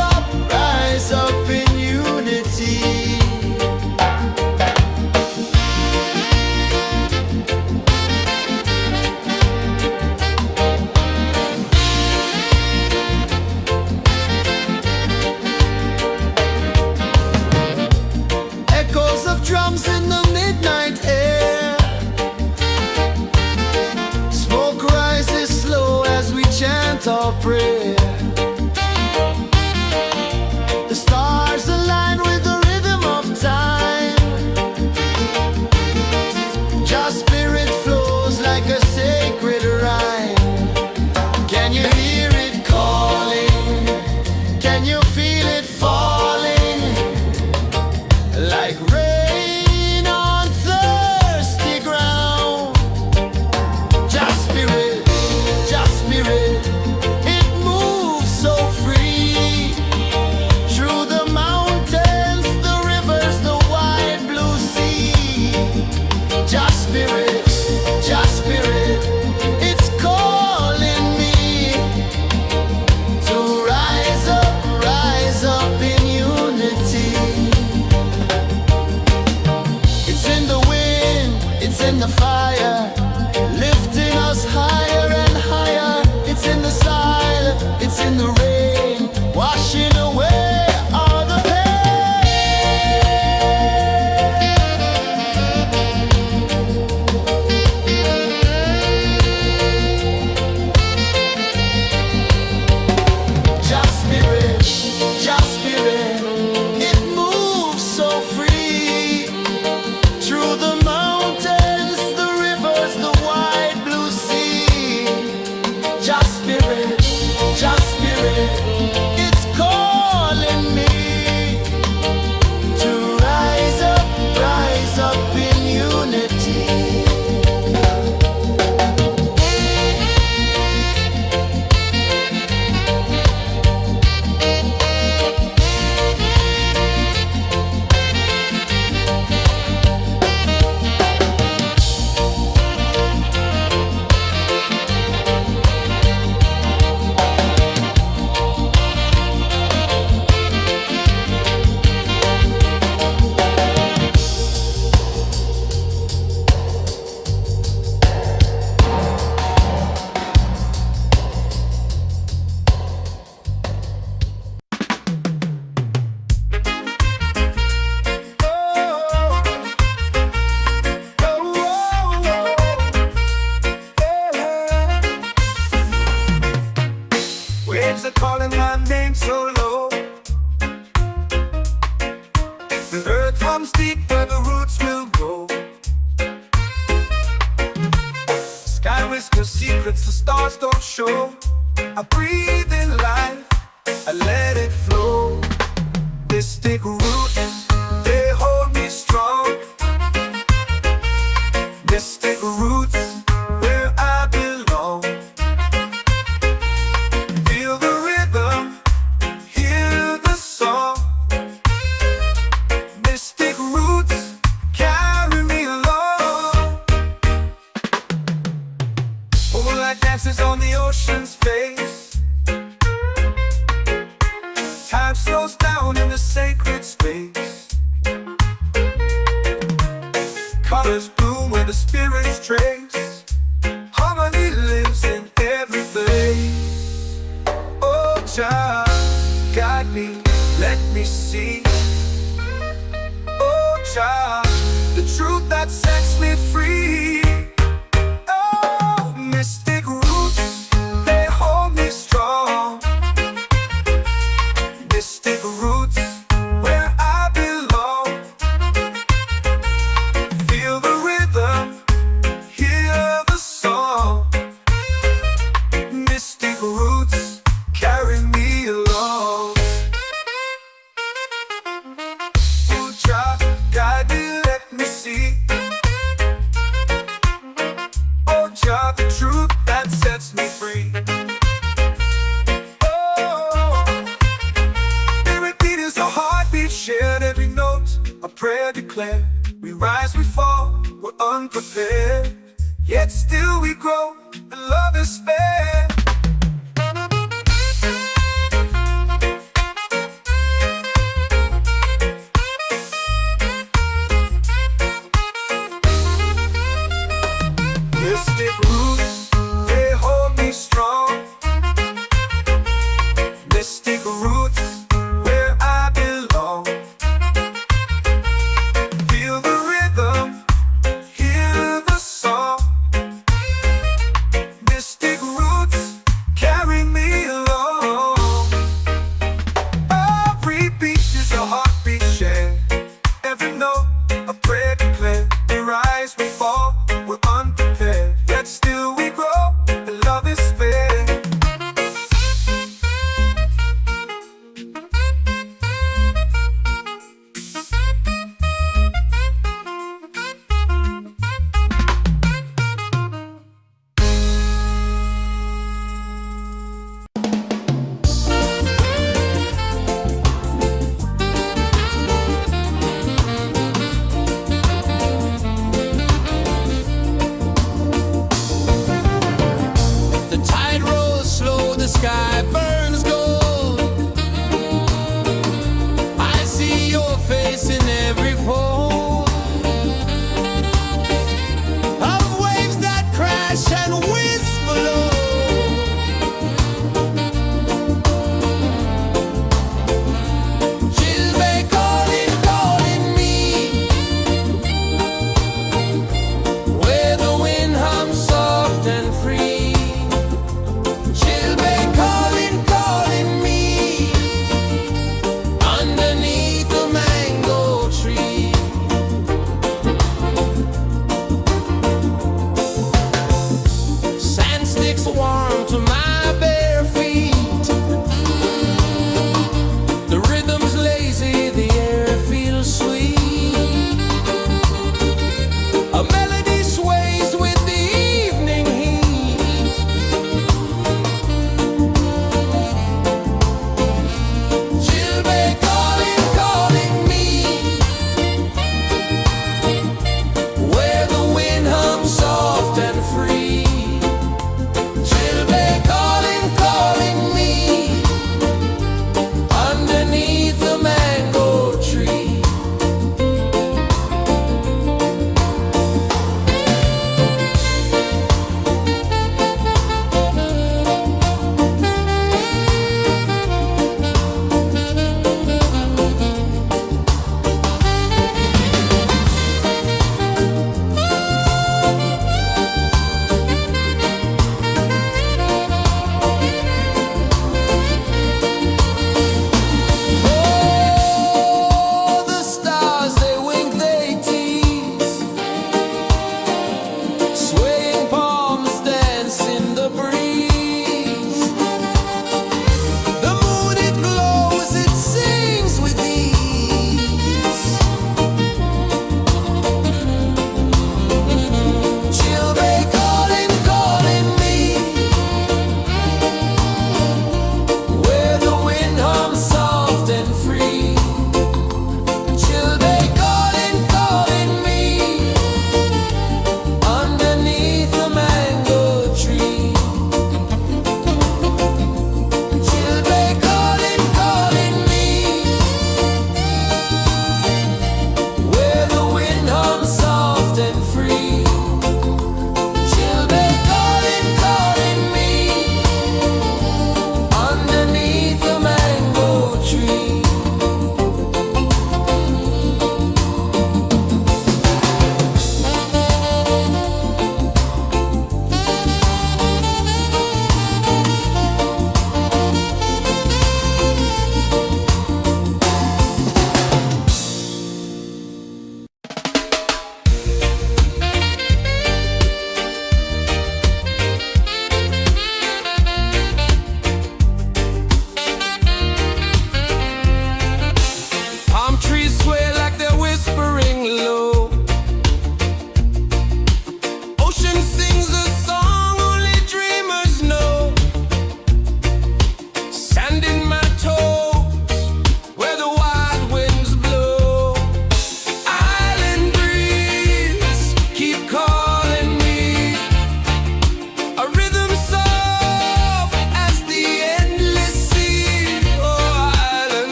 S2: up in unity. Echoes of drums in the midnight air. Smoke rises slow as we chant our prayer. The stars align with the rhythm of time. Just spirit flows like a sacred rhyme. Can you hear it calling? Can you feel it falling? Like rain on thirsty ground. Just spirit, it
S1: Just spirit, just spirit, it's calling me to rise up in unity.
S2: Waves are calling my name so low. The earth runs deep where the roots will go. Sky whispers secrets the stars don't show. I breathe in life, I let it flow. Mystic roots, they hold me strong. Mystic roots, where I belong. Feel the rhythm, hear the song. Mystic roots, carry me along. Moonlight dances on the ocean's face. Time slows down in the sacred space. Colors bloom where the spirits trace. Harmony lives in every place. Oh, Jah, guide me, let me see. Oh, Jah, the truth that sets me free. Oh, mystic roots, they hold me strong. Mystic roots, where I belong. Feel the rhythm, hear the song. Mystic roots, carry me along. Oh, Jah, guide me, let me see. Oh, Jah, the truth that sets me free. Oh, spirit beat is a heartbeat shared, every note a prayer declared. We rise, we fall, we're unprepared, yet still we grow, and love is fair. Mystic roots, they hold me strong. Mystic roots, where I belong. Feel the rhythm, hear the song. Mystic roots, carry me along. Every beat is a heartbeat shared, every note a prayer declared. We rise, we fall, we're unprepared, yet still we grow, and love is fair.
S1: The tide rolls slow, the sky burns gold. I see your face in every fold of waves that crash and whisper low. She'll be calling, calling me, where the wind hums soft and free. She'll be calling, calling me, underneath the mango tree. Sand sticks warm to my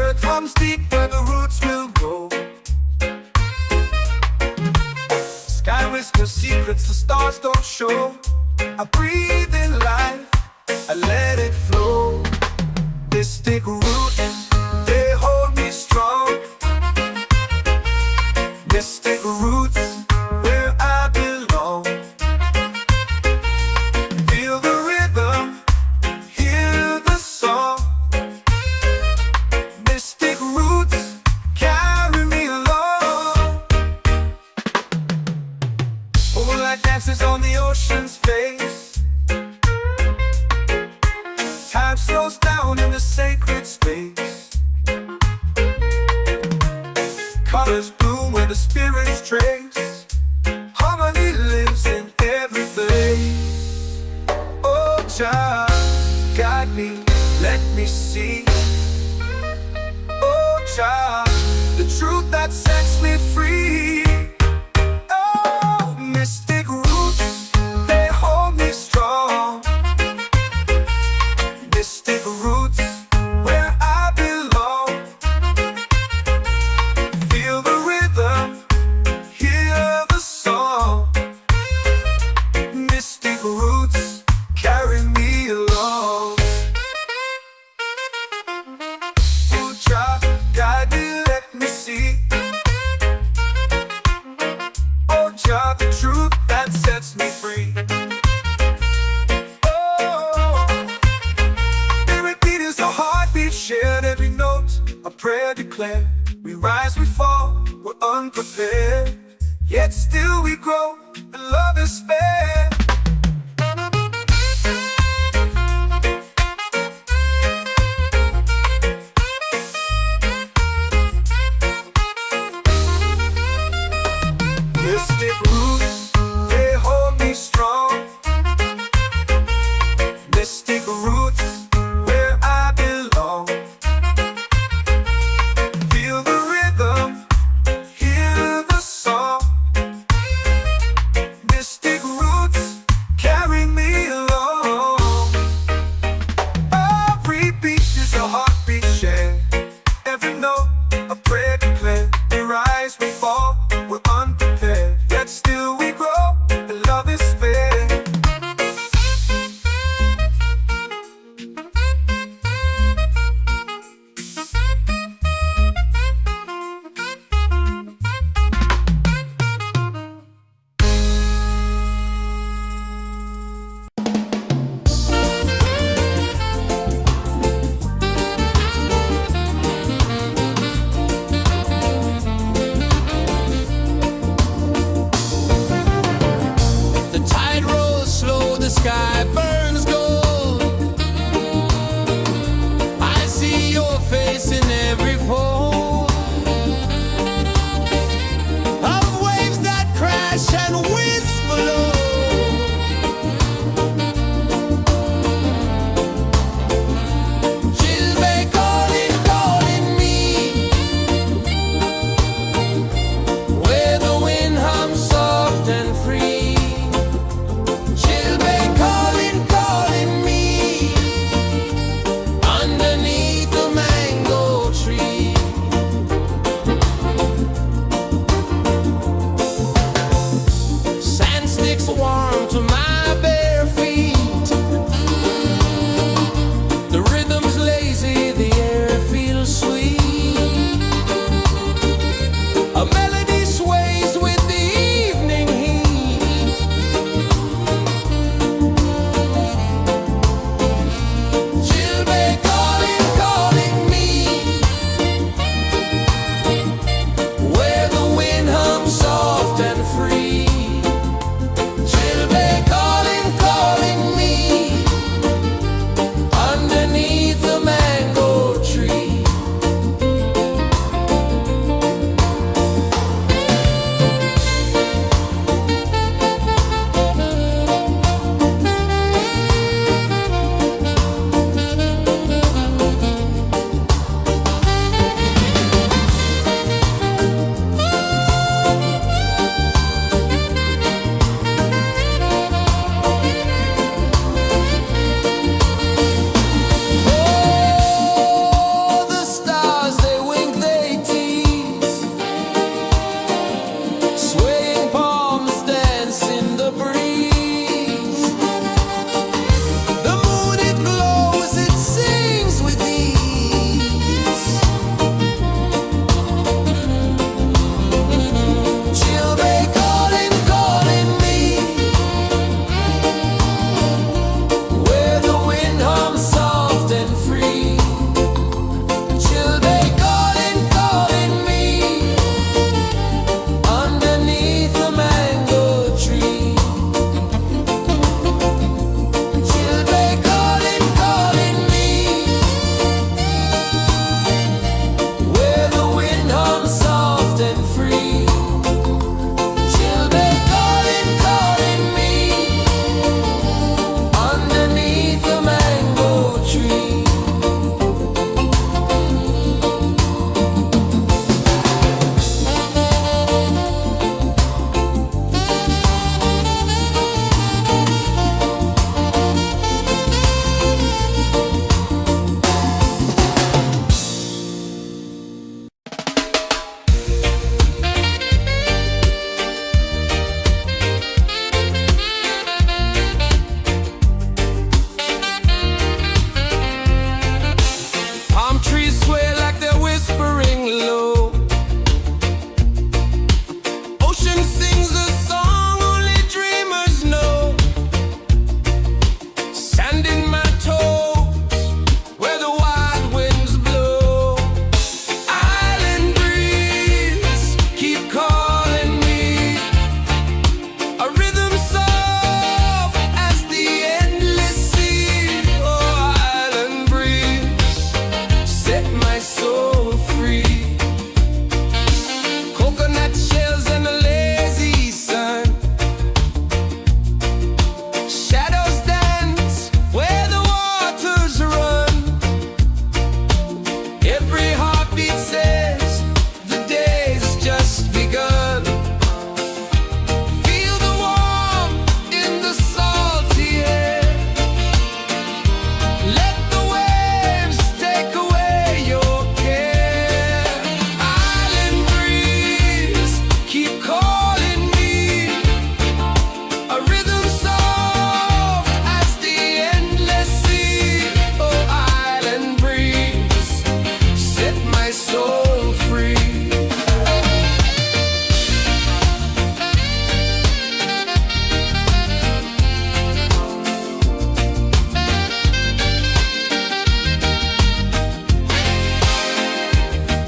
S2: earth hums deep where the roots will grow. Sky whispers secrets the stars don't show. I breathe in life, I let it flow. Mystic roots, they hold me strong. Mystic roots, where I belong. Feel the rhythm, hear the song. Mystic roots, carry me along. Moonlight dances on the ocean's face. Time slows down in the sacred space. Colors bloom where the spirits trace. Harmony lives in every face. Oh, Jah, guide me, let me see. Oh, Jah, the truth that sets me free. Oh, mystic roots, they hold me strong. Mystic roots, where I belong. Feel the rhythm, hear the song. Mystic roots, carry me along. Oh, Jah, guide me, let me see. Oh, Jah, the truth that sets me free. Shared every note, a prayer declared. We rise, we fall, we're unprepared. Yet still we grow, and love is spared. Mystic roots, they hold me strong. Mystic roots, where I belong. Feel the rhythm, hear the song. Mystic roots, carry me along. Every beat is a heartbeat shared. Every note, a prayer declared. We rise, we fall, we're unprepared. Yet still we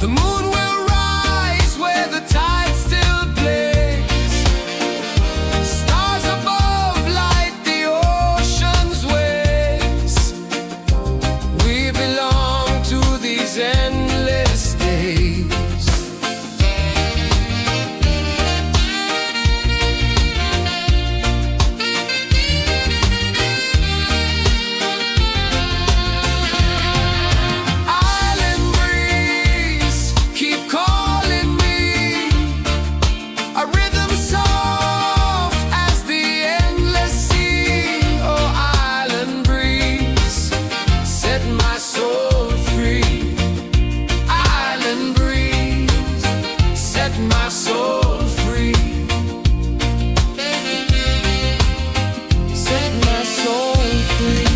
S2: The moon will rise where the tide still plays. Stars above light the ocean's waves. We belong to these endless days. Island breeze, keep calling me. A rhythm soft as the endless sea. Oh, island breeze, set my soul free. Island breeze, set my soul free. Set my soul free.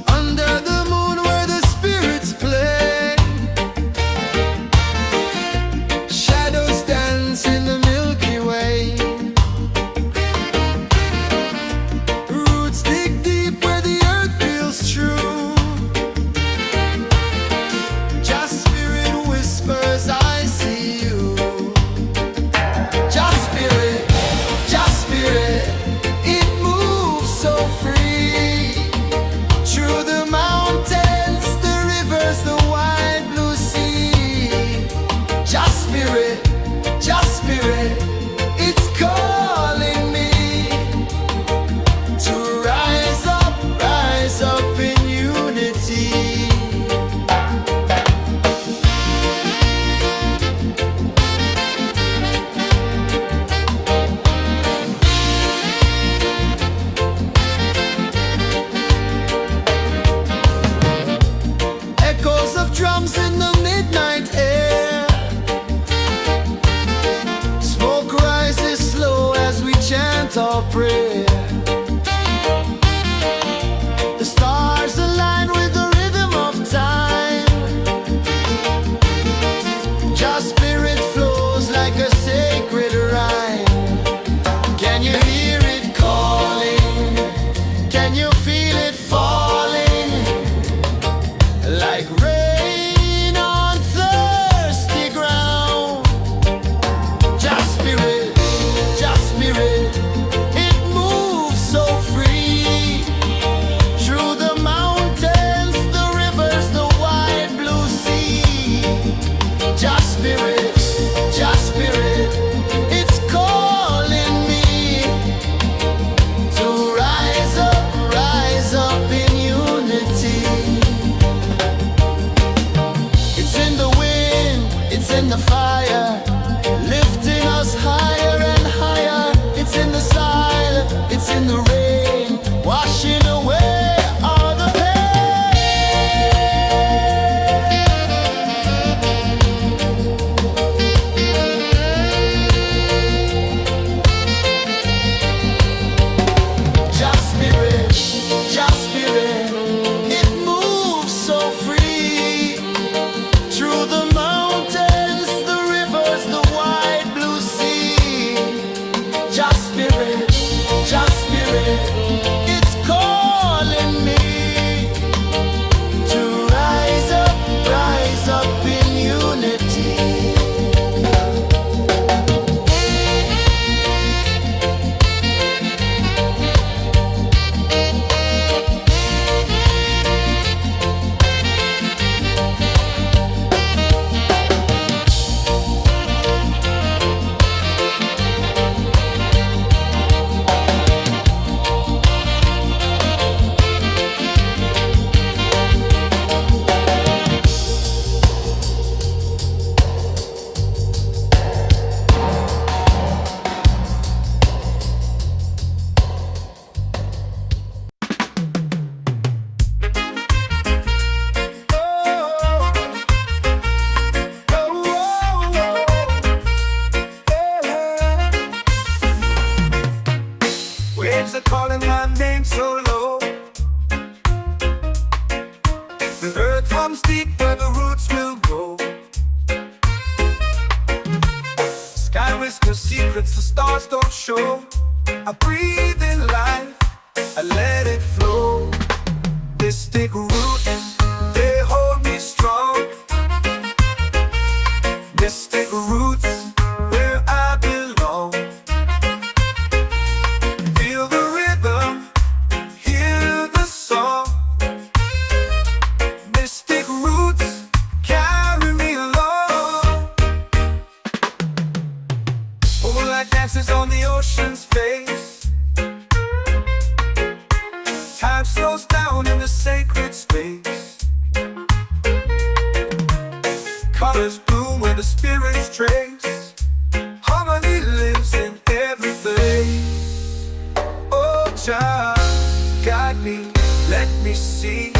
S2: Under the moon where the spirits play, shadows dance in the Milky Way. Roots dig deep where the earth feels true. Just spirit whispers, I see you. Just spirit, it moves so free. Through the mountains, the rivers, the wide blue sea. Just spirit, it's calling me to rise up in unity. Echoes of drums in the midnight air. Smoke rises slow as we chant our prayer. The stars align with the rhythm of time. Just spirit flows like a sacred rhyme. Can you hear it calling? Can you feel it falling? Like rain on thirsty ground. Just spirit, it moves waves are calling my name so low. The earth comes deep where the roots will go. Sky whispers secrets the stars don't show. I breathe in life, I let it flow. Mystic roots, they hold me strong. Mystic roots, where I belong. Feel the rhythm, hear the song. Mystic roots, carry me along. Moonlight dances on the ocean's face. Time slows down in the sacred space. Colors bloom where the spirits trace. Harmony lives in every place. Oh, child, guide me, let me see.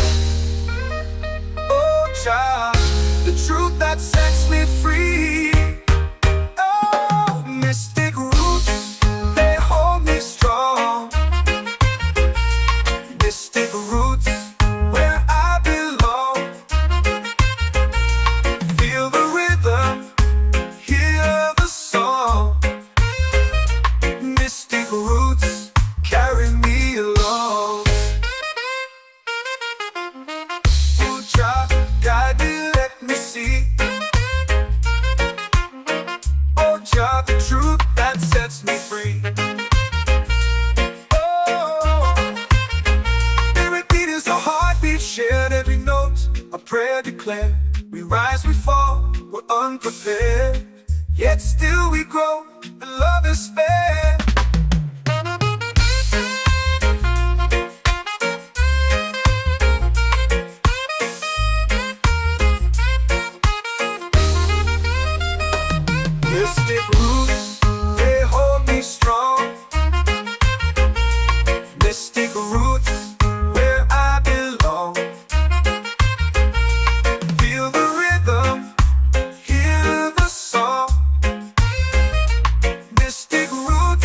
S2: Oh, child, the truth that sets me free. Oh, mystic roots, they hold me strong. Mystic roots, where I belong. Feel the rhythm, hear the song. Mystic roots, carry me along. Oh, child, guide me, let me see. Oh, child, the truth that sets me free. Shared every note, a prayer declared. We rise, we fall, we're unprepared. Yet still we grow, and love is spared. Mystic roots, they hold me strong. Mystic roots, where I belong. Feel the rhythm, hear the song. Mystic roots,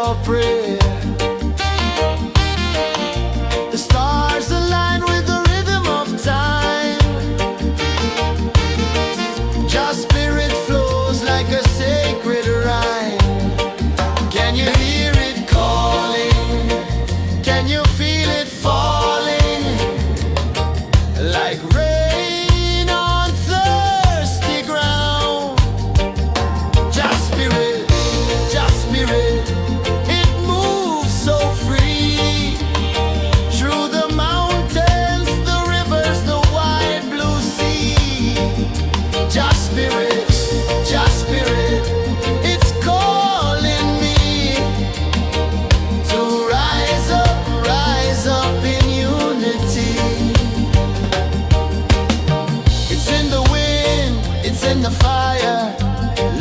S1: your prayer. The stars align with the rhythm of time. Your spirit flows like a sacred rhyme. Can you hear it calling? Can you feel it falling? Like rain on thirsty ground. Just spirit, it moves so free. Through the mountains, the rivers, the wide blue sea. Just spirit, it's calling me to rise up in unity. It's in the wind, it's in the fire,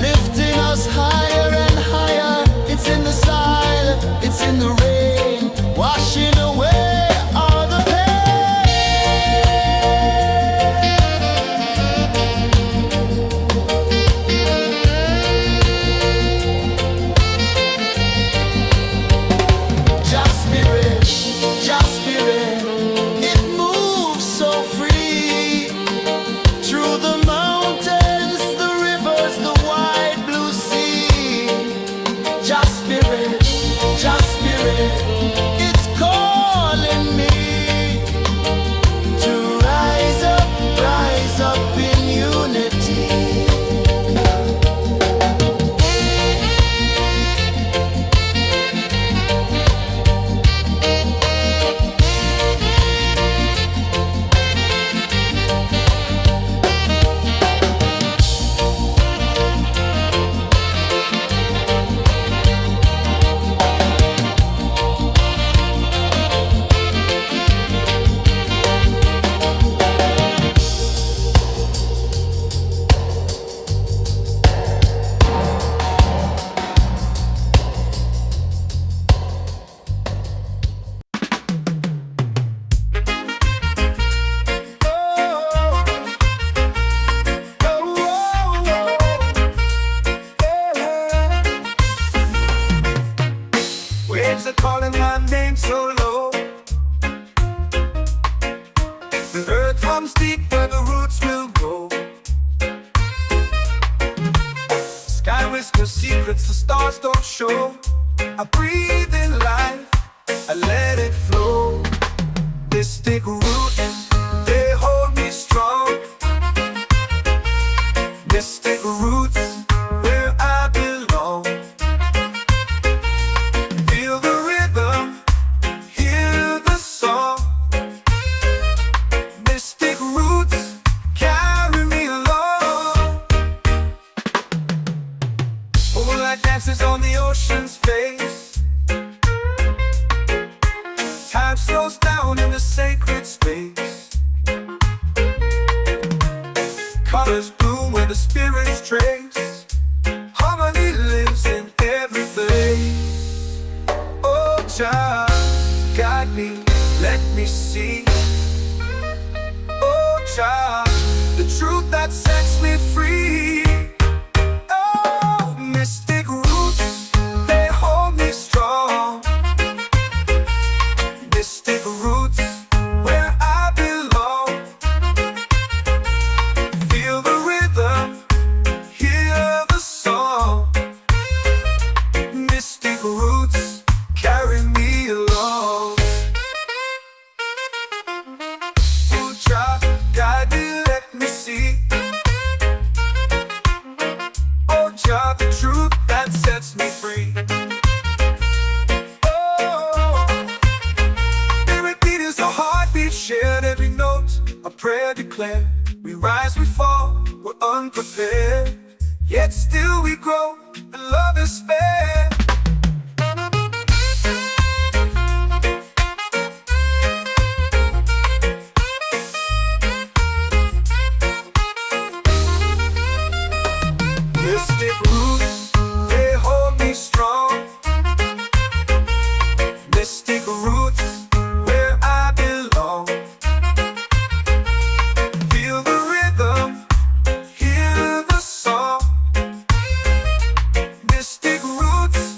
S1: lifting us higher and higher. It's in the silence, it's in the rain, washing away all the Just spirit, it moves so free. Through the mountains, the rivers, the wide blue sea. Just spirit, it's calling me to rise up in unity.
S2: Waves are calling my name so low. The earth runs deep where the roots will go. Sky whispers secrets the stars don't show. I breathe in life, I let it flow. Mystic roots, they hold me strong. Mystic roots, where I belong. Feel the rhythm, hear the song. Mystic roots, carry me along. Moonlight dances on the ocean's face. Time slows down in the sacred space. Colors bloom where the spirits trace. Harmony lives in every place. Oh, child, guide me, let me see. Oh, child, the truth that sets me free. Oh, mystic roots, they hold me strong. Mystic roots, where I belong. Feel the rhythm, hear the song. Mystic roots, carry me along. Oh, child, guide me, let me see. Oh, child, the truth that sets me free. Oh, spirit beat is a heartbeat shared, every note a prayer declared. We rise, we fall, we're unprepared, yet still we grow, and love is spared. Mystic roots, they hold me strong. Mystic roots, where I belong. Feel the rhythm, hear the song. Mystic roots,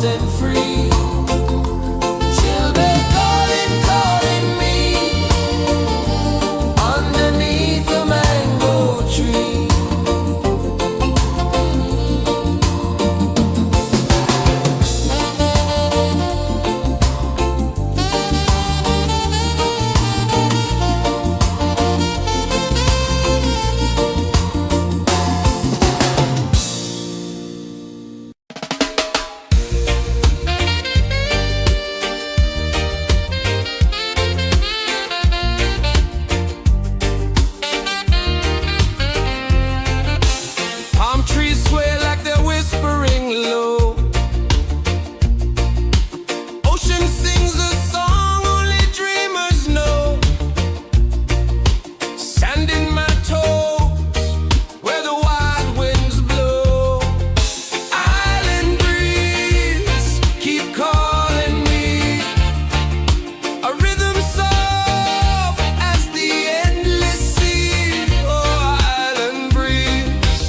S1: set free. Children calling, calling me underneath the mango tree. Palm trees sway like they're whispering low. Ocean sings a song only dreamers know. Sand in my toes where the wild winds blow. Island breeze keep calling me. A rhythm soft as the endless sea. Oh, island breeze,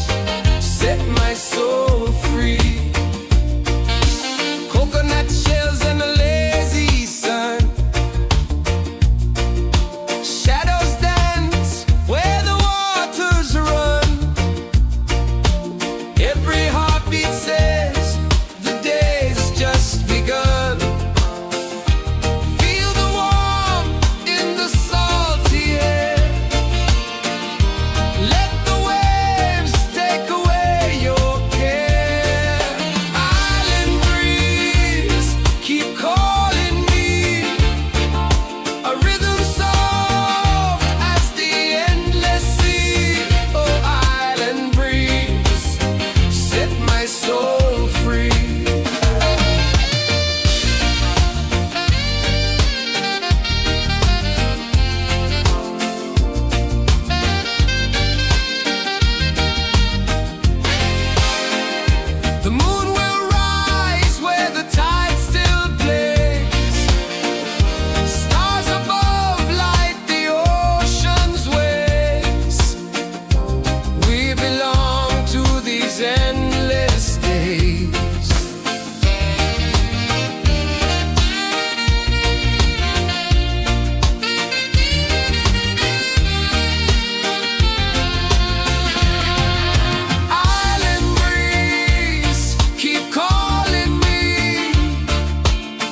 S1: set my soul free. Coconut shells and a lazy sun. Shadows dance where the waters run. Every heartbeat says the day's just begun. Feel the warmth in the salty air. Let the waves take away your care. Island breeze keep calling me. A rhythm soft as the endless sea. Oh, island breeze, set my soul free. The moon will rise where the tide still plays. Stars above light the ocean's waves. We belong to these endless days. Island breeze keep calling me.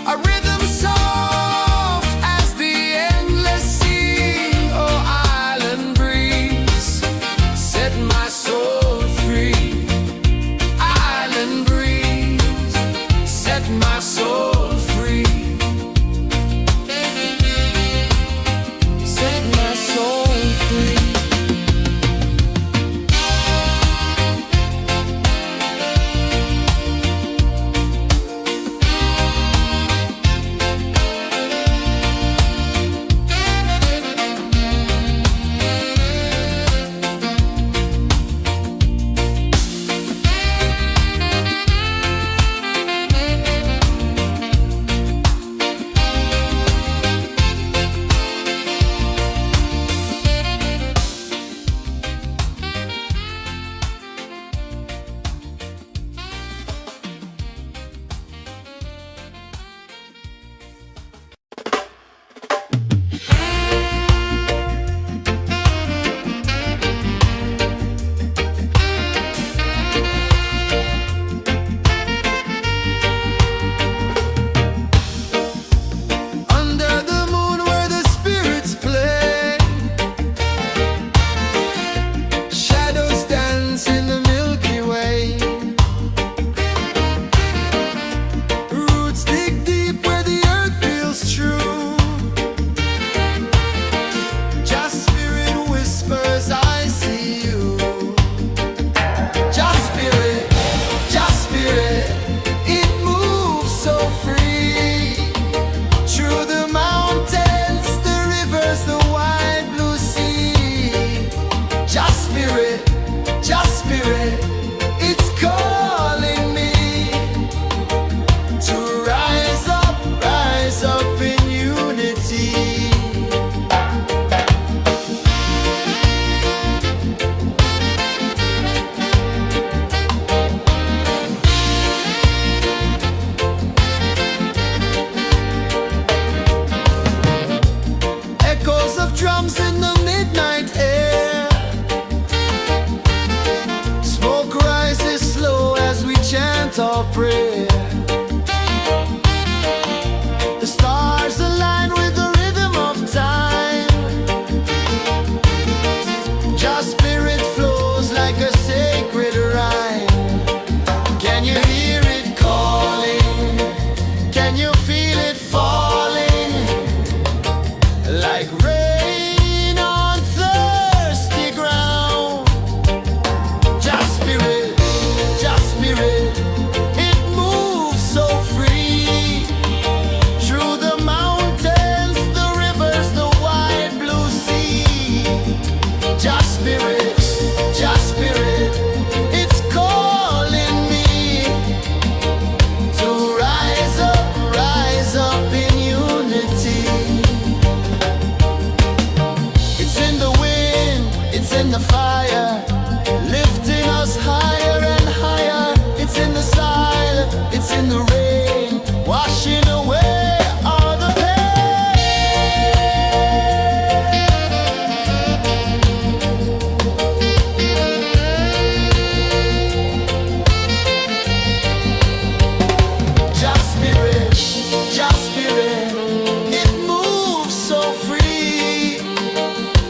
S1: A rhythm soft as the endless sea. Oh, island breeze, set my soul free. Island breeze, set my soul free. Set my soul free. Can you feel it falling like rain on thirsty ground? Just spirit, it moves so free through the mountains, the rivers, the wide blue sea. Just spirit, it's calling me to rise up in unity. It's in the wind, it's in the fire, lifting us higher and higher. It's in the silence, it's in the rain, washing away all the Just spirit, it moves so free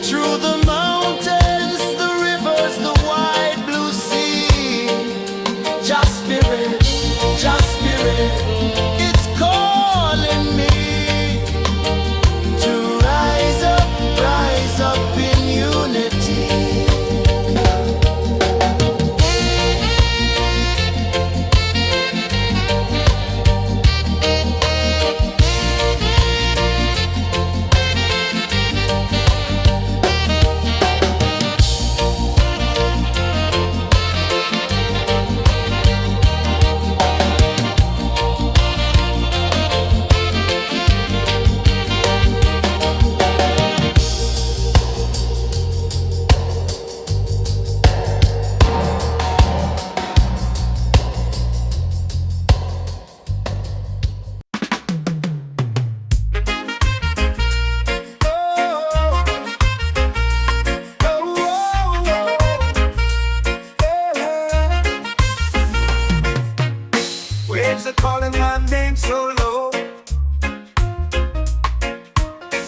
S1: through the mountains, the rivers, the wide blue sea. Just spirit, it's calling me to rise up in unity.
S2: Waves are calling my name so low.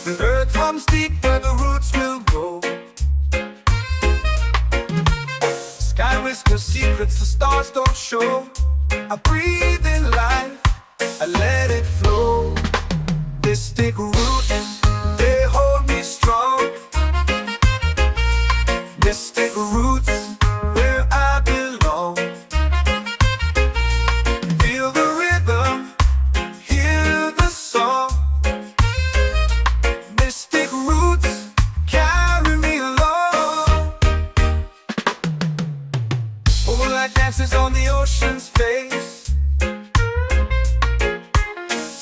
S2: The earth comes deep where the roots will grow. Sky whispers secrets the stars don't show. I breathe in life, I let it flow. Mystic roots, they hold me strong. Mystic roots, where I belong. Feel the rhythm, hear the song. Mystic roots, carry me along. Moonlight dances on the ocean's face.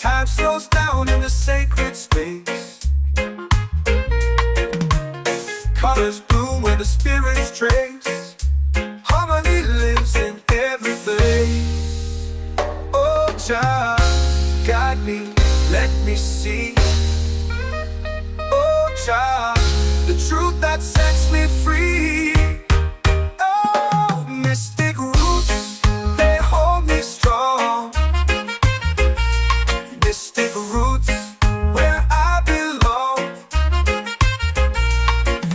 S2: Time slows down in the sacred space. Colors bloom where the spirits trace. Harmony lives in every place. Oh, child, guide me, let me see. Oh, child, the truth that sets me free. Oh, mystic roots, they hold me strong. Mystic roots, where I belong.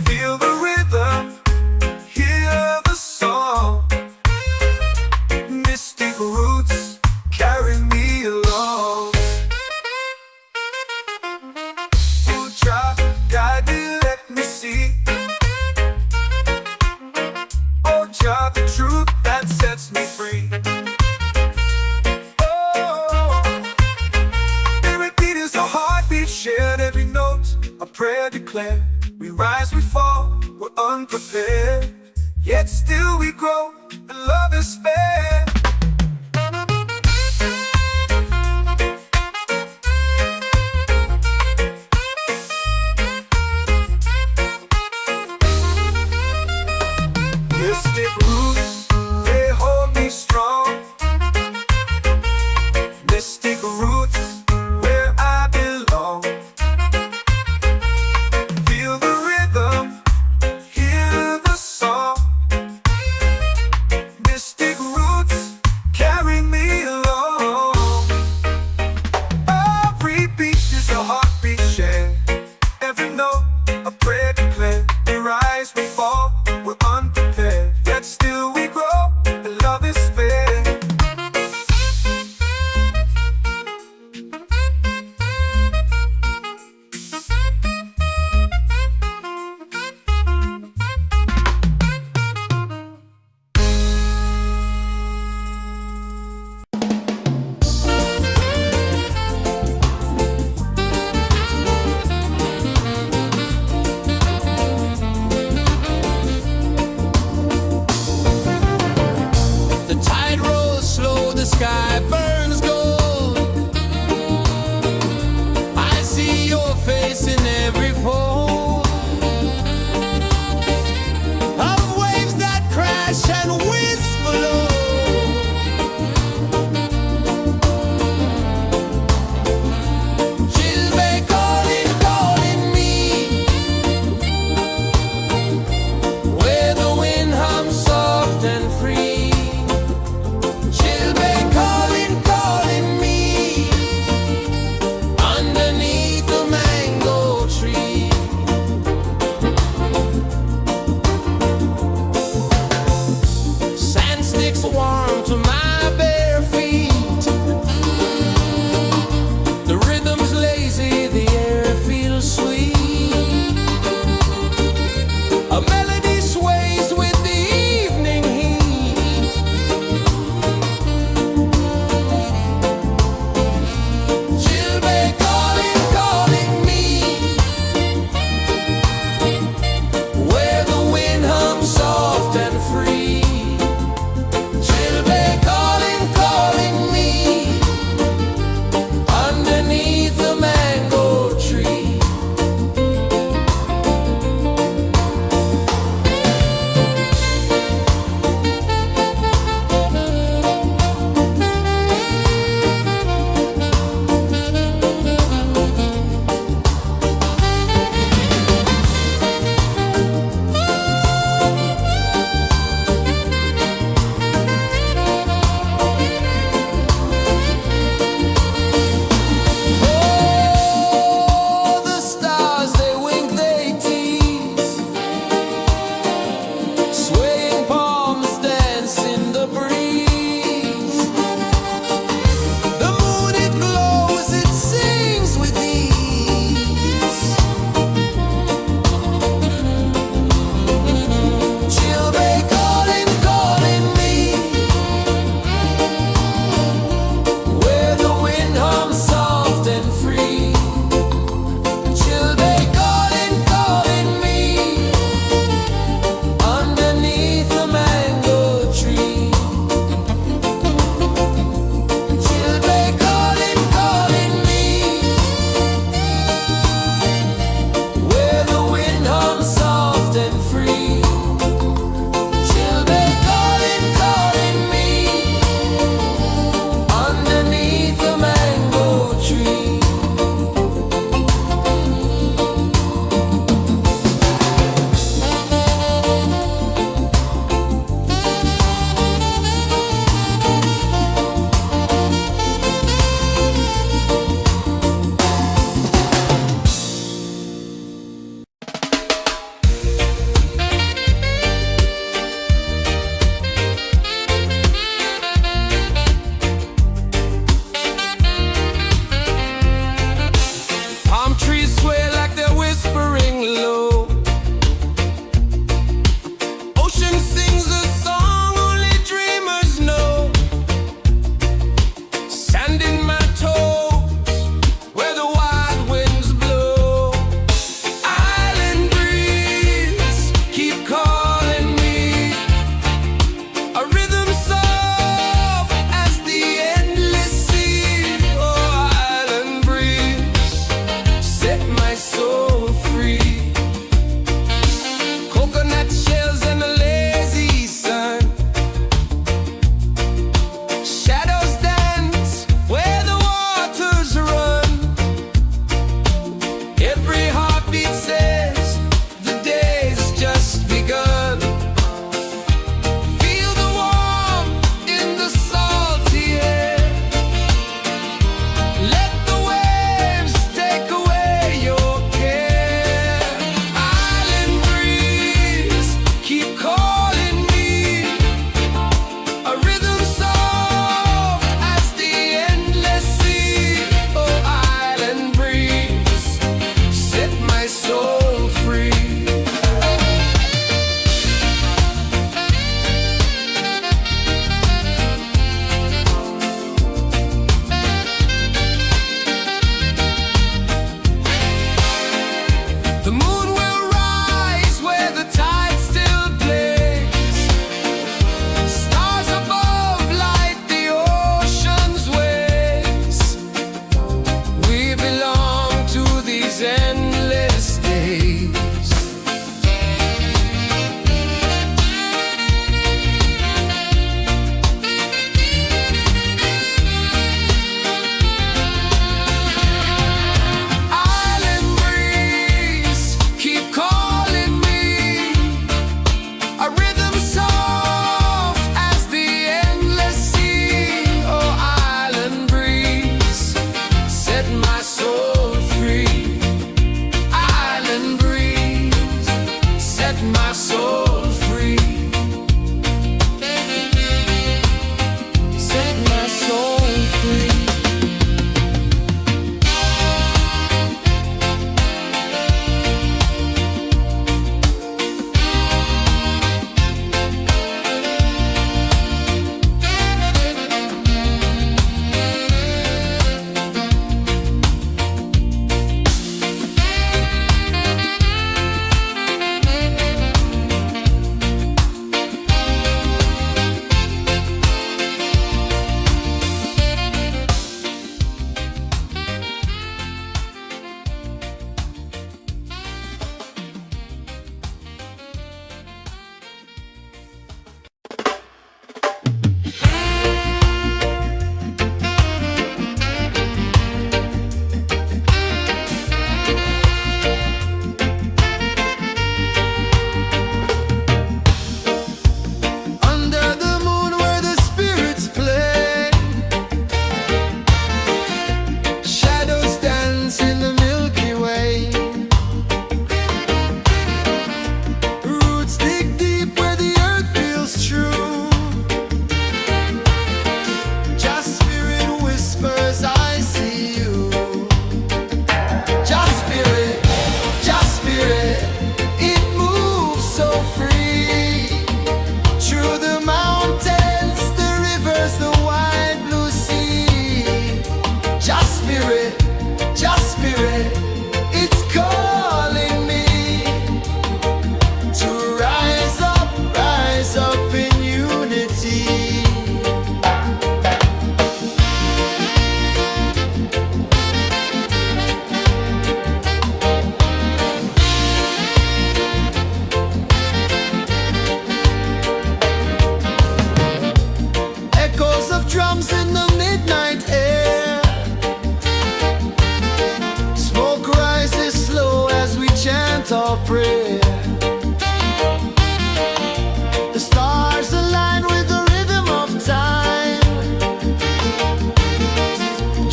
S2: Feel the rhythm, hear the song. Mystic roots, carry me along. Oh, child, guide me, let me see. Oh, child, the truth that sets me free. Oh, spirit beat is a heartbeat shared, every note a prayer declared. We rise, we fall, we're unprepared, yet still we grow, and love is spared. Mystic roots, they hold me strong. Mystic roots, where I belong. Feel the rhythm, hear the song. Mystic roots,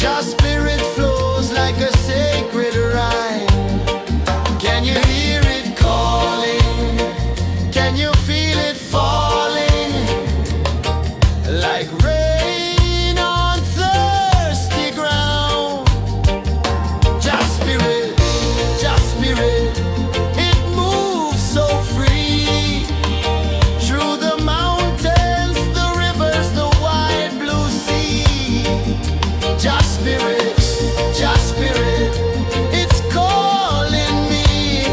S1: Your spirit flows like a sacred rhyme. Can you hear it calling? Can you feel it falling? Like rain on thirsty ground. Just spirit, it moves so free. Through the mountains, the rivers, the wide blue sea. Just spirit, it's calling me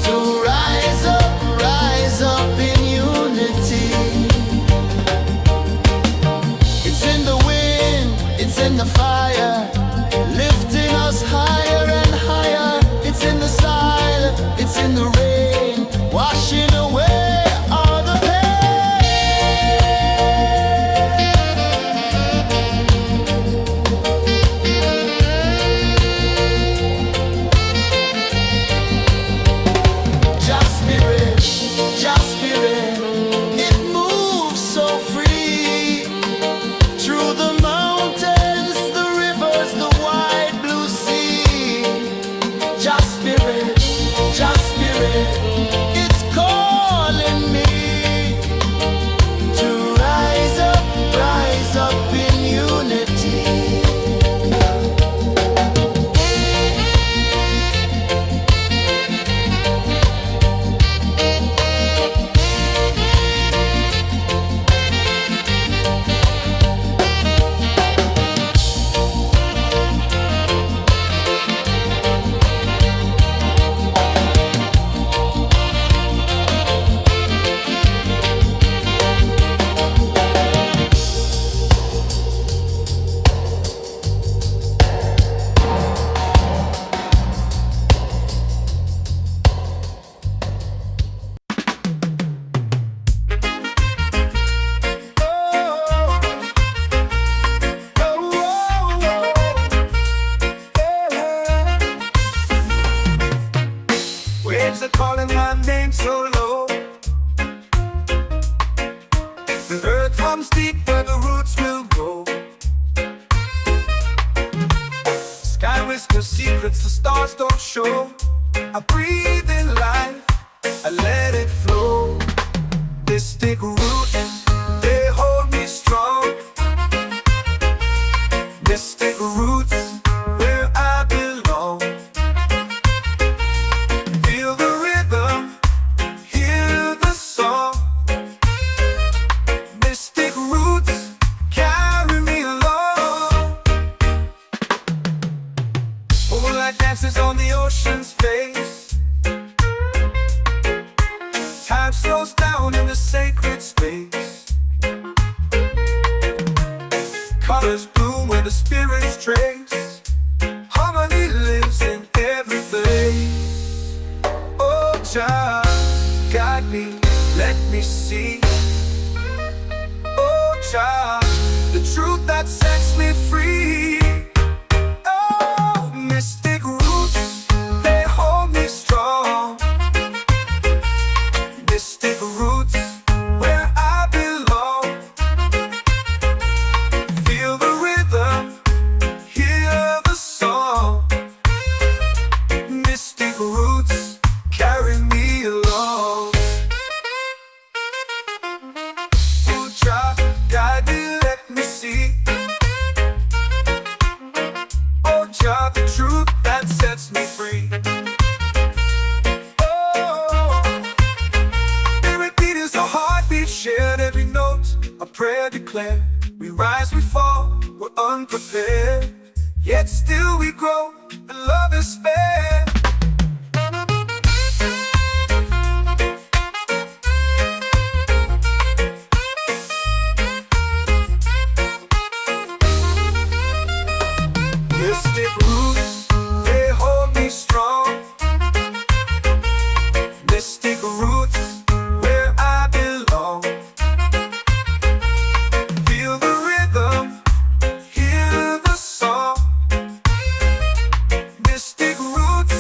S1: to rise up in unity. It's in the wind, it's in the fire, lifting us higher and higher. It's in the silence, it's in the rain, washing away all the Just spirit, it moves so free. Through the mountains, the rivers, the wide blue sea. Just spirit, it's calling me to rise up in unity.
S2: Waves are calling my name so low. The earth comes deep where the roots will go. Sky whispers secrets the stars don't show. I breathe in life, I let it flow. Mystic roots, they hold me strong. Mystic roots, where I belong. Feel the rhythm, hear the song. Mystic roots, carry me along. Moonlight dances on the ocean's face. Time slows down in the sacred space. Colors bloom where the spirits trace. Harmony lives in every place. Oh, child, guide me, let me see. Oh, child, the truth that sets me free. Oh, mystic roots, they hold me strong. Mystic roots, where I belong. Feel the rhythm, hear the song. Mystic roots, carry me along. Oh, child, guide me, let me see. Oh, child, the truth that sets me free. Oh, every beat is a heartbeat shared, every note a prayer declared. We rise, we fall, we're unprepared, yet still we grow, and love is spared. Mystic roots, they hold me strong. Mystic roots, where I belong. Feel the rhythm, hear the song. Mystic roots,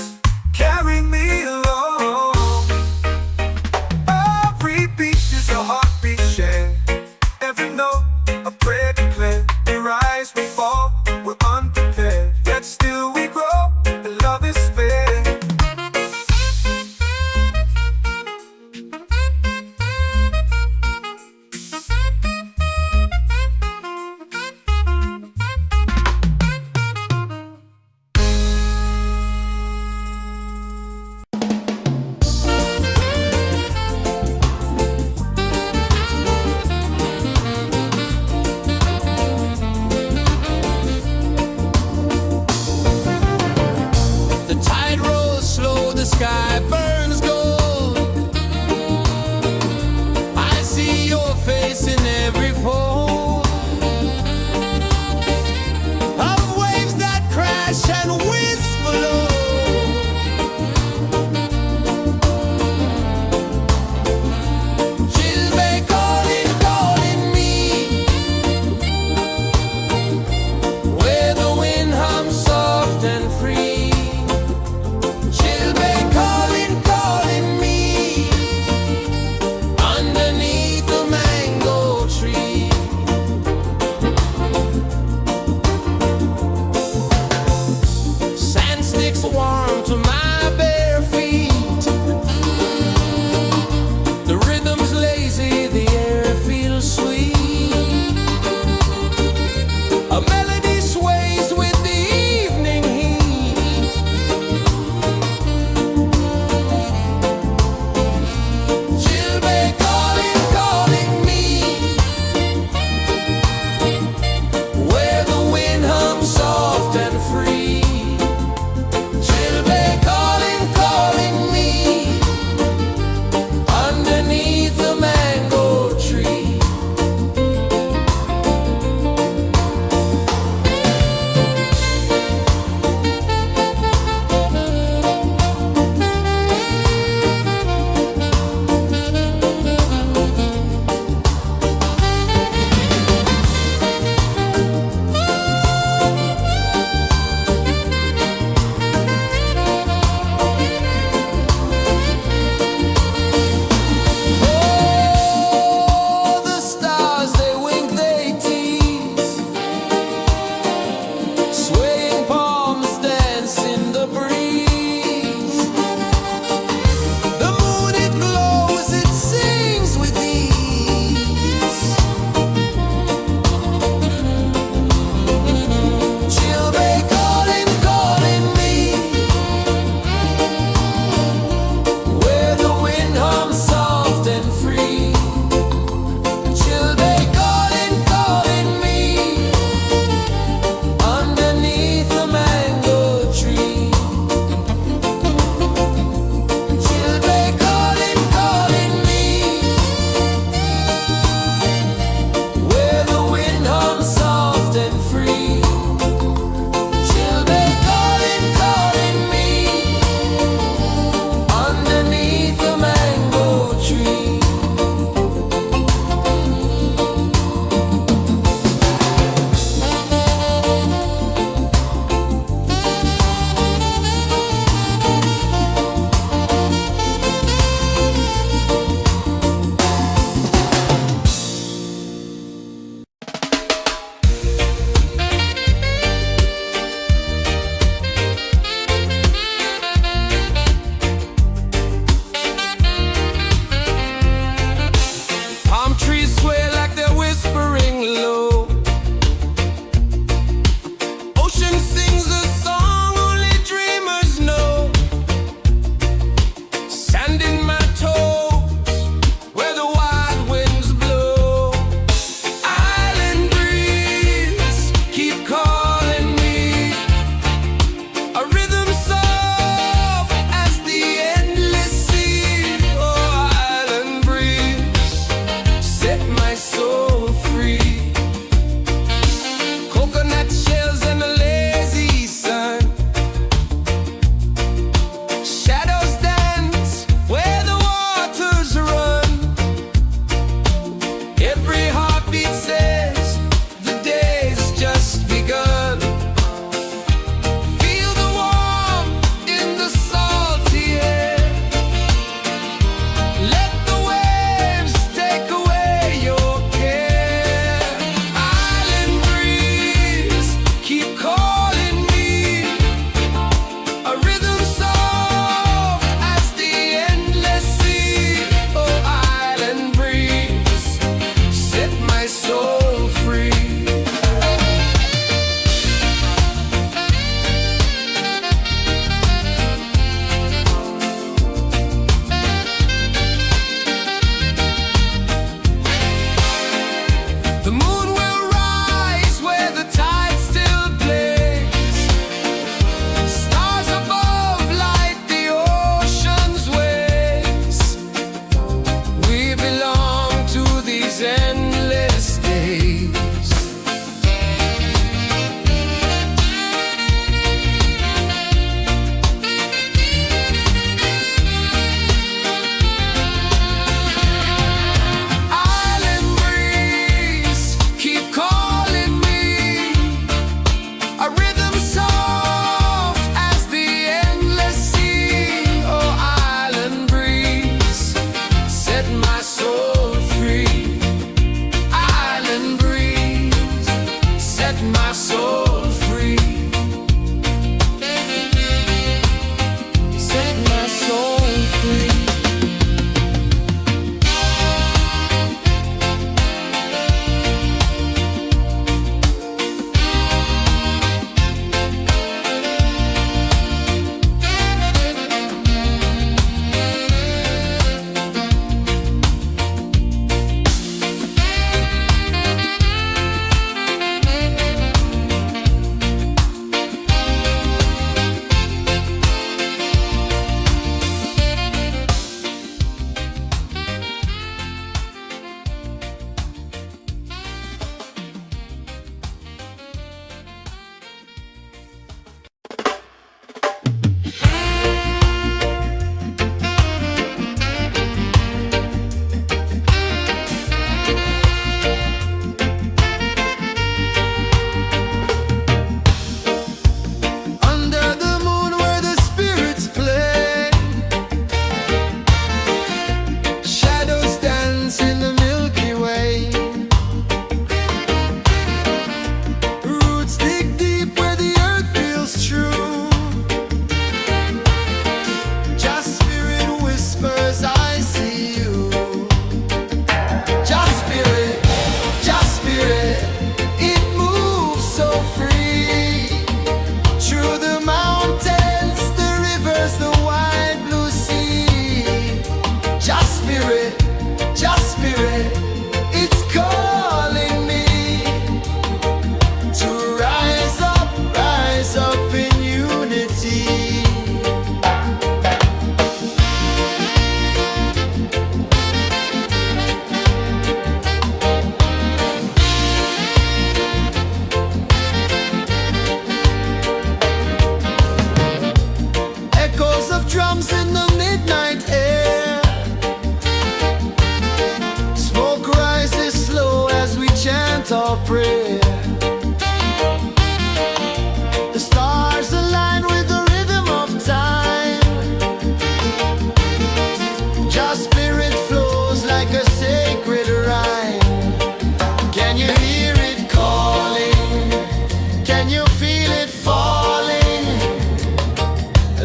S1: Can you feel it falling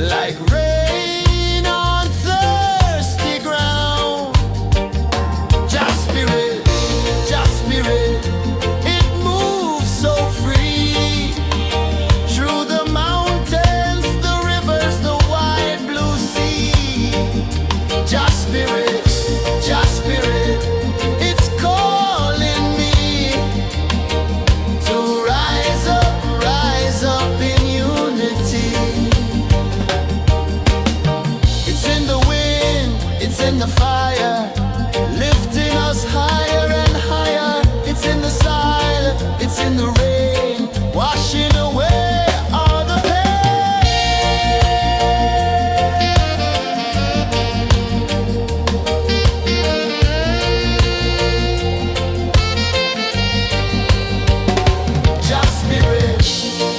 S1: like rain on thirsty ground? Just spirit, it moves so free through the mountains, the rivers, the wide blue sea. Just spirit, it's calling me to rise up in unity. It's in the wind, it's in the fire, lifting us higher and higher. It's in the silence, it's in the rain, washing away all the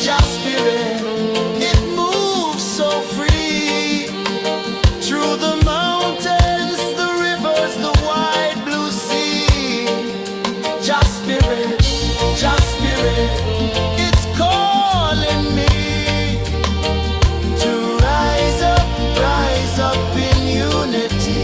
S1: Just spirit, it moves so free through the mountains, the rivers, the wide blue sea. Just spirit, it's calling me to rise up in unity.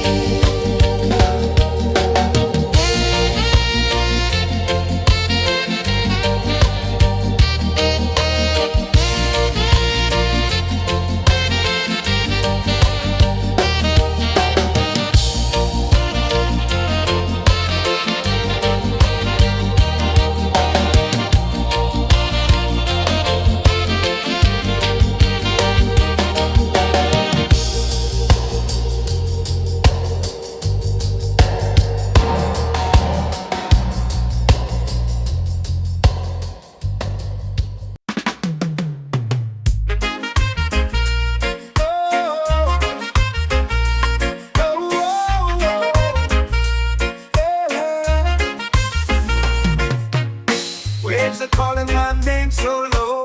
S2: Waves are calling my name so low.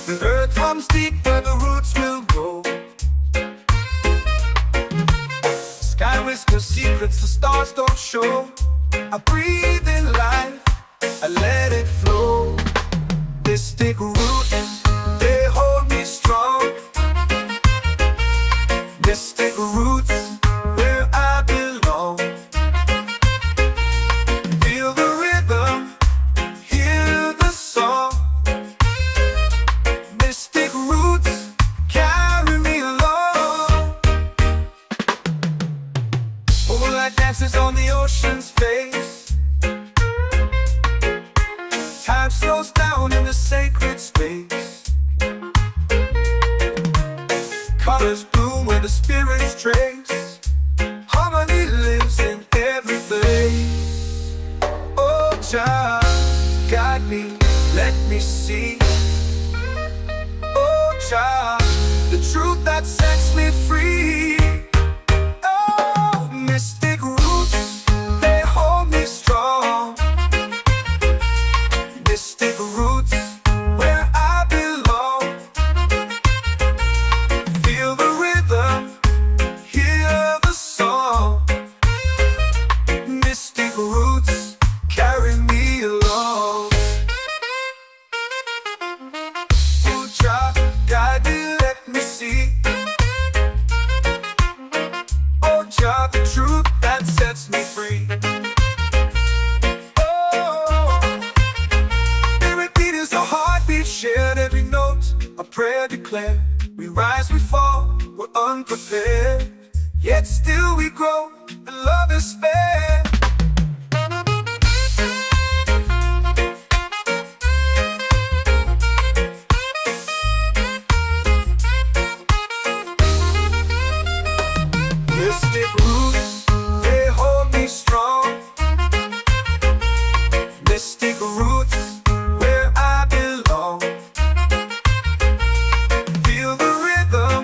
S2: The earth hums deep where the roots will grow. Sky whispers secrets the stars don't show. I breathe in life, I let it flow. Mystic roots, they hold me strong. Mystic roots, where I belong. Feel the rhythm, hear the song. Mystic roots, carry me along. Moonlight dances on the ocean's face. Time slows down in the sacred space. Colors bloom where the spirits trace. Harmony lives in every place. Oh, Jah, guide me, let me see. Oh, Jah, the truth that sets me free. Oh, mystic roots, they hold me strong. Mystic roots, where I belong. Feel the rhythm, hear the song. Mystic roots, carry me along. Oh, Jah, guide me, let me see. Oh, Jah, the truth that sets me free. Oh, every beat is a heartbeat shared, every note a prayer declared. We rise, we fall, we're unprepared, yet still we grow, and love is spared. Mystic roots, they hold me strong. Mystic roots, where I belong. Feel the rhythm,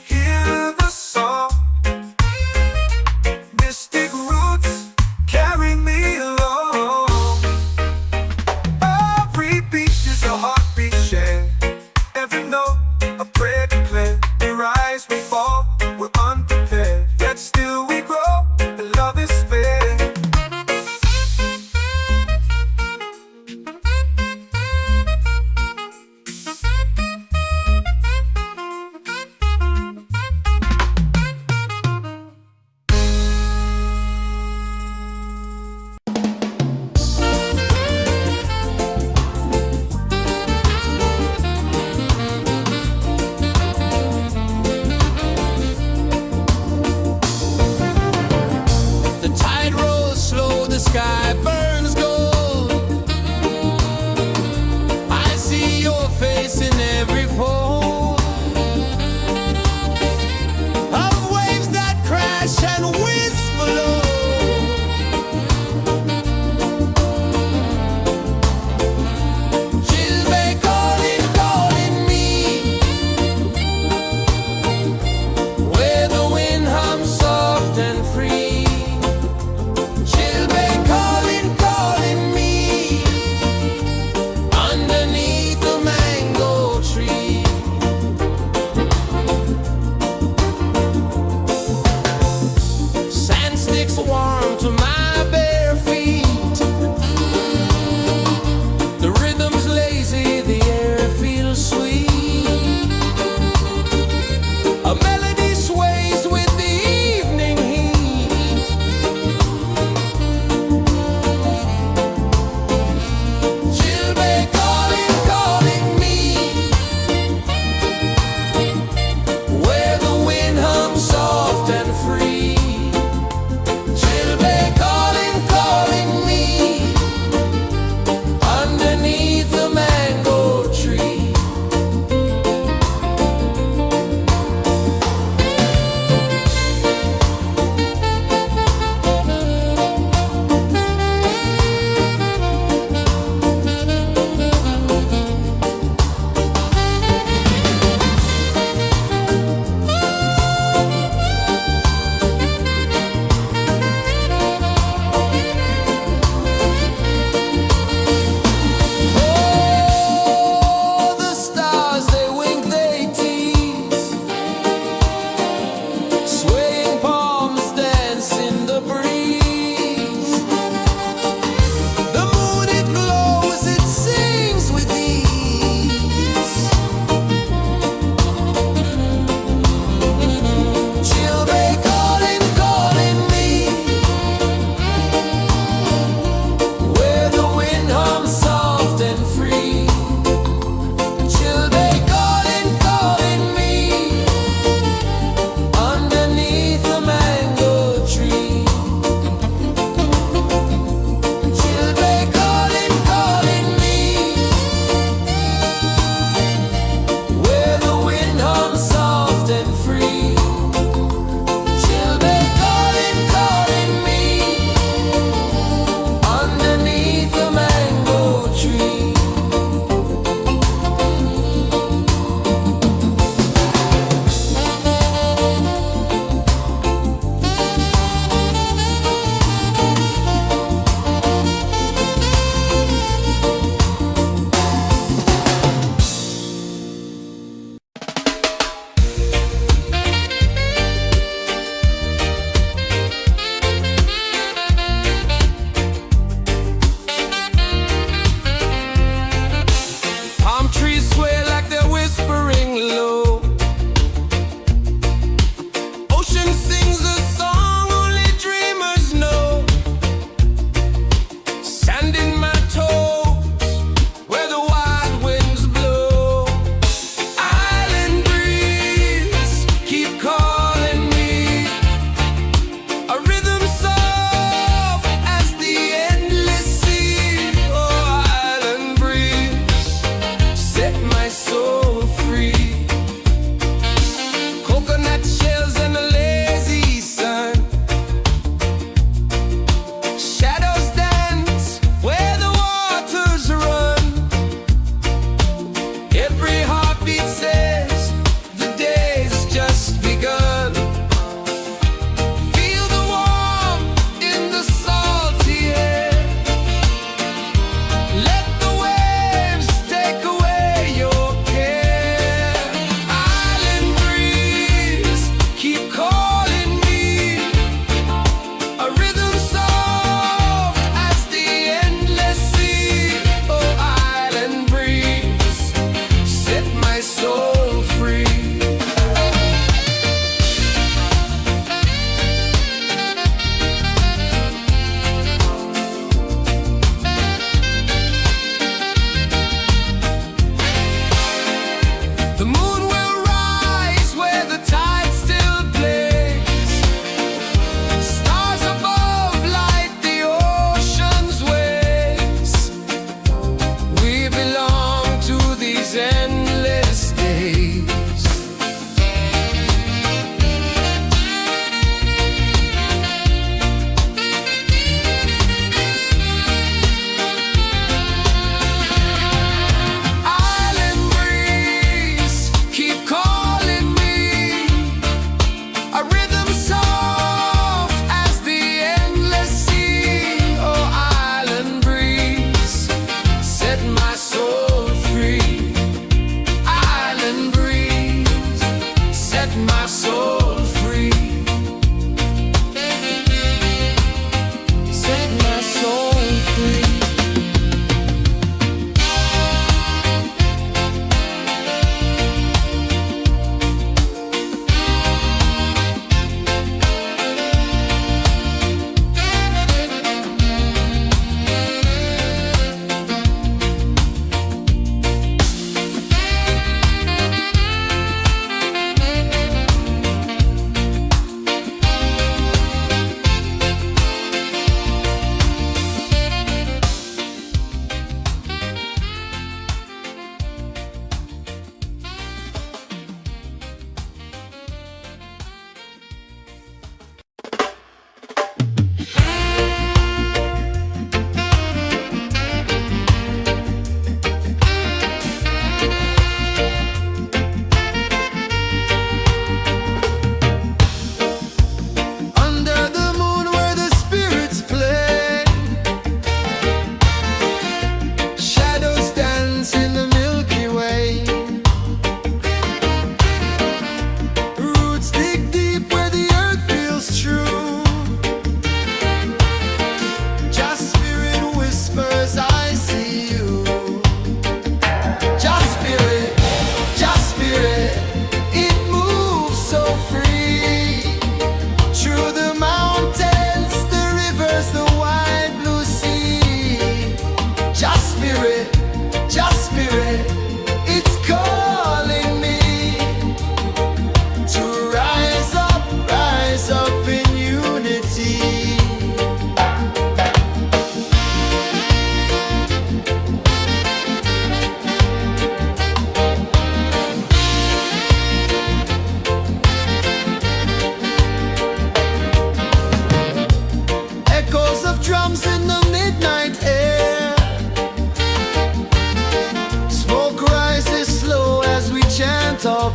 S2: hear the song. Mystic roots,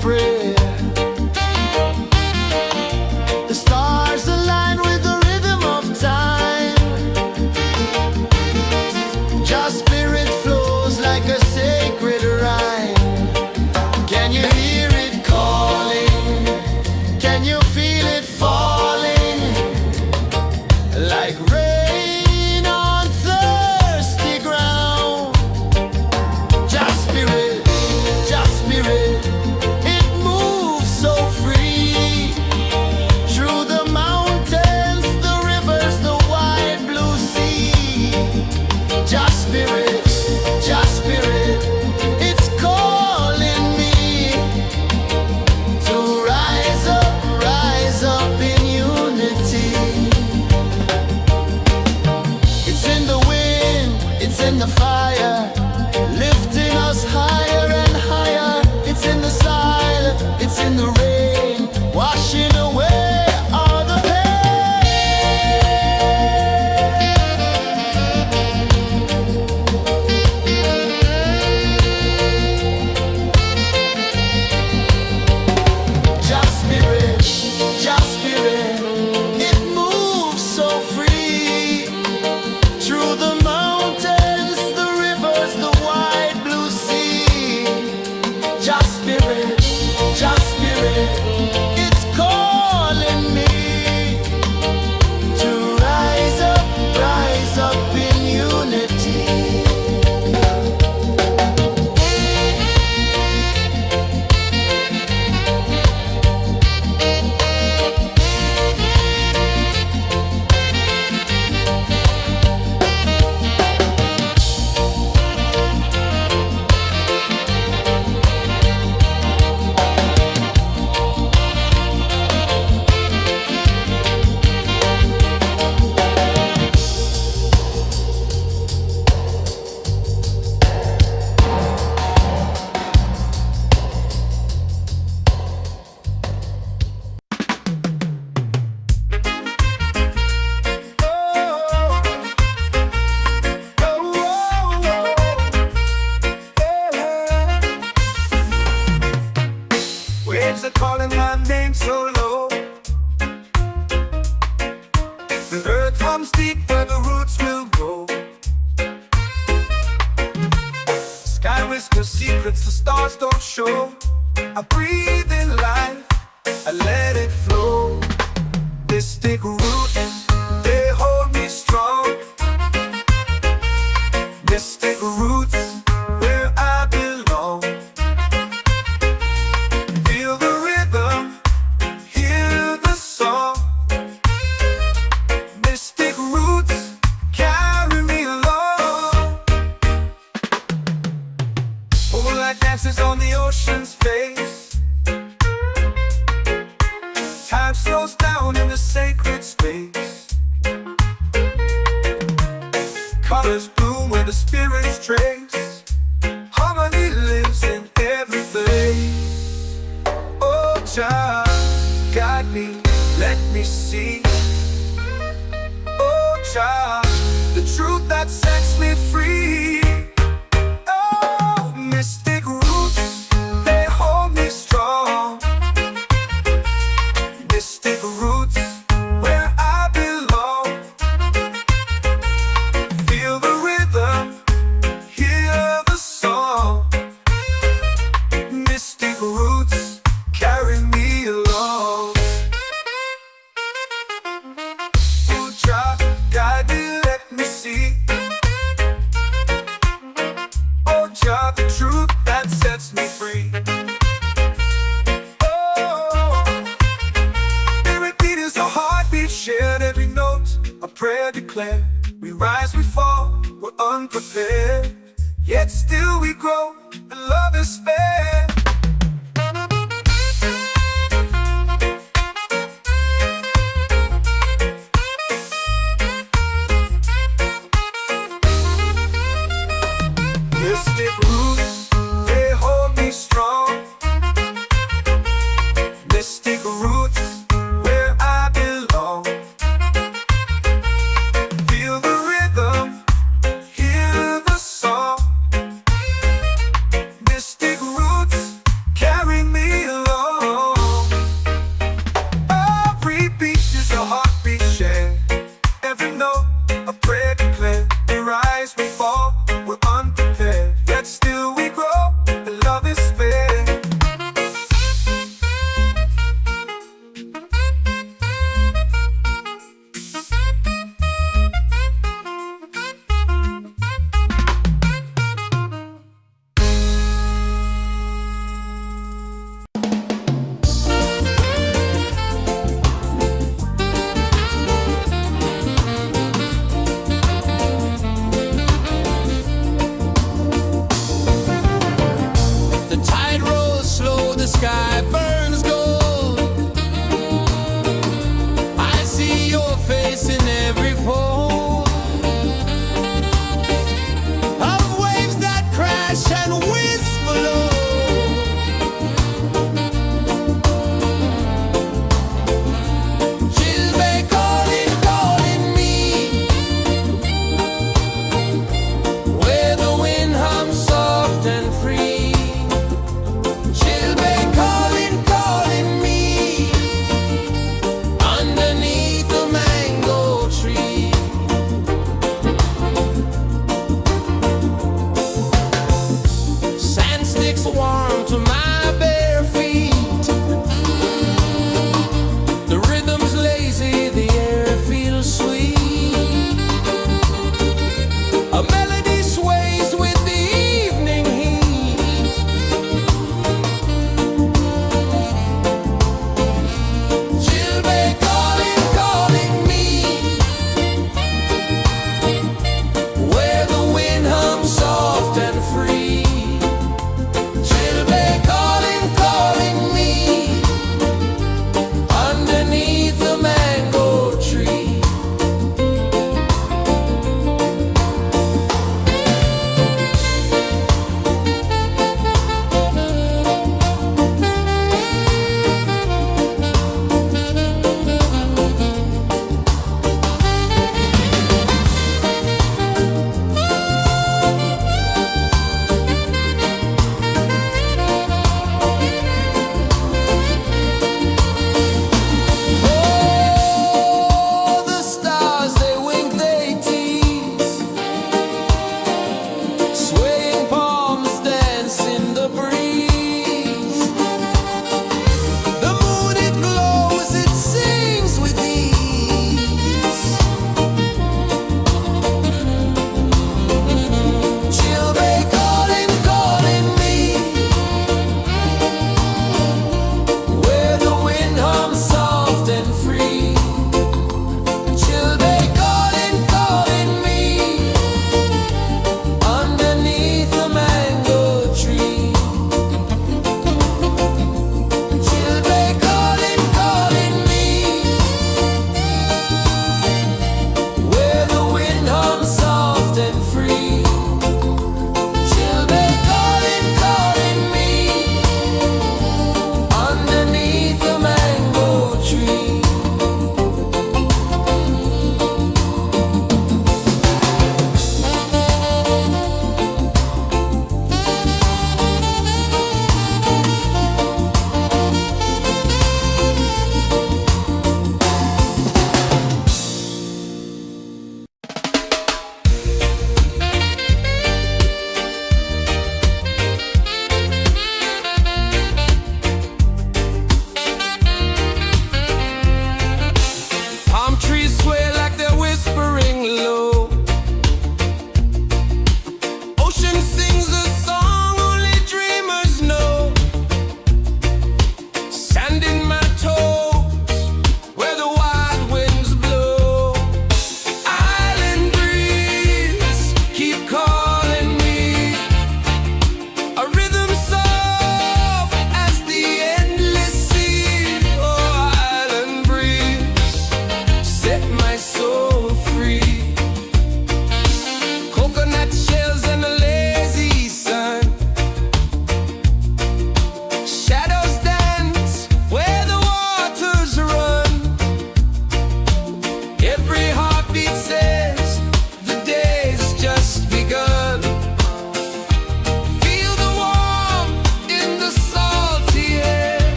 S1: prayer. The stars align with the rhythm of time. Your spirit flows like a sacred rhyme. Can you hear it calling? Can you feel it falling? Like rain on thirsty ground. Just spirit, it moves so free. Through the mountains, the rivers, the wide blue sea. Just spirit, it's calling me to rise up in unity. It's in the wind, it's in the fire, lifting us higher and higher. It's in the silence, it's in the rain, washing away all the Just spirit, it moves so free. Through the mountains, the rivers, the wide blue sea. Just spirit, it's calling me to rise up in unity.
S2: Waves are calling my name so low. The earth comes deep where the roots will go. Sky whispers secrets the stars don't show. I breathe in life, I let it flow. This thick roots, they hold me strong. Mystic roots, where I belong. Feel the rhythm, hear the song. Mystic roots, carry me along. Moonlight dances on the ocean's face. Time slows down in the sacred space. Colors bloom where the spirits trace. Harmony lives in every place. Oh, child, guide me, let me see. Oh, child, the truth that sets me free. Oh, mystic roots, they hold me strong. Mystic roots, where I belong. Feel the rhythm, hear the song. Mystic roots, carry me along. Oh, child, guide me, let me see. Oh, child, the truth that sets me free. Oh, spirit beat is a heartbeat shared, every note a prayer declared. We rise, we fall, we're unprepared, yet still we grow, and love is spared. Mystic roots, they hold me strong. Mystic roots, where I belong. Feel the rhythm, hear the song. Mystic roots, carry me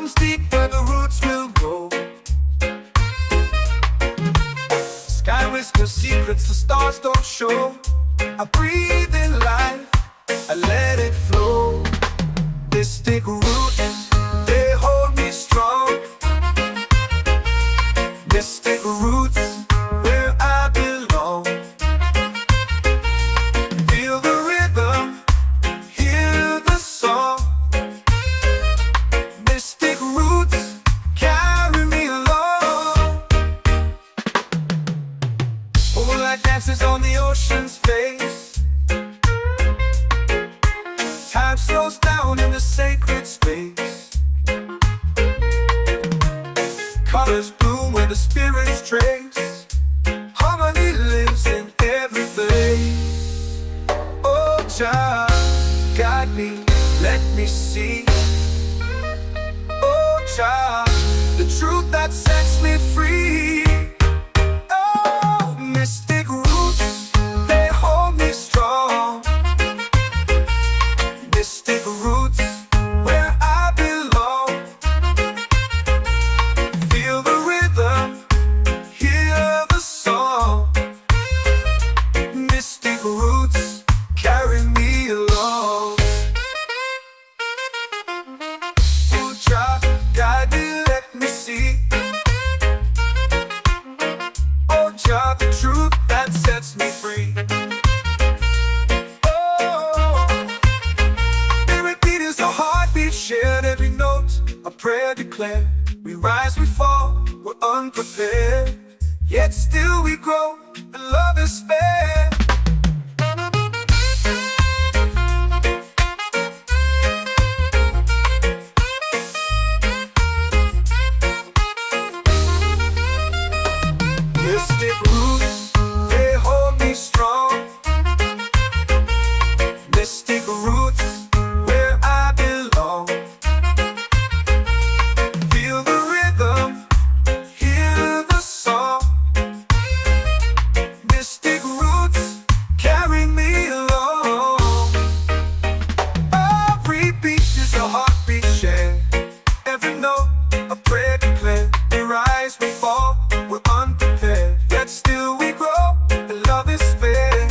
S2: becomes deep where the roots will grow. Sky whispers secrets the stars don't show. I breathe in life, I let it flow. Mystic roots, they hold me strong. Mystic roots, where I belong. Feel the rhythm, hear the song. Mystic roots, carry me along. Moonlight dances on the ocean's face. Time slows down in the sacred space. Colors bloom where the spirits trace. Harmony lives in every place. Oh, child, guide me, let me see. Oh, child, the truth that sets me free. Oh, mystic roots, they hold me strong. Mystic roots, where I belong. Feel the rhythm, hear the song. Mystic roots, carry me along. Oh, child, guide me, let me see. Oh, child, the truth that sets me free. Oh, every beat is a heartbeat shared, every note a prayer declared. We rise, we fall, we're unprepared, yet still we grow, and love is spared. Mystic roots, they hold me strong. Mystic roots, where I belong. Feel the rhythm, hear the song. Mystic roots, carry me along. Every beat is a heartbeat shared, every note a prayer declared. We rise, we fall, we're unprepared, yet still we grow, and love is spared.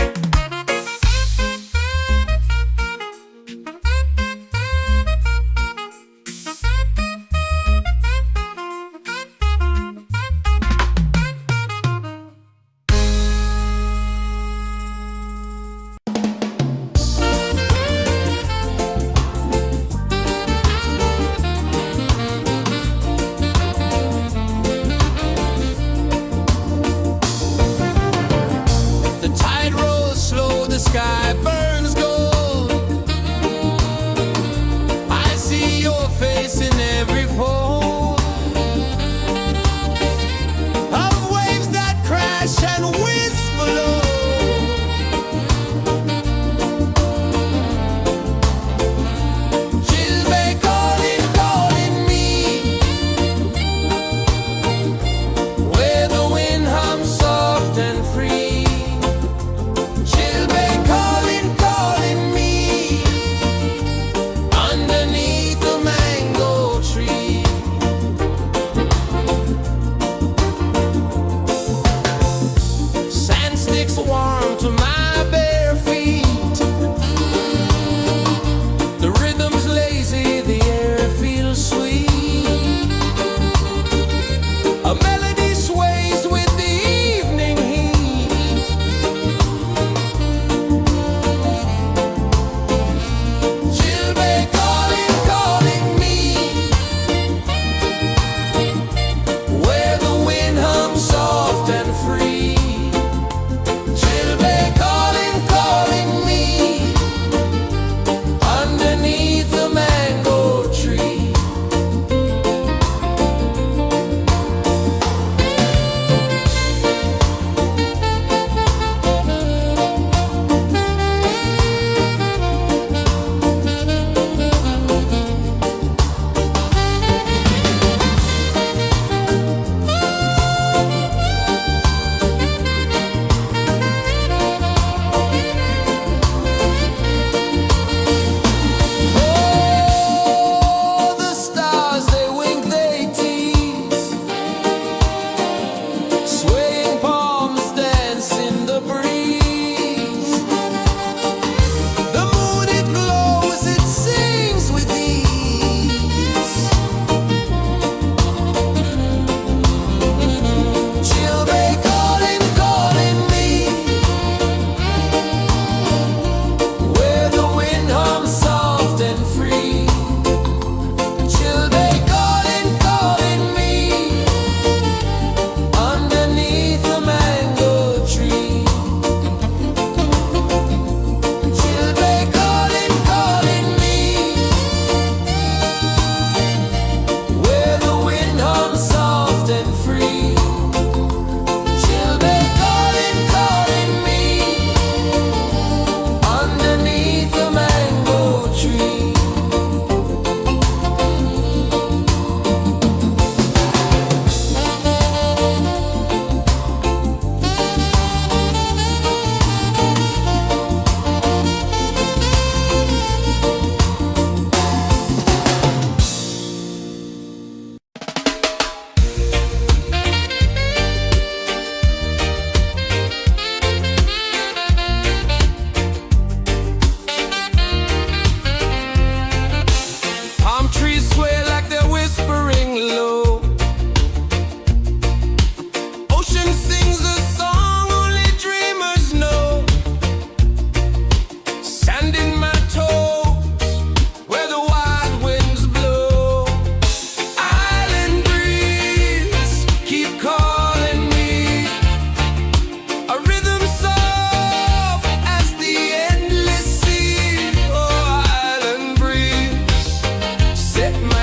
S1: The tide rolls slow, the sky burns gold. I see your face in every fold of waves that crash and whisper low. She'll be calling, calling me, where the wind hums soft and free. She'll be calling, calling me, underneath the mango tree.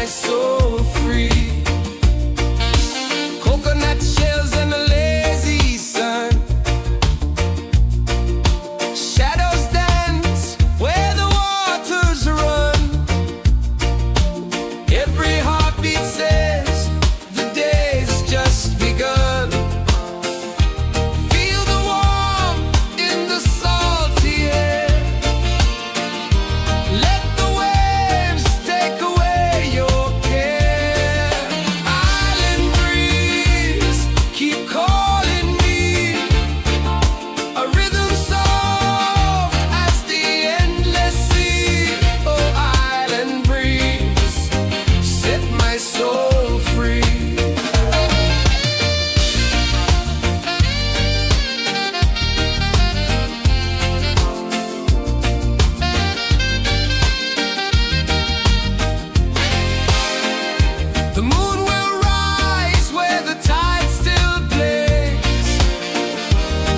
S2: soul free. Coconut shells and a lazy sun. Shadows dance where the waters run. Every heartbeat says the day's just begun. Feel the warmth in the salty air. Let the waves take away your care. Island breeze, keep calling me. A rhythm soft as the endless sea. Oh, island breeze, set my soul free. The moon will rise where the tide still plays.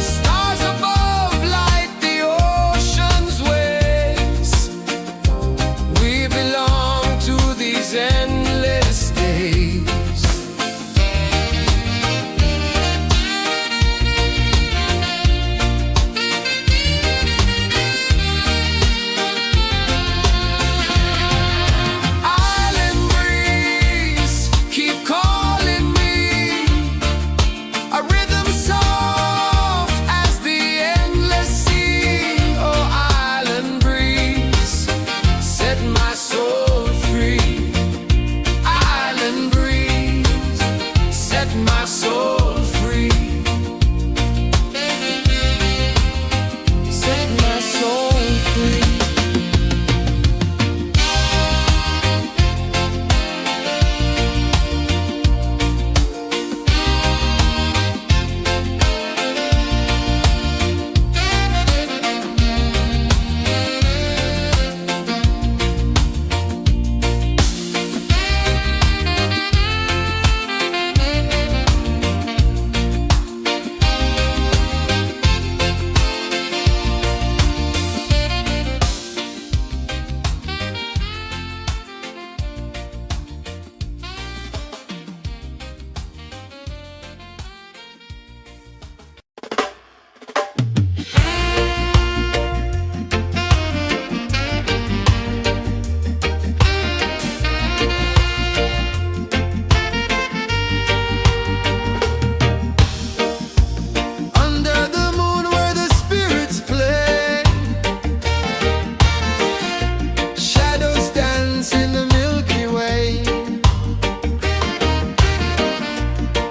S2: Stars above light the ocean's waves. We belong to these endless days. Island breeze, keep calling me. A rhythm soft as the endless sea. Oh, island breeze, set my soul free. Island breeze, set my soul free. Set my soul free. Under the moon where the spirits play. Shadows dance in the Milky Way.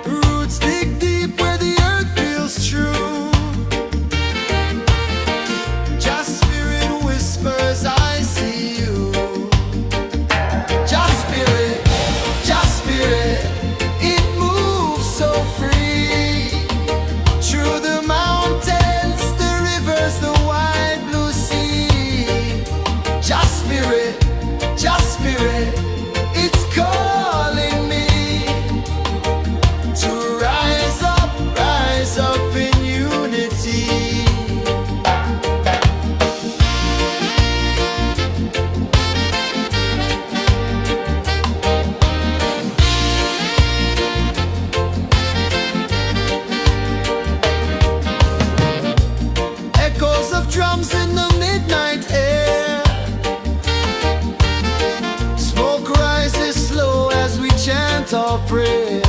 S2: Roots dig deep where the earth feels true. Just spirit whispers, I see you. Just spirit, it moves so free. Through the mountains, the rivers, the wide blue sea. Just spirit, it's calling me to rise up in unity. Echoes of drums in the midnight air. Smoke rises slow as we chant our prayer.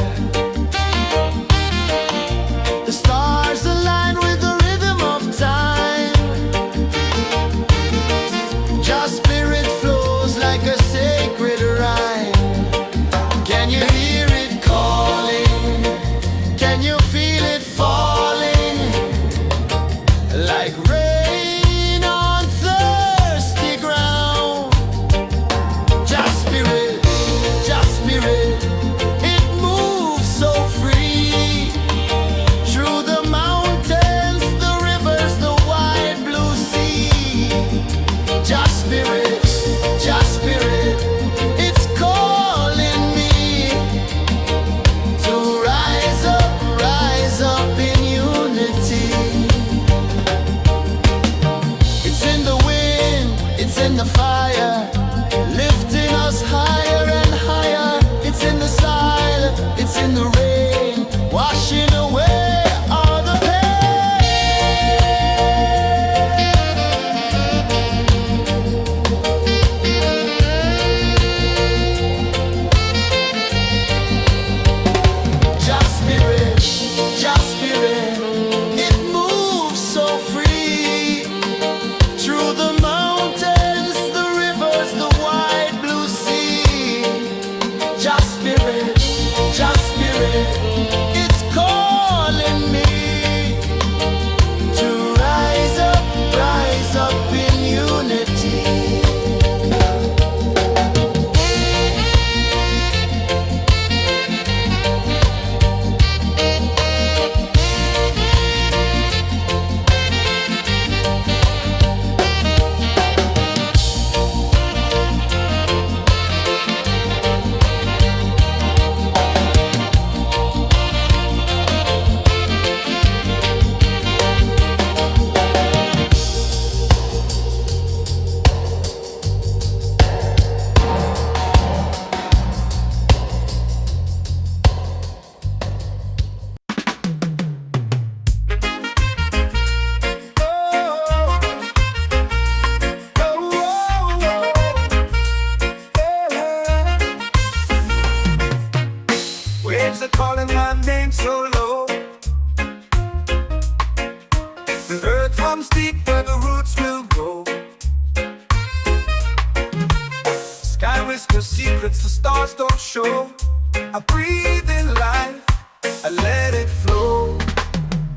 S2: The stars align with the rhythm of time. Just spirit flows like a sacred rhyme. Can you hear it calling? Can you feel it falling? Like rain on thirsty ground. Just spirit, it moves secrets the stars don't show. I breathe in life, I let it flow.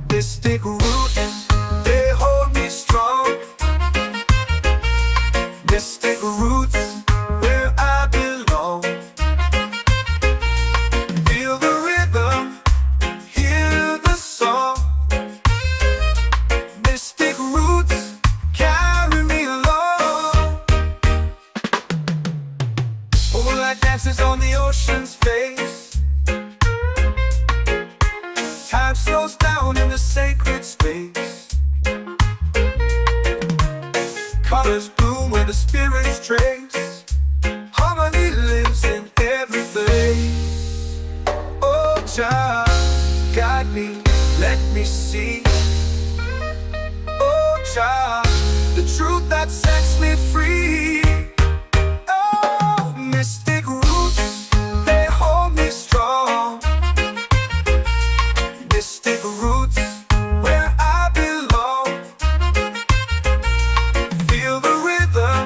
S2: Mystic roots, they hold me strong. Mystic roots, where I belong. Feel the rhythm, hear the song. Mystic roots carry me along. Moonlight dances on the ocean's face. Time slows down in the sacred space. Colors bloom where the spirits trace. Harmony lives in every place. Oh, Jah, guide me, let me see. Oh, Jah, the truth that sets me free. Oh, mystic roots, they hold me strong. Mystic roots, where I belong. Feel the rhythm,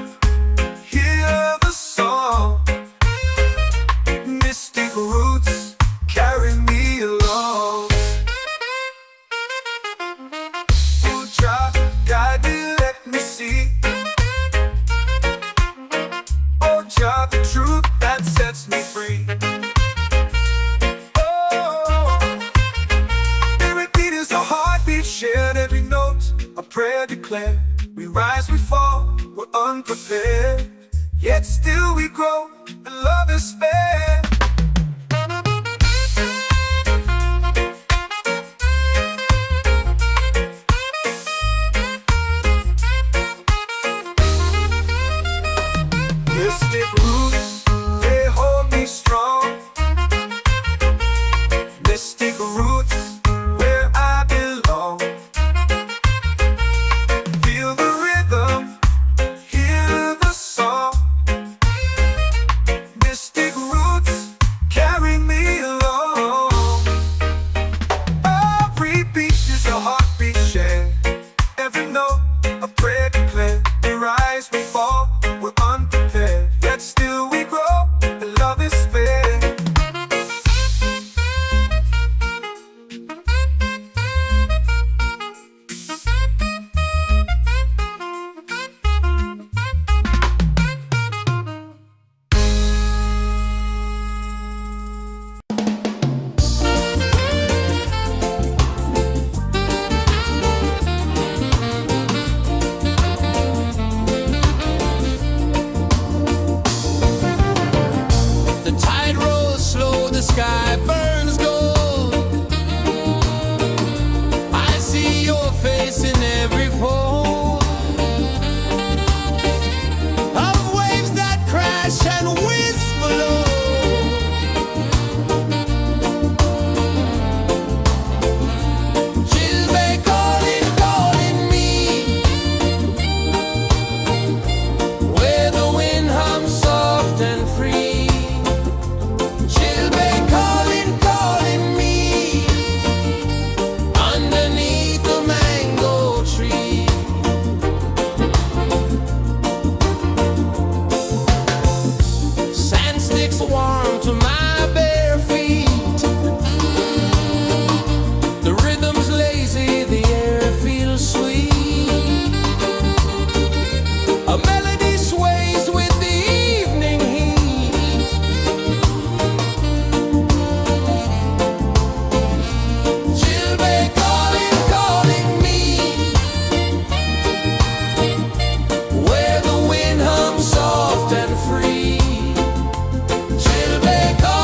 S2: hear the song. Mystic roots carry me along. Oh, Jah, guide me, let me see. Oh, Jah, the truth that sets me free. Oh, every beat is a heartbeat shared, every note a prayer declared. We rise, we fall, we're unprepared, yet still we grow, and love is spared. Mystic roots, they hold me strong. Mystic roots, where I belong. Feel the rhythm, hear the song. Mystic roots carry me along. Every beat is a heartbeat shared, every note a prayer declared. We rise, we fall, we're unprepared, yet still we grow, and love is spared.
S1: The tide rolls slow, the sky burns gold. I see your face in every fold of waves that crash and whisper low. She'll be calling, calling me, where the wind hums soft and free. She'll be calling, calling me, underneath the mango tree. Sand sticks warm to my bare feet. The rhythm's lazy, the air feels sweet. A melody sways with the evening heat. She'll be calling, calling me, where the wind hums soft and free. She'll be calling.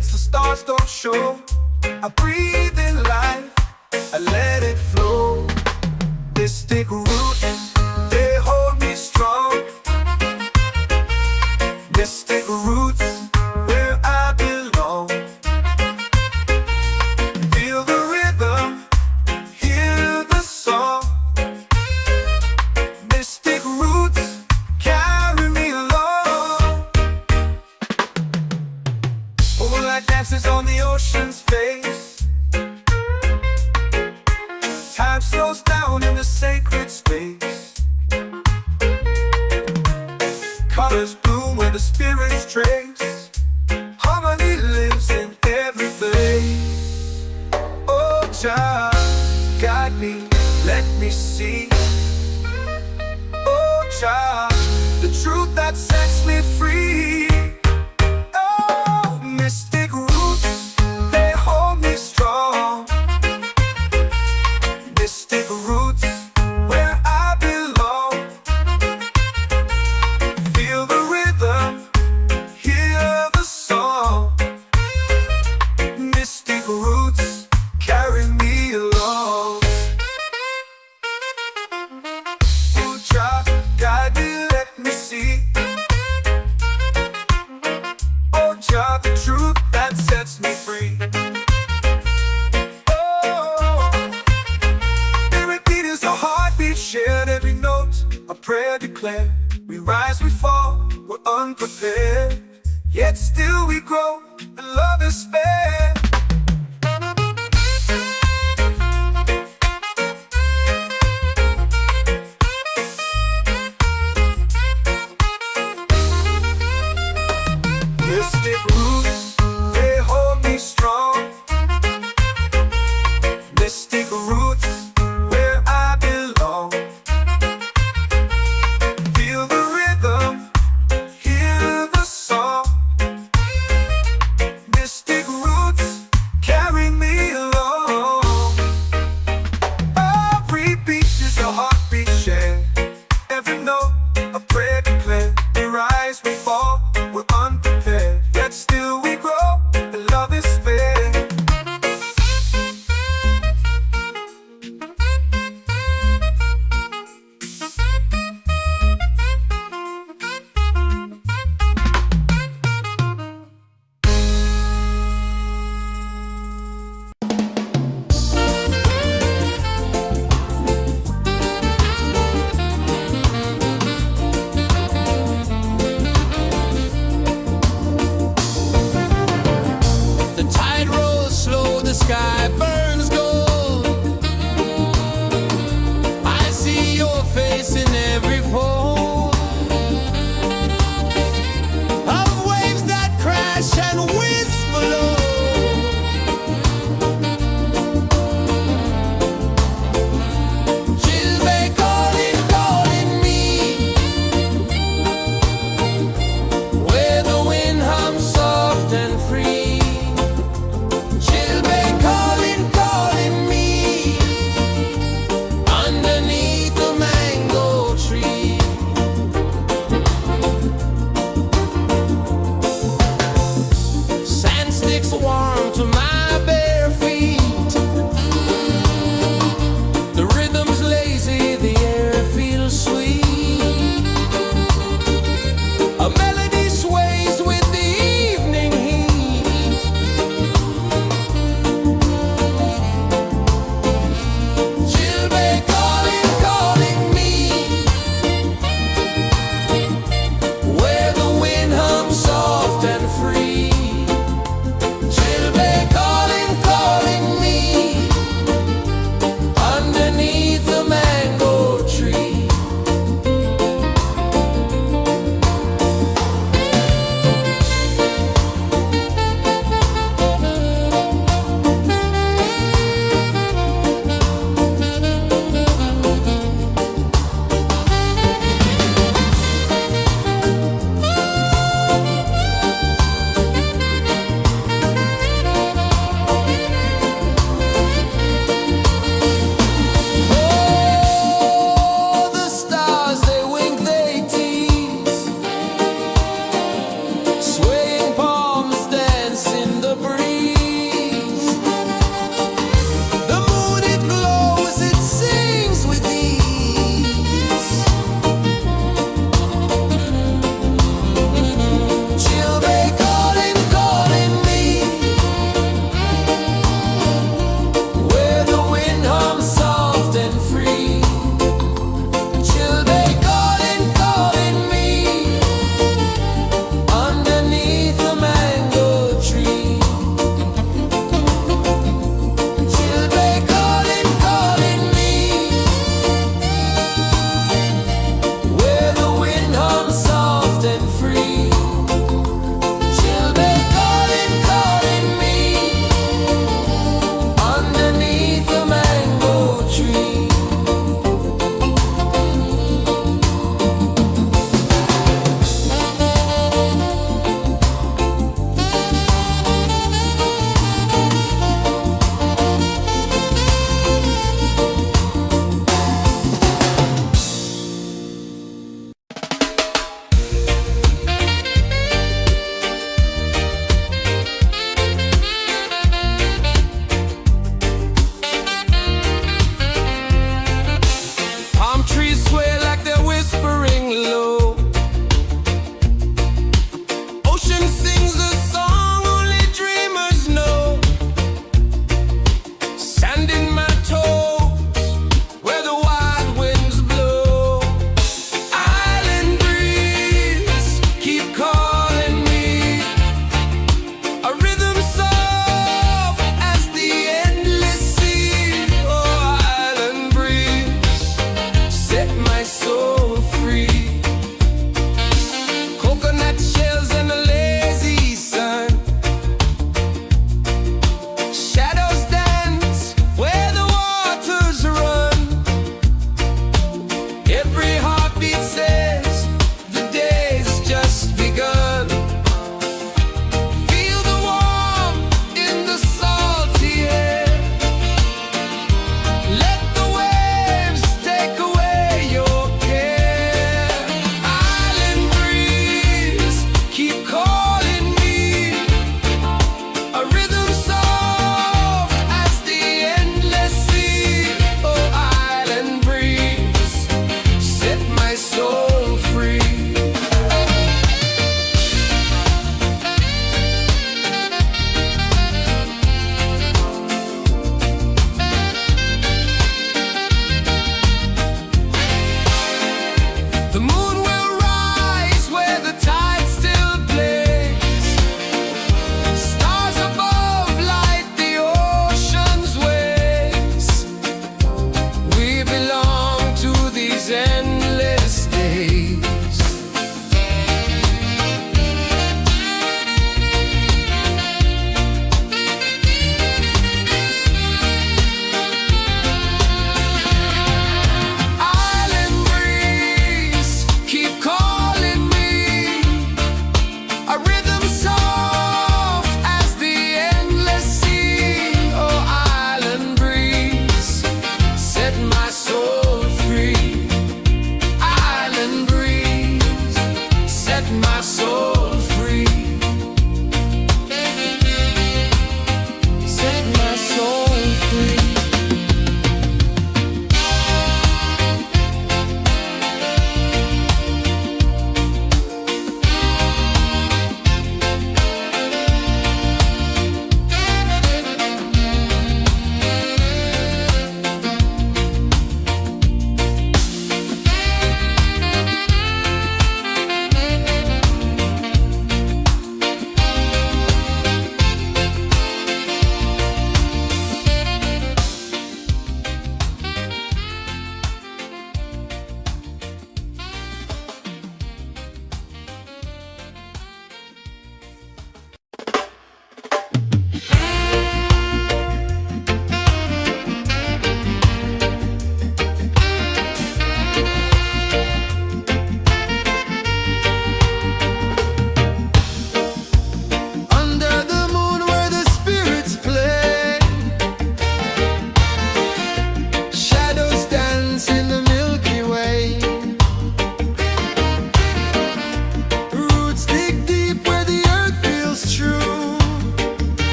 S2: secrets the stars don't show. I breathe in life, I let it flow. Mystic roots, they hold me strong. Mystic roots, where I belong. Feel the rhythm, hear the song. Mystic roots carry me along. Moonlight dances on the ocean's face. Time slows down in the sacred space. Colors bloom where the spirits trace. Harmony lives in every place. Oh, Jah, guide me, let me see. Oh, Jah, the truth that sets me free. Oh, mystic roots, they hold me strong. Mystic roots, where I belong. Feel the rhythm, hear the song. Mystic roots carry me along. Oh, Jah, guide me, let me see. Oh, Jah, the truth that sets me free. Oh, spirit beat is a heartbeat shared, every note a prayer declared. We rise, we fall, we're unprepared, yet still we grow, and love is spared. Mystic roots, they hold me strong. Mystic roots, where I belong. Feel the rhythm, hear the song. Mystic roots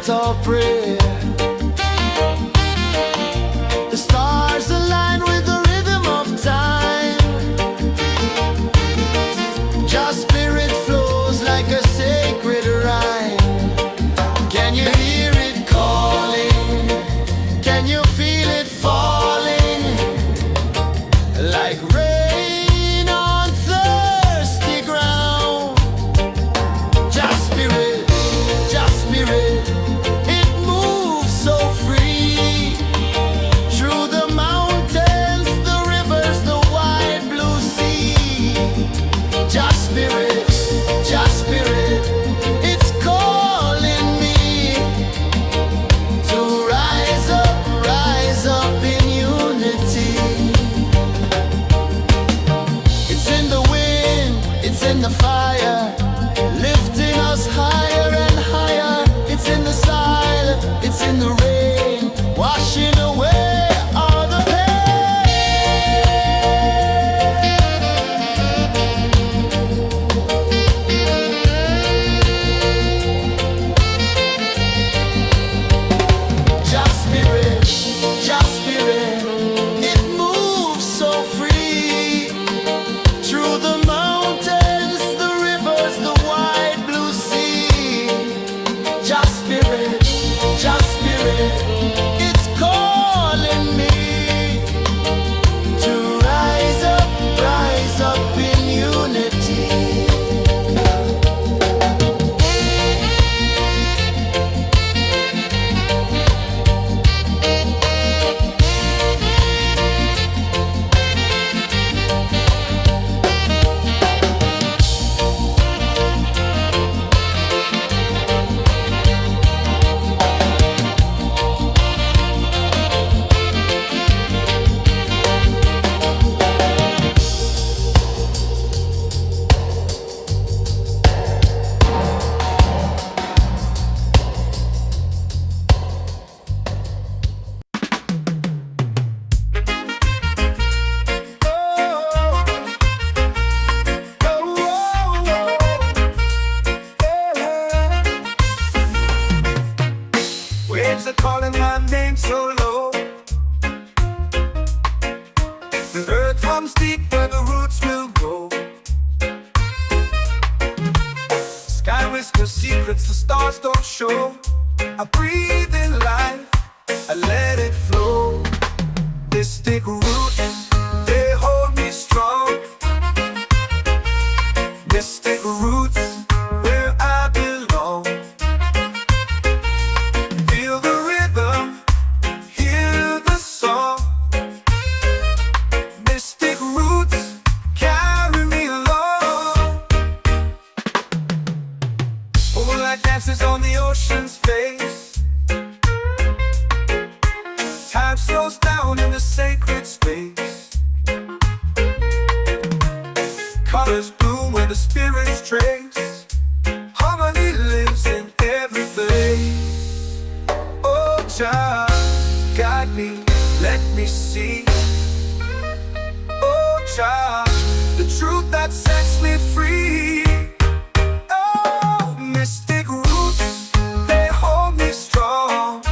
S1: chant or pray. The stars align with the rhythm of time. Your spirit flows like a sacred rhyme. Can you hear it calling? Can you feel it falling? Like rain on thirsty ground. Just spirit, it moves so free. Through the mountains, the rivers, the wide blue sea. Just spirit, it's calling me to rise up in unity. It's in the wind, it's in the fire, lifting us higher and higher. It's in the silence, it's in the rain, washing away all the Just spirit, it moves so free. Through the mountains, the rivers, the wide blue sea. Just spirit, it's calling me to rise up in unity.
S2: Waves are calling my name so low. The earth comes deep where the roots will grow. Sky whispers secrets the stars don't show. I breathe in life, I let it flow. Mystic roots, they hold me strong. Mystic roots, where I belong. Feel the rhythm, hear the song. Mystic roots, carry me along. Moonlight dances on the ocean's face. Time slows down in the sacred space. Colors bloom where the spirits trace. Harmony lives in every face. Oh, child, guide me, let me see. Oh, child, the truth that sets me free. Oh, mystic roots, they hold me strong.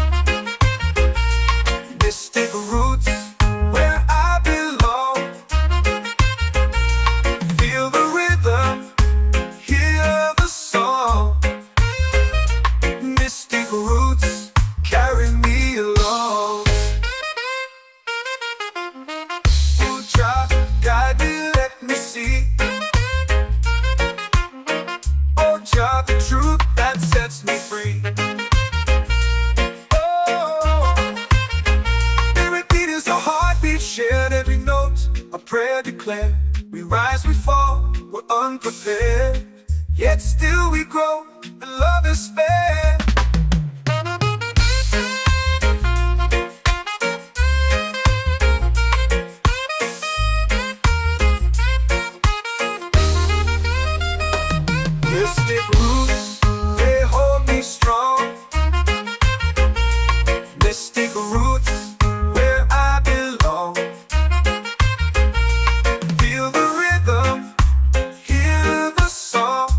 S2: Mystic roots, where I belong. Feel the rhythm, hear the song. Mystic roots, carry me along. Oh, child, guide me, let me see. Oh, child, the truth that sets me free. Oh, spirit beat is a heartbeat shared, every note a prayer declared. We rise, we fall, we're unprepared, yet still we grow, and love is spared. Mystic roots, they hold me strong. Mystic roots, where I belong. Feel the rhythm, hear the song.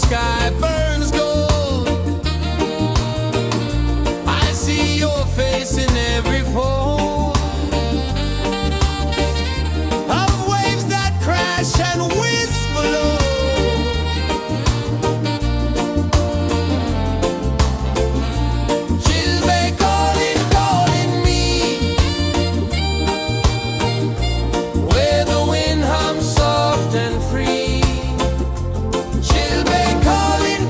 S1: sky burns gold. I see your face in every fold of waves that crash and whisper low. She'll be calling, calling me where the wind hums soft and free. She'll be calling,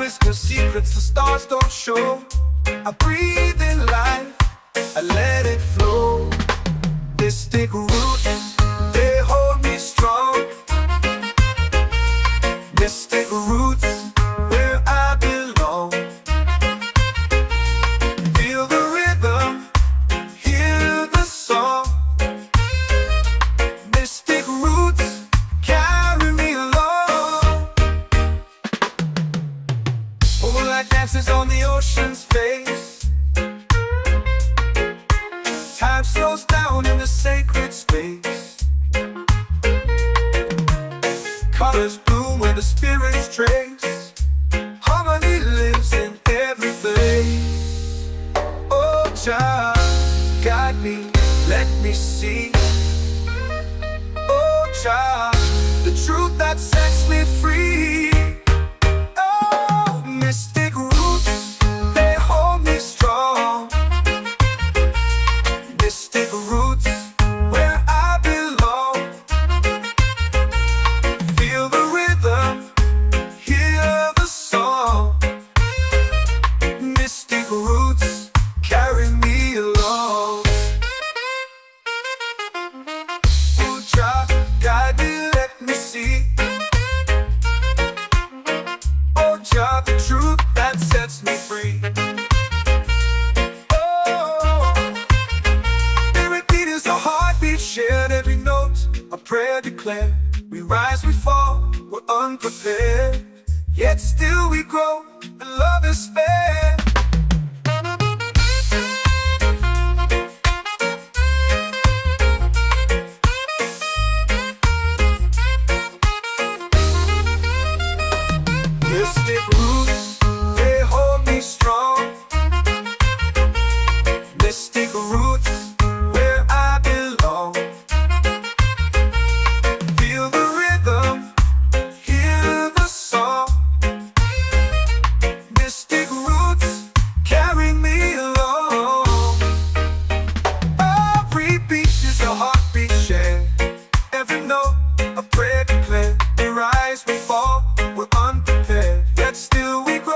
S2: whispers secrets the stars don't show. I breathe in life, I let it flow. Mystic roots, they hold me strong. Mystic roots, where I belong. Feel the rhythm, hear the song. Mystic roots, carry me along. Moonlight dances on the ocean's face. Time slows down in the sacred space. Colors bloom where the spirits trace. Harmony lives in every place. Oh, child, guide me, let me see. Oh, child, the truth that sets me free. Oh, mystic roots, they hold me strong. Mystic roots, where I belong. Feel the rhythm, hear the song. Mystic roots, carry me along. Oh, child, guide me, let me see. Oh, child, the truth that sets me free. Oh, every beat is a heartbeat shared, every note a prayer declared. We rise, we fall, we're unprepared, yet still we grow, and love is spared. Mystic roots, they hold me strong. Mystic roots, where I belong. Feel the rhythm, hear the song. Mystic roots, carry me along. Every beat is a heartbeat shared, every note a prayer declared. We rise, we fall, we're unprepared, yet still we grow.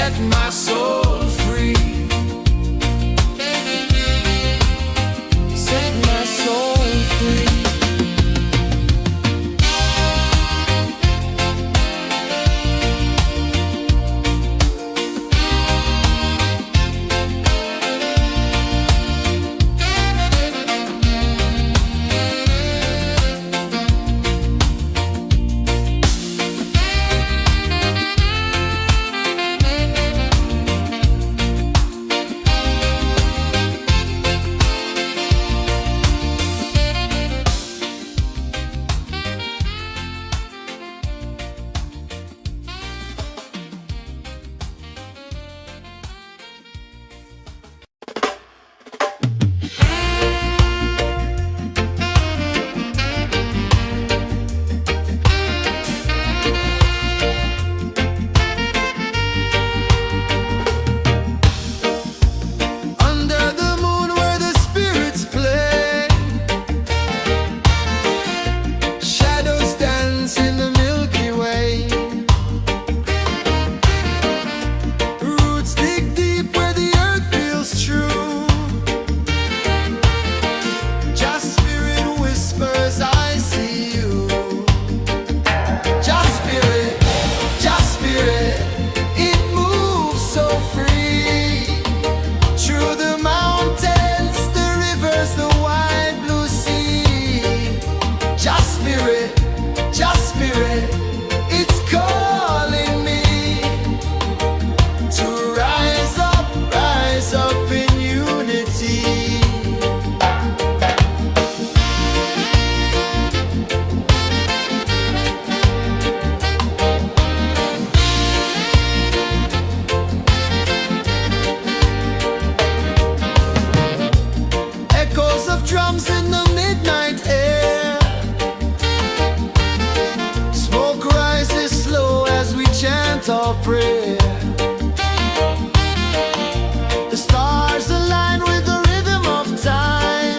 S2: set my soul free. Set my soul free.
S1: Our prayer. The stars align with the rhythm of time.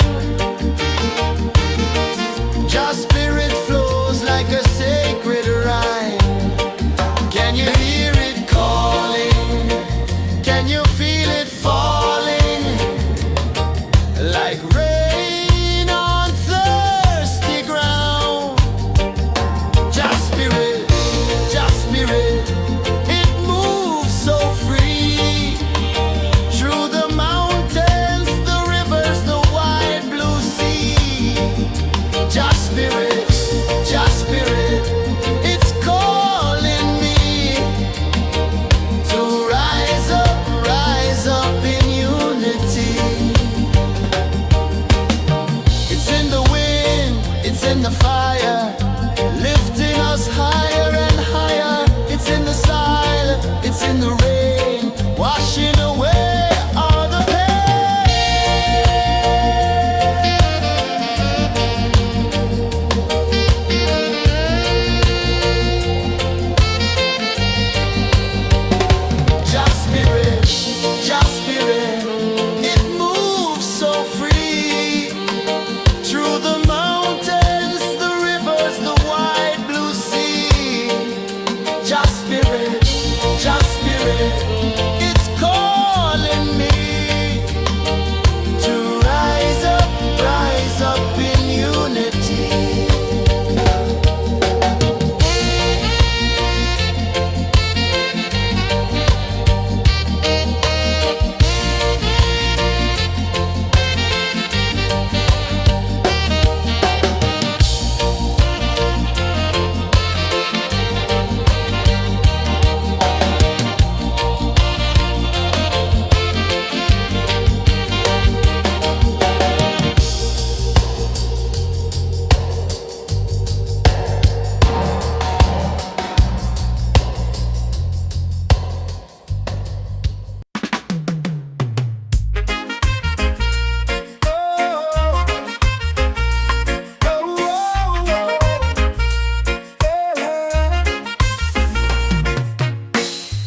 S1: Just spirit flows like a sacred rhyme. Can you hear it calling? Can you feel it falling? Like rain on thirsty ground. Just spirit, just spirit. In the fire, lifting us higher and higher. It's in the silence, it's in the rain, washing away all the pain. Just spirit, it moves so free through the mountains, the wide blue sea. Just spirit, it's calling me to rise up in unity.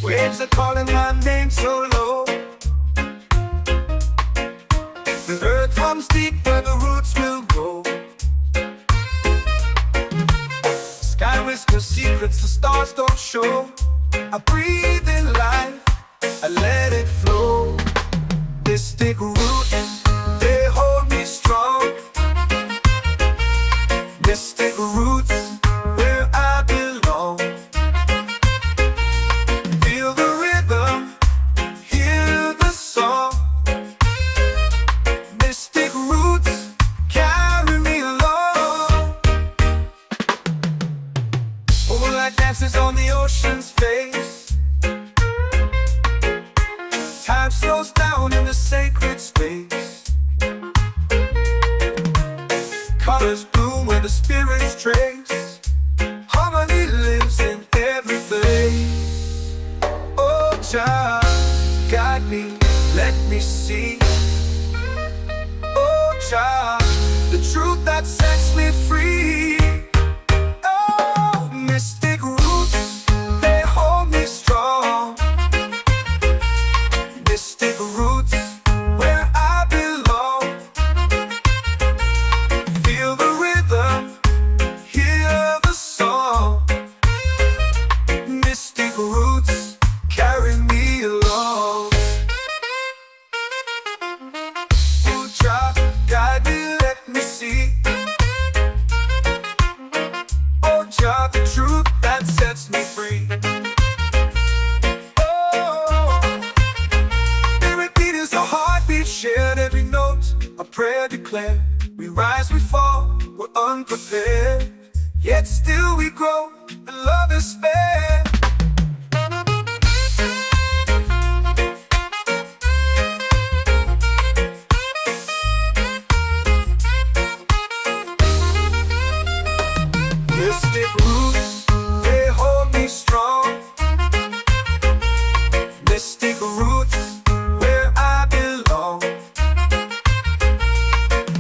S2: Waves are calling my name so low. The earth runs deep where the roots will go. Sky whispers secrets the stars don't show. I breathe in life, Jah, guide me, let me see. Oh Jah, the truth that sets me free. Oh, mystic roots, they hold me strong. Mystic roots, where I belong. Feel the rhythm, hear the song. Mystic roots carry me along. Oh Jah, guide me, let me see. Oh Jah, the truth that sets me free. Oh, spirit beat is a heartbeat, shared every note, a prayer declared. We rise, we fall, we're unprepared, yet still we grow, and love is spared. Mystic roots, they hold me strong. Mystic roots, where I belong.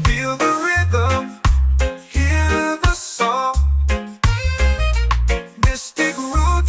S2: Feel the rhythm, hear the song. Mystic roots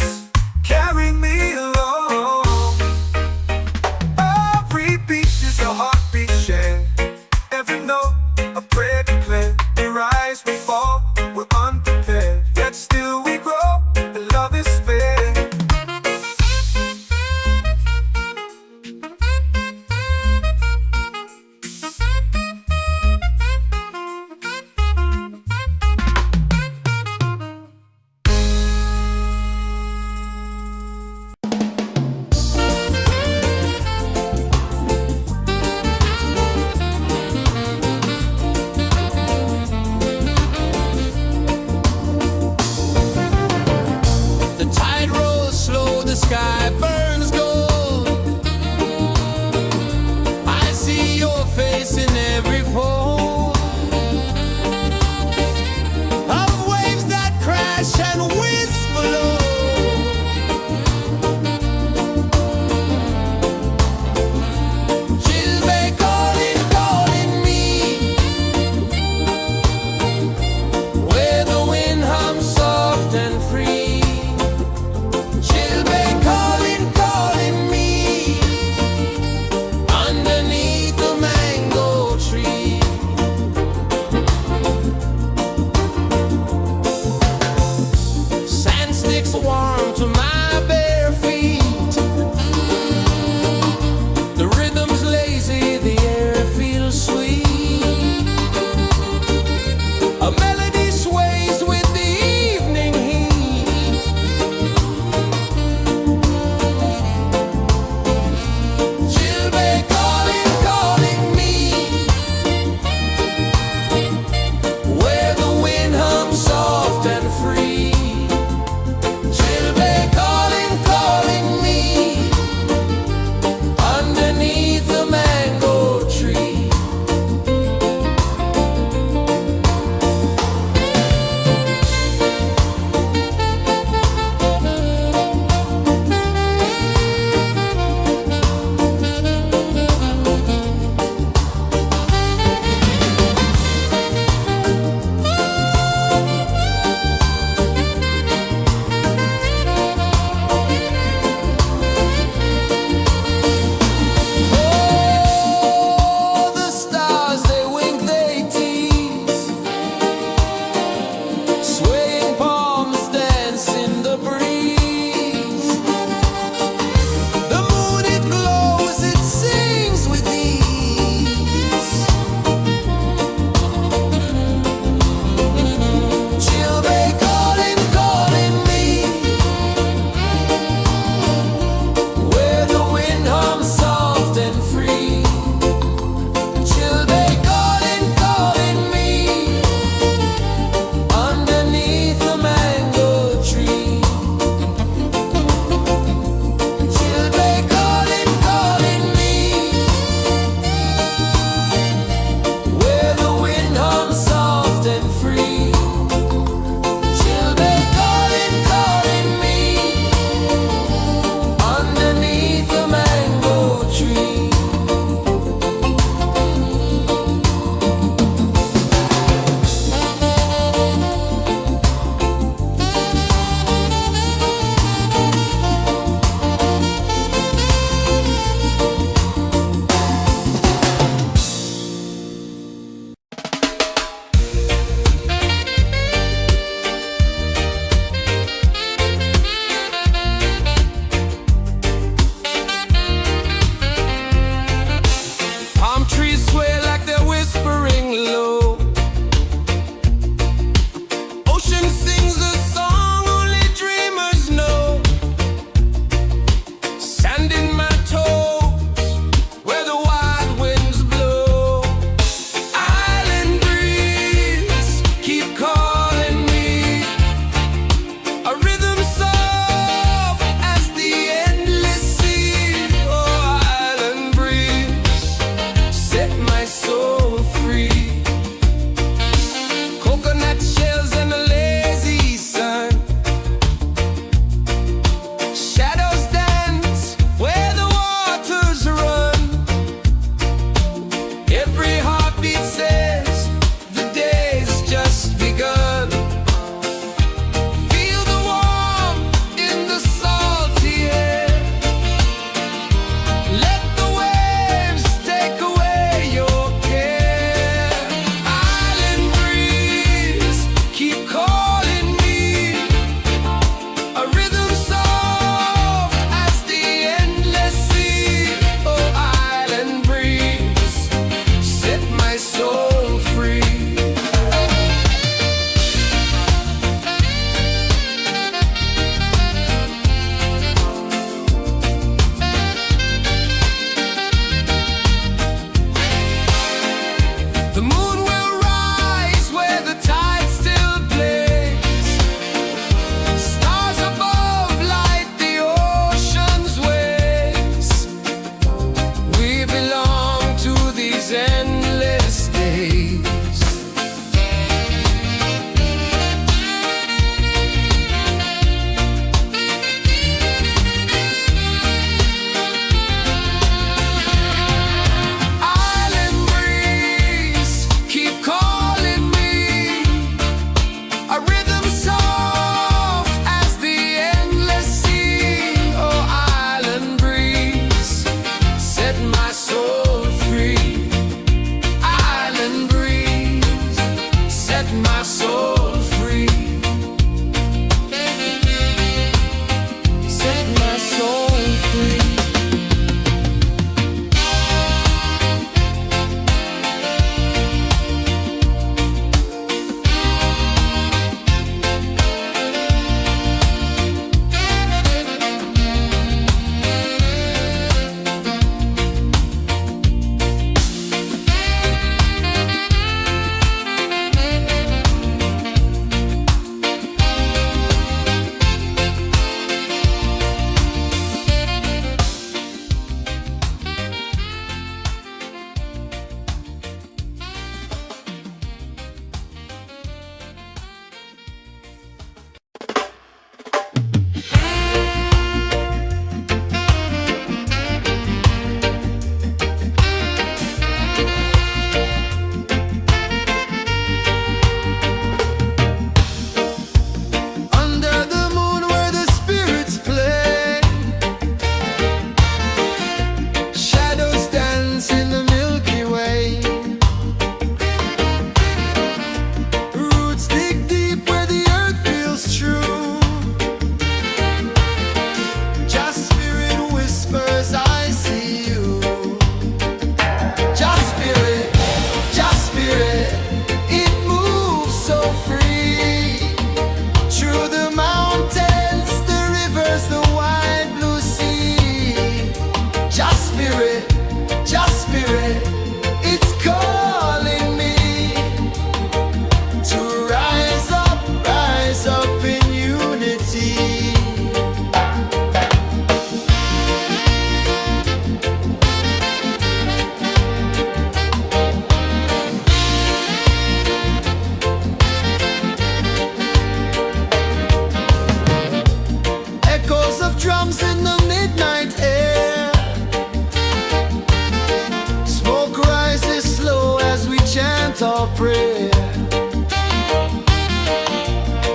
S1: prayer.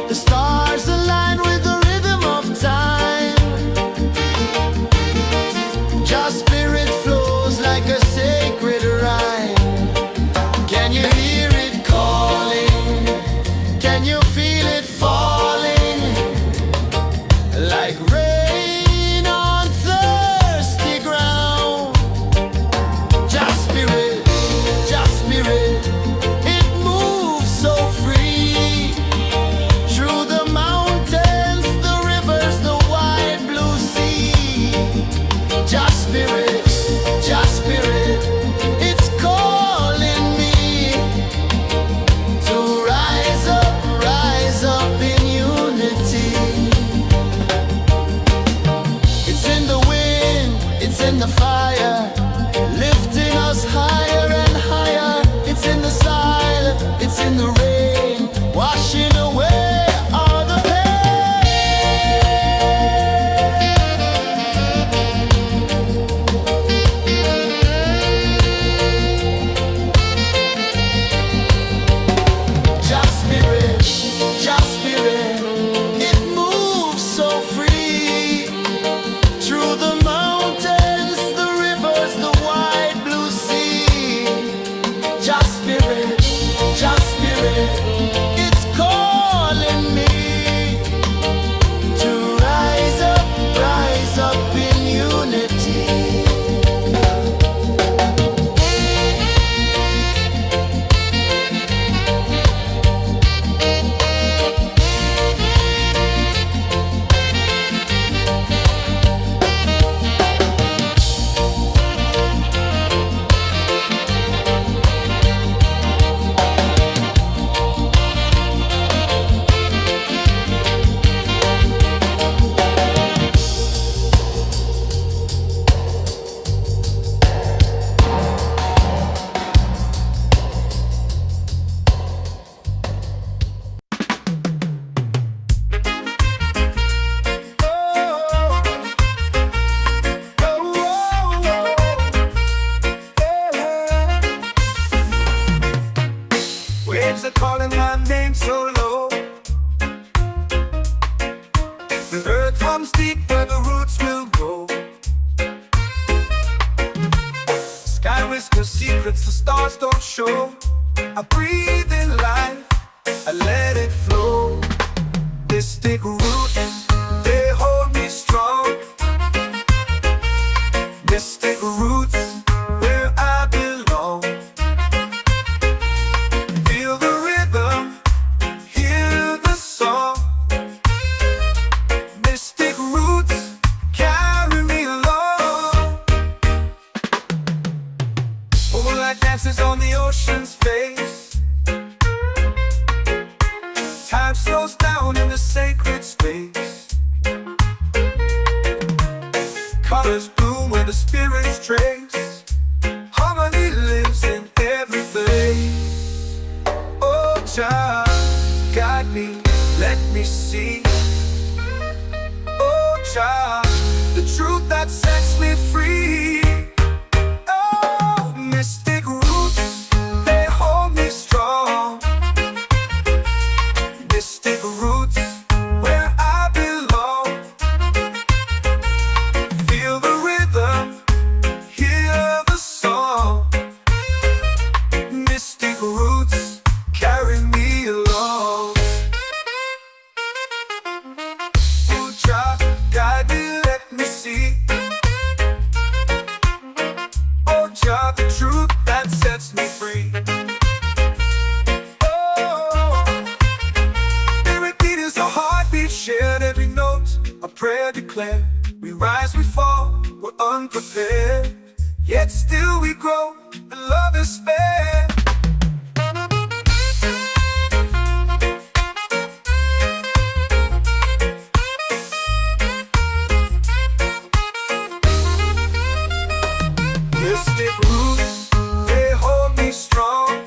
S1: The stars align with the rhythm of time. Your spirit flows like a sacred rhyme. Can you hear it calling? Can you feel it falling? Like rain on thirsty ground. Just spirit, it moves so free. Through the mountains, the rivers, the wide blue sea. Just spirit, it's calling me to rise up in unity. It's in the wind, it's in the fire, lifting us higher and higher. It's in the silence, it's in the rain, washing away all the Just spirit, it moves so free. Through the mountains, the rivers, the wide blue sea. Just spirit, it's calling me to rise up in unity.
S2: Waves are calling my name so low. The earth comes deep where the roots will grow. Sky whispers secrets the stars don't show. I breathe in life, I let it flow. Mystic roots, they hold me strong. Mystic roots, where I belong. Feel the rhythm, hear the song. Mystic roots, carry me along. Moonlight dances on the ocean's face. Time slows down in the sacred space. Colors bloom where the spirits trace. Harmony lives in every face. Oh, child, guide me, let me see. Oh, child, the truth that sets me free. Oh, mystic roots, they hold me strong. Mystic roots, where I belong. Feel the rhythm, hear the song. Mystic roots, carry me along. Oh, child, guide me, let me see. Oh, child, the truth that sets me free. Oh, spirit beat is a heartbeat shared, every note a prayer declared. We rise, we fall, we're unprepared, yet still we grow, and love is spared. Mystic roots, they hold me strong.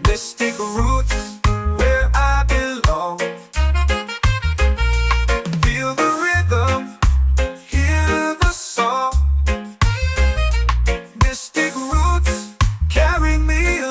S2: Mystic roots, where I belong. Feel the rhythm, hear the song. Mystic roots, carry me along.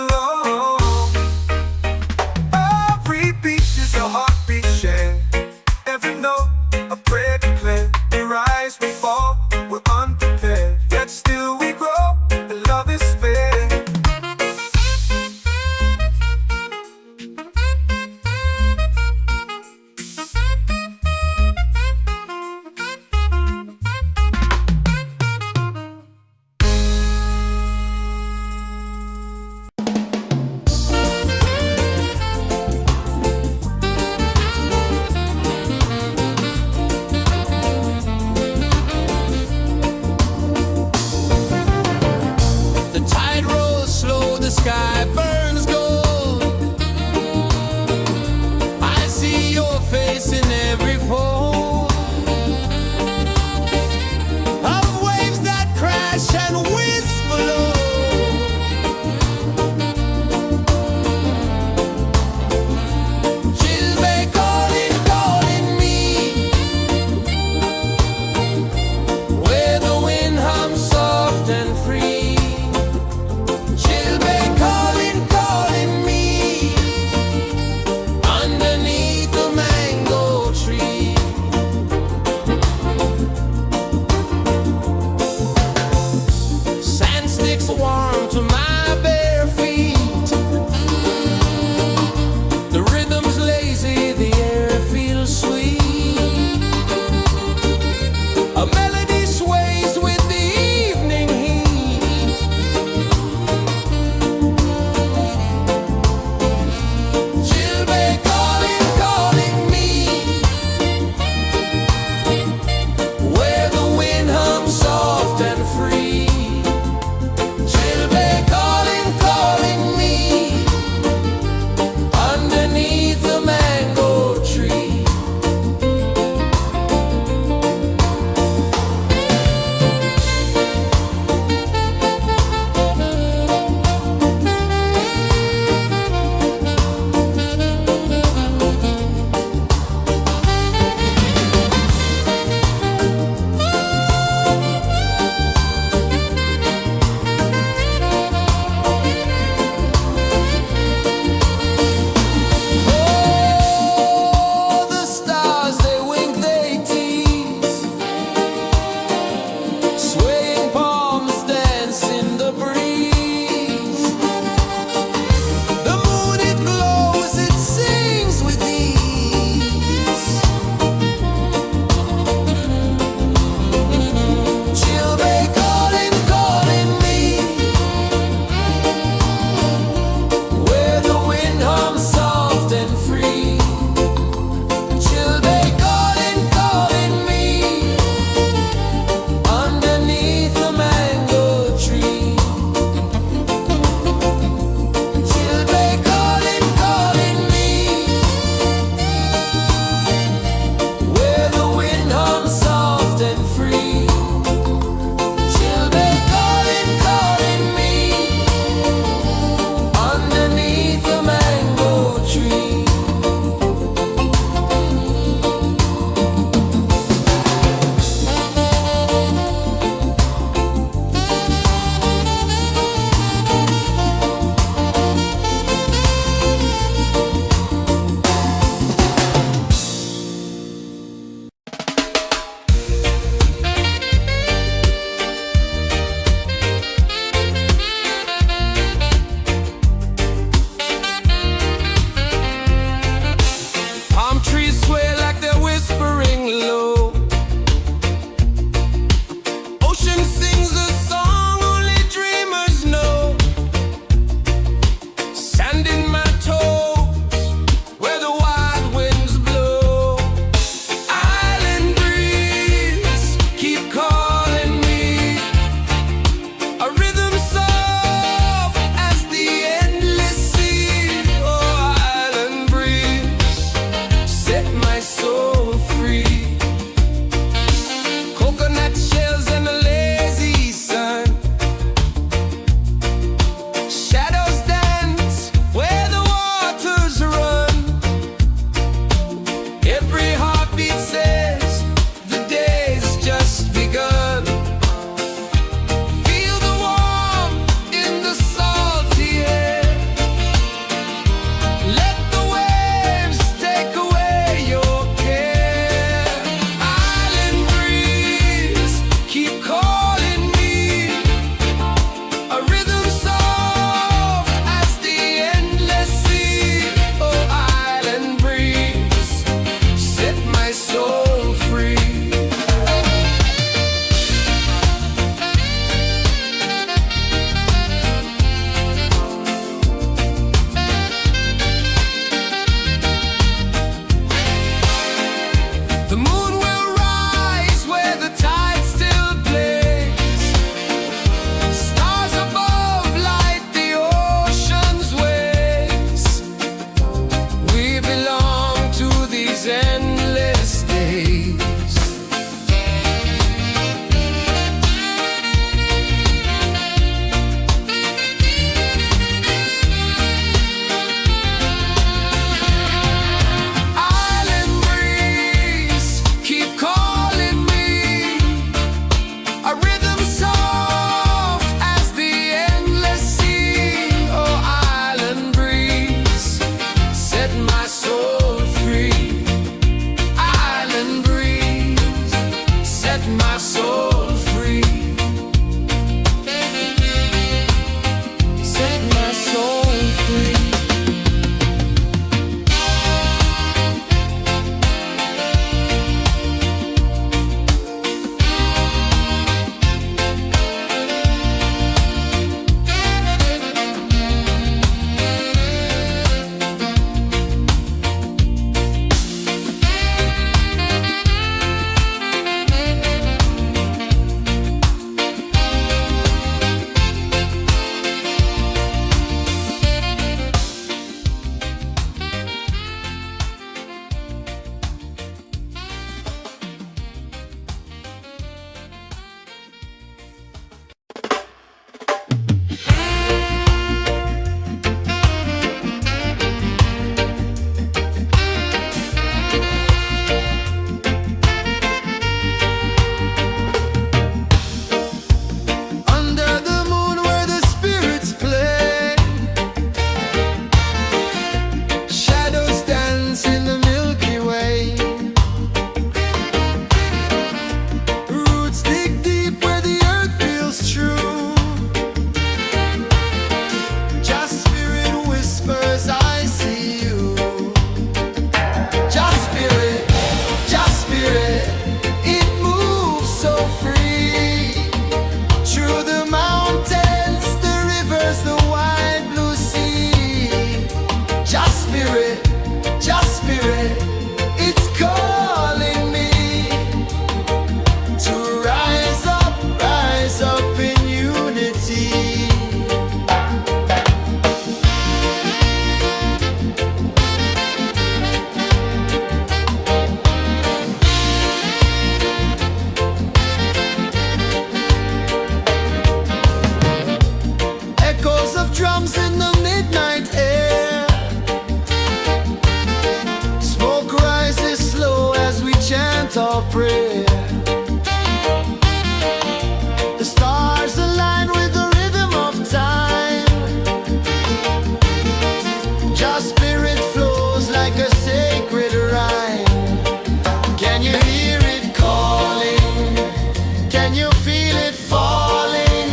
S1: feel it falling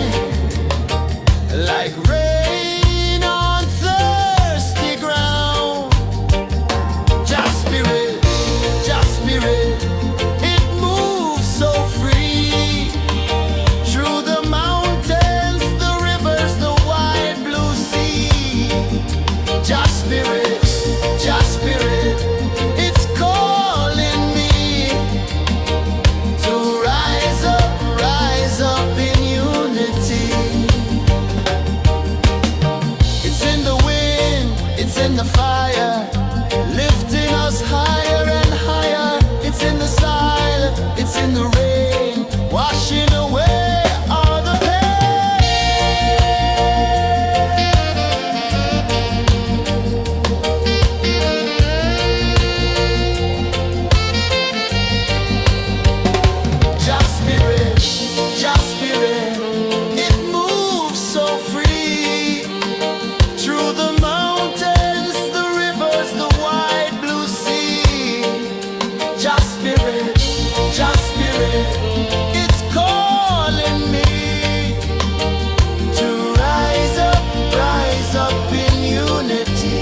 S1: like rain on thirsty ground. Just spirit, it moves so free through the mountains, the rivers, the wide blue sea. Just spirit, it's calling me to rise up in unity. It's in the wind, it's in the fire, lifting us higher and higher. It's in the silence, it's in the rain, washing away all the Just spirit, it moves so free through the mountains, the rivers, the wide blue sea. Just spirit, it's calling me to rise up in unity.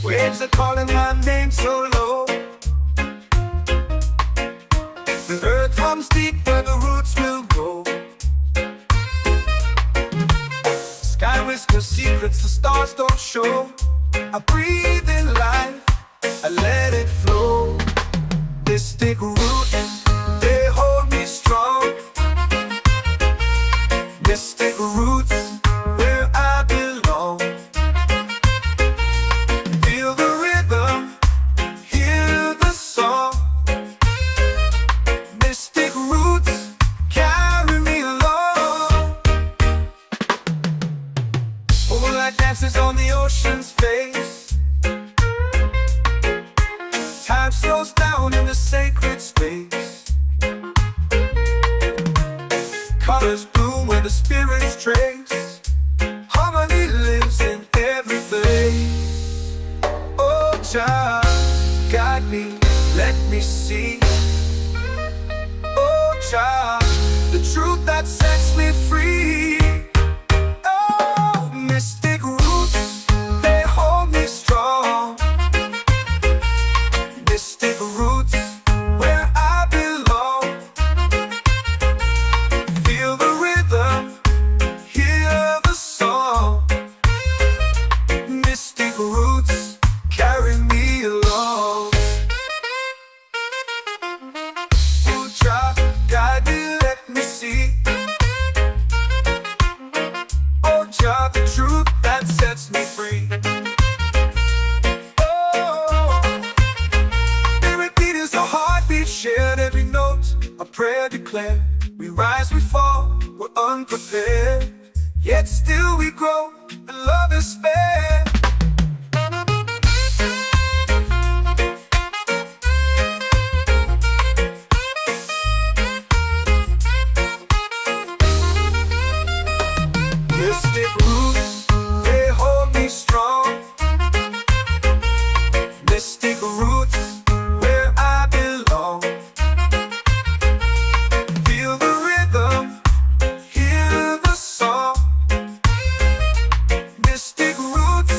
S2: Waves are calling my name so low. The earth hums deep where the roots will go. Sky whispers secrets the stars don't show. I breathe in life, I let it flow. Mystic roots, they hold me strong. Mystic roots, where I belong. Feel the rhythm, hear the song. Mystic roots, carry me along. Moonlight dances on the ocean's face. Time slows down in the sacred space. Colors bloom where the spirits trace. Harmony lives in every place. Oh, child, guide me, let me see. Oh, child, the truth that sets me free. Oh, mystic roots, they hold me strong. Mystic roots, where I belong. Feel the rhythm, hear the song. Mystic roots, carry me along. Oh, child, guide me, let me see. Oh, child, the truth that sets me free. Oh, every beat is a heartbeat shared, every note a prayer declared. We rise, we fall, we're unprepared, yet still we grow, and love is spared. Mystic roots, they hold me strong. Mystic roots, where I belong. Feel the rhythm, hear the song. Mystic roots,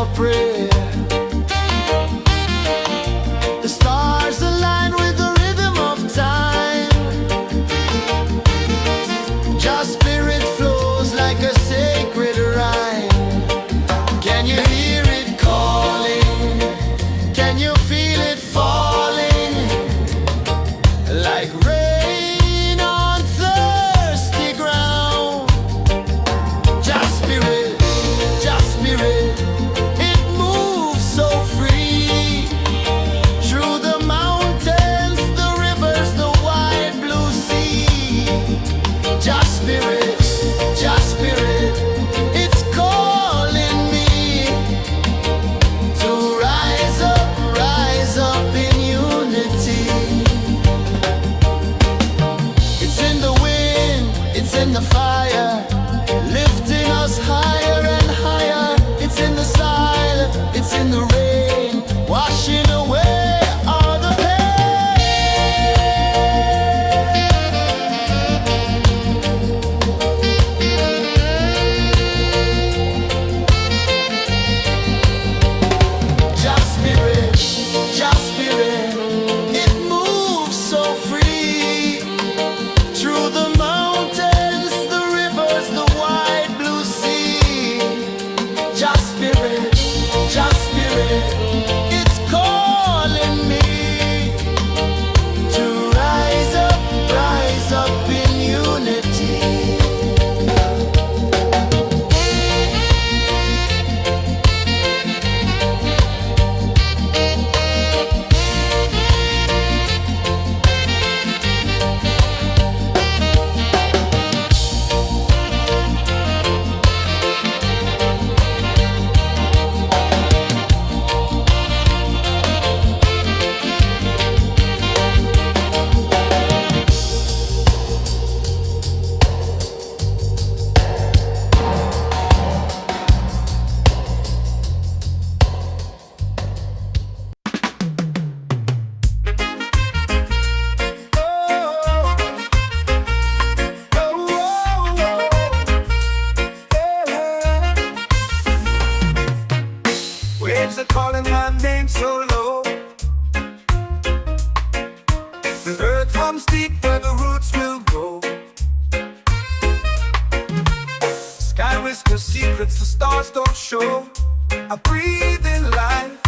S1: our prayer. The stars align with the rhythm of time. Just spirit flows like a sacred rhyme. Can you hear it calling? Can you feel it falling? Like rain on thirsty ground. Just spirit, it moves so free. Through the mountains, the rivers, the wide blue sea. Just spirit, it's calling me to rise up in unity. It's in the wind, it's in the fire, lifting us higher and higher. It's in the silence, it's in the rain, washing away all the Just spirit, it moves so free. Through the mountains, the rivers, the wide blue sea. Just spirit, it's calling me to rise up in unity.
S2: Waves are calling my name so low. The earth hums deep where the roots will go. Sky whispers secrets the stars don't show. I breathe in life,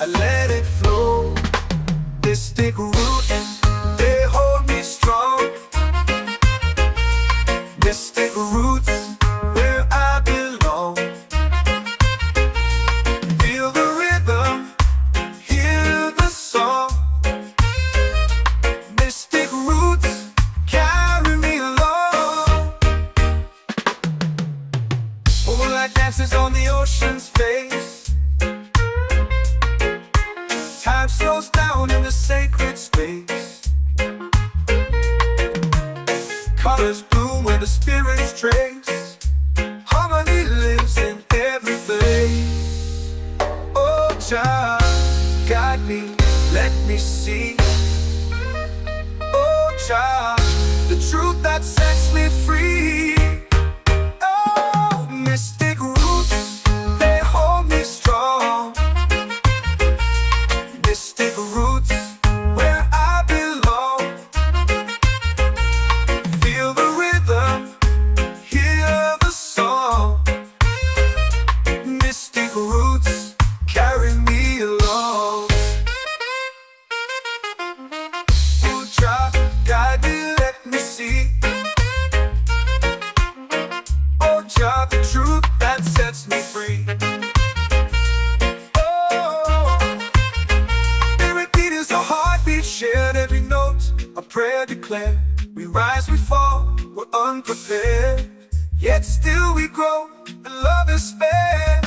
S2: I let it flow. Mystic roots, they hold me strong. Mystic roots, where I belong. Feel the rhythm, hear the song. Mystic roots, carry me along. Moonlight dances on the ocean's face. Time slows down in the sacred space. Colors bloom where the spirits trace. Harmony lives in every place. Oh, child, guide me, let me see. Oh, child, the truth that sets me free. Oh, mystic roots, they hold me strong. Mystic roots, where I belong. Feel the rhythm, hear the song. Mystic roots, carry me along. Oh, child, guide me, let me see. Oh, child, the truth that sets me free. Oh, spirit beat is a heartbeat, shared every note, a prayer declared. We rise, we fall, we're unprepared, yet still we grow, and love is fair.